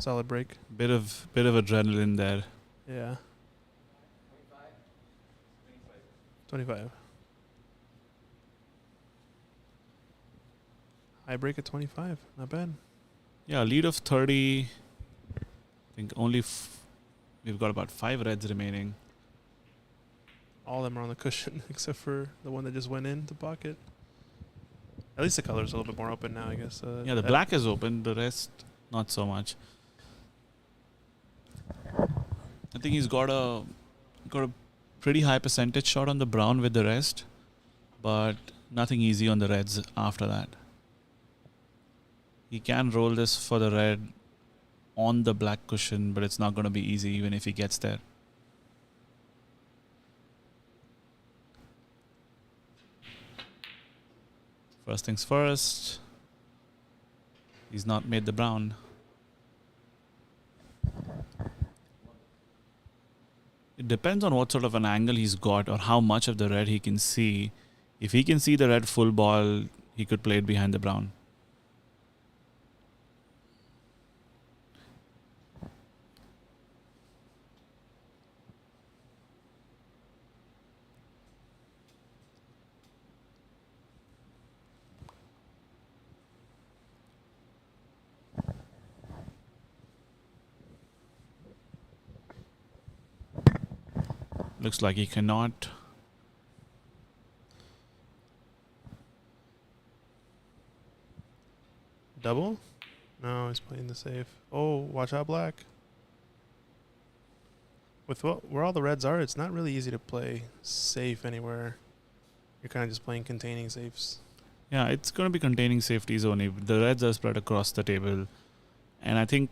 Solid break. Bit of adrenaline there. Yeah. 25. High break at 25. Not bad. Yeah, lead of 30. I think only we've got about 5 reds remaining. All of them are on the cushion except for the one that just went in the pocket. At least the color's a little bit more open now, I guess. Yeah, the black is open. The rest, not so much. I think he's got a pretty high percentage shot on the brown with the rest, but nothing easy on the reds after that. He can roll this for the red on the black cushion, but it's not going to be easy even if he gets there. First things first. He's not made the brown. It depends on what sort of an angle he's got or how much of the red he can see. If he can see the red full ball, he could play it behind the brown. Looks like he cannot. Double? No, he's playing the safe. Oh, watch out, black. With where all the reds are, it's not really easy to play safe anywhere. You're kind of just playing containing safes. Yeah, it's going to be containing safeties only. The reds are spread across the table. And I think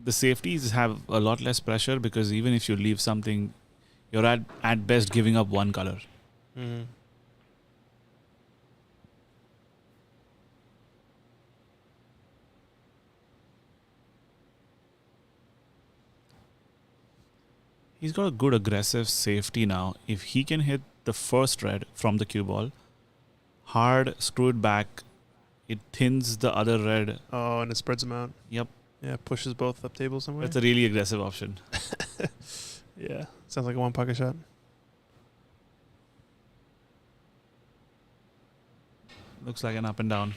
the safeties have a lot less pressure because even if you leave something, you're at best giving up one color. Mm-hmm. He's got a good aggressive safety now. If he can hit the first red from the cue ball, hard, screw it back, it thins the other red. Oh, and it spreads them out. Yep. Yeah, pushes both up table somewhere. That's a really aggressive option. Yeah, sounds like a one pocket shot. Looks like an up and down.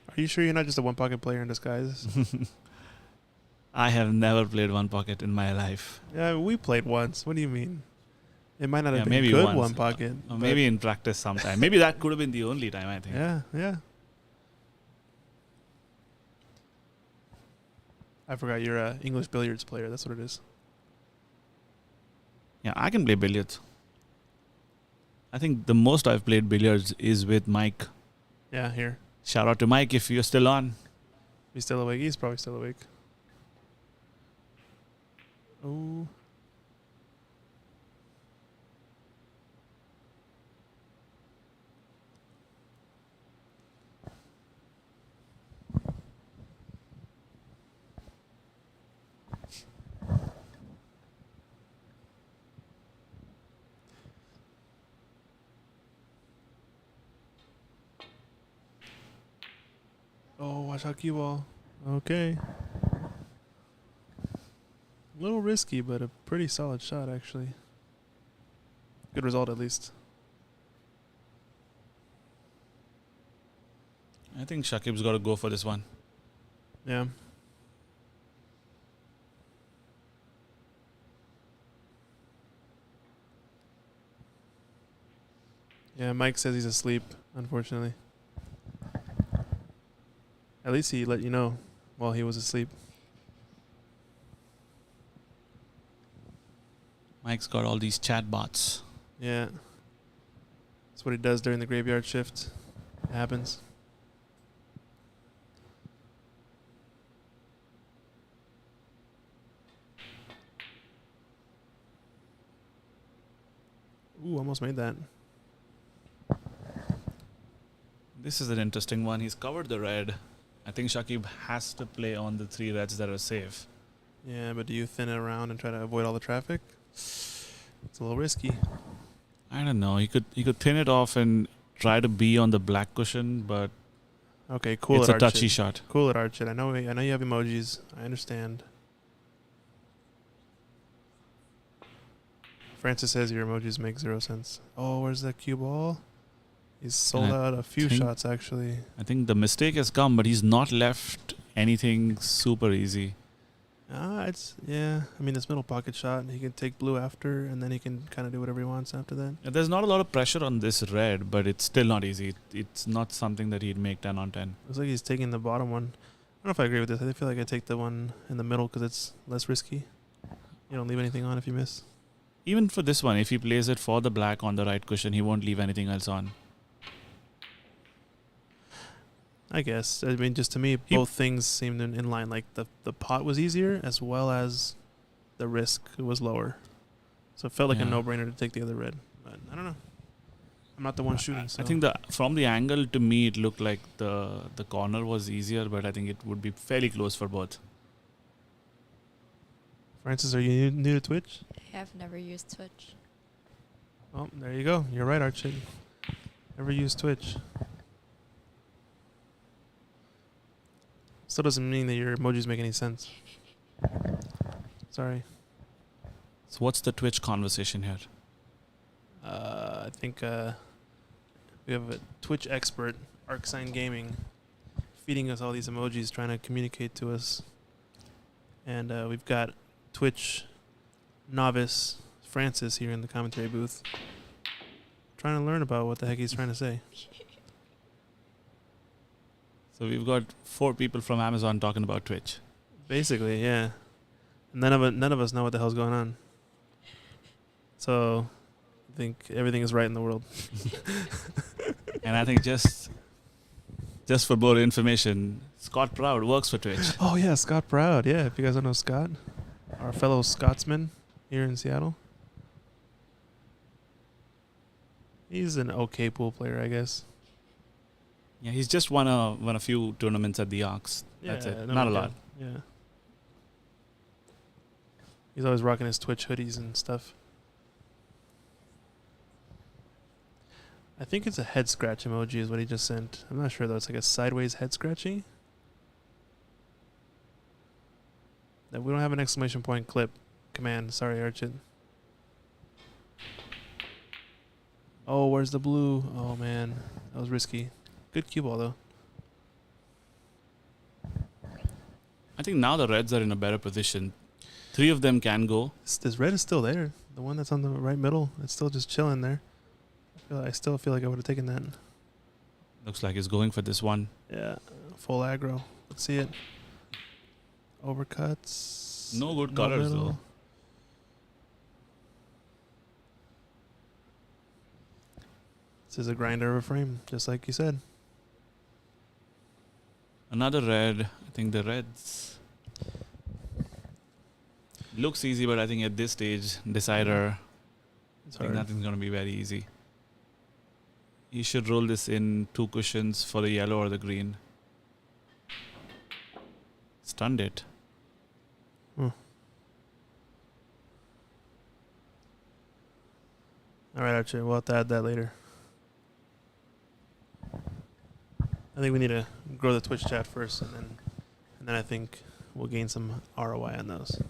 Are you sure you're not just a one pocket player in disguise? I have never played one pocket in my life. Yeah, we played once. What do you mean? It might not have been maybe good once. one pocket. Or maybe in practice sometime. Maybe that could have been the only time, I think. Yeah, yeah. I forgot you're an English billiards player. That's what it is. Yeah, I can play billiards. I think the most I've played billiards is with Mike. Yeah, here. Shout out to Mike if you're still on. He's still awake. He's probably still awake. Oh. Oh, watch out, cue ball. Okay. A little risky, but a pretty solid shot, actually. Good result, at least. I think Shakib's got to go for this one. Yeah. Yeah, Mike says he's asleep, unfortunately. At least he let you know while he was asleep. Mike's got all these chat bots. Yeah. That's what he does during the graveyard shift. It happens. Ooh, almost made that. This is an interesting one. He's covered the red. I think Shakib has to play on the three reds that are safe. Yeah, but do you thin it around and try to avoid all the traffic? It's a little risky. I don't know. He could thin it off and try to be on the black cushion, but Okay, cool. it's a touchy shot. Cool it, Archit. I know you have emojis. I understand. Francis says your emojis make 0 sense. Oh, where's that cue ball? He's sold And I out a few think- shots, actually. I think the mistake has come, but he's not left anything super easy. Yeah. I mean, this middle pocket shot, he can take blue after, and then he can kind of do whatever he wants after that. Yeah, there's not a lot of pressure on this red, but it's still not easy. It's not something that he'd make 10 on 10. Looks like he's taking the bottom one. I don't know if I agree with this. I feel like I take the one in the middle because it's less risky. You don't leave anything on if you miss. Even for this one, if he plays it for the black on the right cushion, he won't leave anything else on. I guess. I mean, just to me, both things seemed in line. Like the pot was easier as well as the risk was lower. So it felt like a Yeah. no-brainer to take the other red. But I don't know. I'm not the one shooting. So. I think from the angle, to me, it looked like the corner was easier, but I think it would be fairly close for both. Francis, are you new to Twitch? I have never used Twitch. Oh, there you go. You're right, Archie. Never used Twitch. Still doesn't mean that your emojis make any sense. Sorry. So what's the Twitch conversation here? I think we have a Twitch expert, ArcSign Gaming, feeding us all these emojis, trying to communicate to us. And we've got Twitch novice Francis here in the commentary booth, trying to learn about what the heck he's trying to say. So we've got 4 people from Amazon talking about Twitch. Basically, yeah. None of us know what the hell's going on. So I think everything is right in the world. And I think just for more information, Scott Proud works for Twitch. Oh yeah, Scott Proud. Yeah, if you guys don't know Scott, our fellow Scotsman here in Seattle. He's an okay pool player, I guess. Yeah, he's just won a few tournaments at the Arcs. That's it. Not a lot. Yeah. He's always rocking his Twitch hoodies and stuff. I think it's a head scratch emoji is what he just sent. I'm not sure though. It's like a sideways head scratchy. That we don't have an exclamation point clip command. Sorry, Archit. Oh, where's the blue? Oh man, that was risky. Good cue ball though. I think now the Reds are in a better position. 3 of them can go. This red is still there. The one that's on the right middle, it's still just chilling there. I still feel like I would have taken that. Looks like he's going for this one. Yeah, full aggro. Let's see it. Overcuts. No good colors middle. though. This is a grinder of a frame, just like you said. Another red. I think the Reds looks easy, but I think at this stage, decider, It's I think hard. nothing's going to be very easy. You should roll this in 2 cushions for the yellow or the green. Stunned it. All right, Archer. We'll have to add that later. I think we need to grow the Twitch chat first, and then I think we'll gain some ROI on those.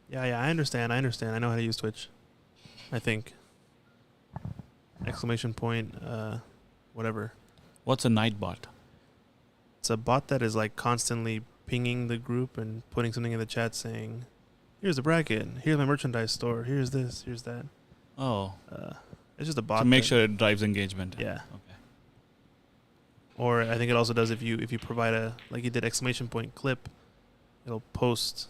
Yeah, I understand. I know how to use Twitch. I think. Exclamation point, whatever. What's a night bot? It's a bot that is like constantly pinging the group and putting something in the chat saying, "Here's the bracket. Here's my merchandise store. Here's this. Here's that." Oh, It's just a bot to make that- sure it drives engagement. Yeah. Okay. Or I think it also does if you provide a, like you did, exclamation point clip, it'll post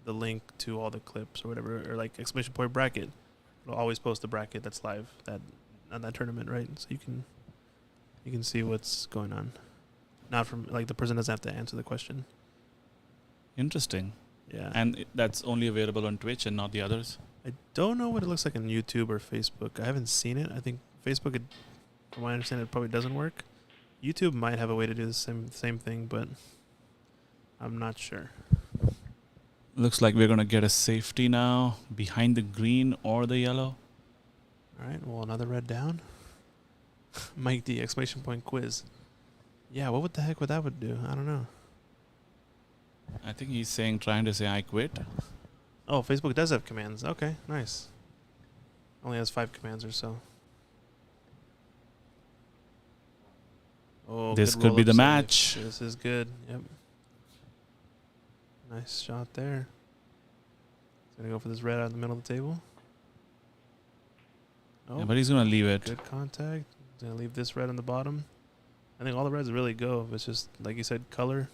the link to all the clips or whatever, or like exclamation point bracket, it'll always post the bracket that's live on that tournament, right? So you can see what's going on. Not from like the person doesn't have to answer the question. Interesting. Yeah. And that's only available on Twitch and not the others? I don't know what it looks like on YouTube or Facebook. I haven't seen it. I think Facebook, from what I understand, it probably doesn't work. YouTube might have a way to do the same thing, but I'm not sure. Looks like we're going to get a safety now behind the green or the yellow. All right, well, another red down. Mike D, exclamation point quiz. Yeah, what the heck would that do? I don't know. I think he's trying to say I quit. Oh, Facebook does have commands. Okay, nice. Only has 5 commands or so. Oh, This good could be roll-up the save. match. This is good. Yep. Nice shot there. He's gonna go for this red out in the middle of the table. Oh, Yeah, but he's going to leave it. good contact. He's gonna leave this red on the bottom. I think all the reds really go. It's just like you said, color.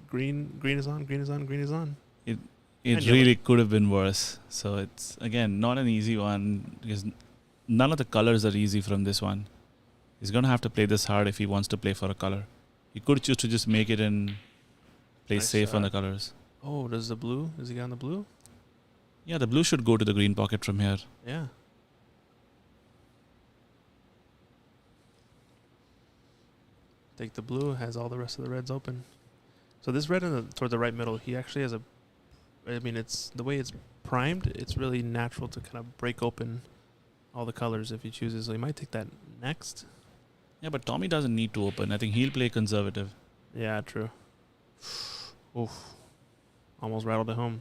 green is on. Green is on. Green is on. It And really could have been worse. So it's, again, not an easy one because none of the colors are easy from this one. He's going to have to play this hard if he wants to play for a color. He could choose to just make it and play Nice safe on the shot. colors. Oh, does the blue? Does he get on the blue? Yeah, the blue should go to the green pocket from here. Yeah. Take the blue, has all the rest of the reds open. So this red toward the right middle, he actually has it's the way it's primed, it's really natural to kind of break open all the colors if he chooses. So he might take that next. Yeah, but Tommy doesn't need to open. I think he'll play conservative. Yeah, true. Oof. Almost rattled it home.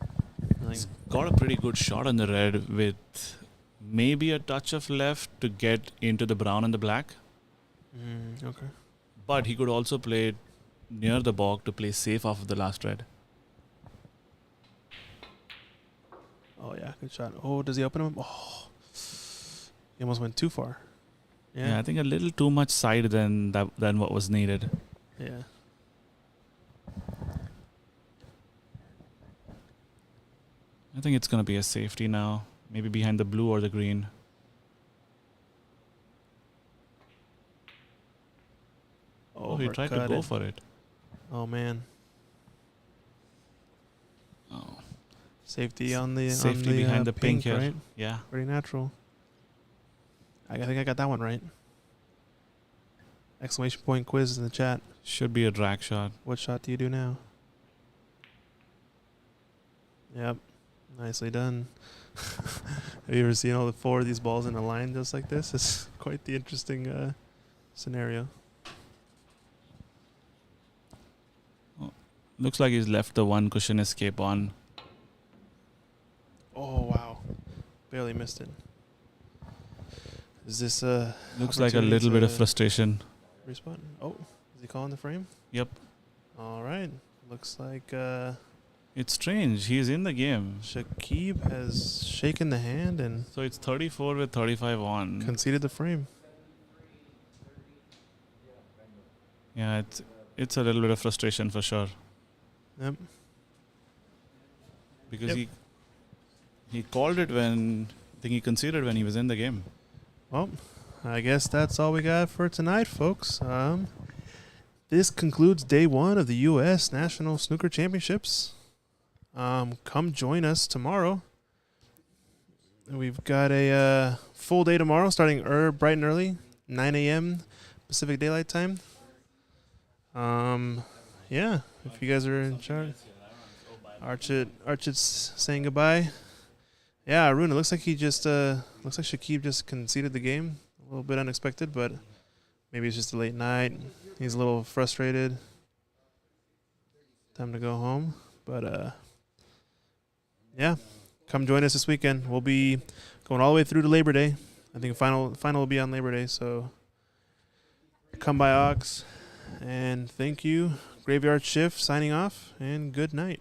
I He's think, got a pretty good shot on the red with maybe a touch of left to get into the brown and the black. okay. But he could also play it near the bog to play safe off of the last red. Oh, yeah, good shot. Oh, does he open him? Oh, he almost went too far. Yeah, I think a little too much side than what was needed. Yeah. I think it's going to be a safety now. Maybe behind the blue or the green. Oh, he tried to go for it. Oh man. Oh. Safety on the Safety behind the pink here. right? Yeah. Pretty natural. I think I got that one right. Exclamation point quiz in the chat. Should be a drag shot. What shot do you do now? Yep. Nicely done. Have you ever seen all 4 of these balls in a line just like this? It's quite the interesting scenario. Looks like he's left the one cushion escape on. Oh, wow. Barely missed it. Is this looks like a little bit of frustration. Respawn? Oh, is he calling the frame? Yep. All right. Looks like it's strange. He's in the game. Shakib has shaken the hand and so it's 34 with 35 on. Conceded the frame. Yeah, it's a little bit of frustration for sure. Yep. Because he called it when I think he conceded when he was in the game. Well, I guess that's all we got for tonight, folks. This concludes day 1 of the U.S. National Snooker Championships. Come join us tomorrow. We've got a full day tomorrow, starting bright and early, 9 a.m. Pacific Daylight Time. Yeah, if you guys are in charge. Archit's saying goodbye. Yeah, Arun, it looks like looks like Shakib just conceded the game. A little bit unexpected, but maybe it's just a late night. He's a little frustrated. Time to go home. But, yeah, come join us this weekend. We'll be going all the way through to Labor Day. I think final will be on Labor Day, so come by Ox. And thank you. Graveyard Shift signing off, and good night.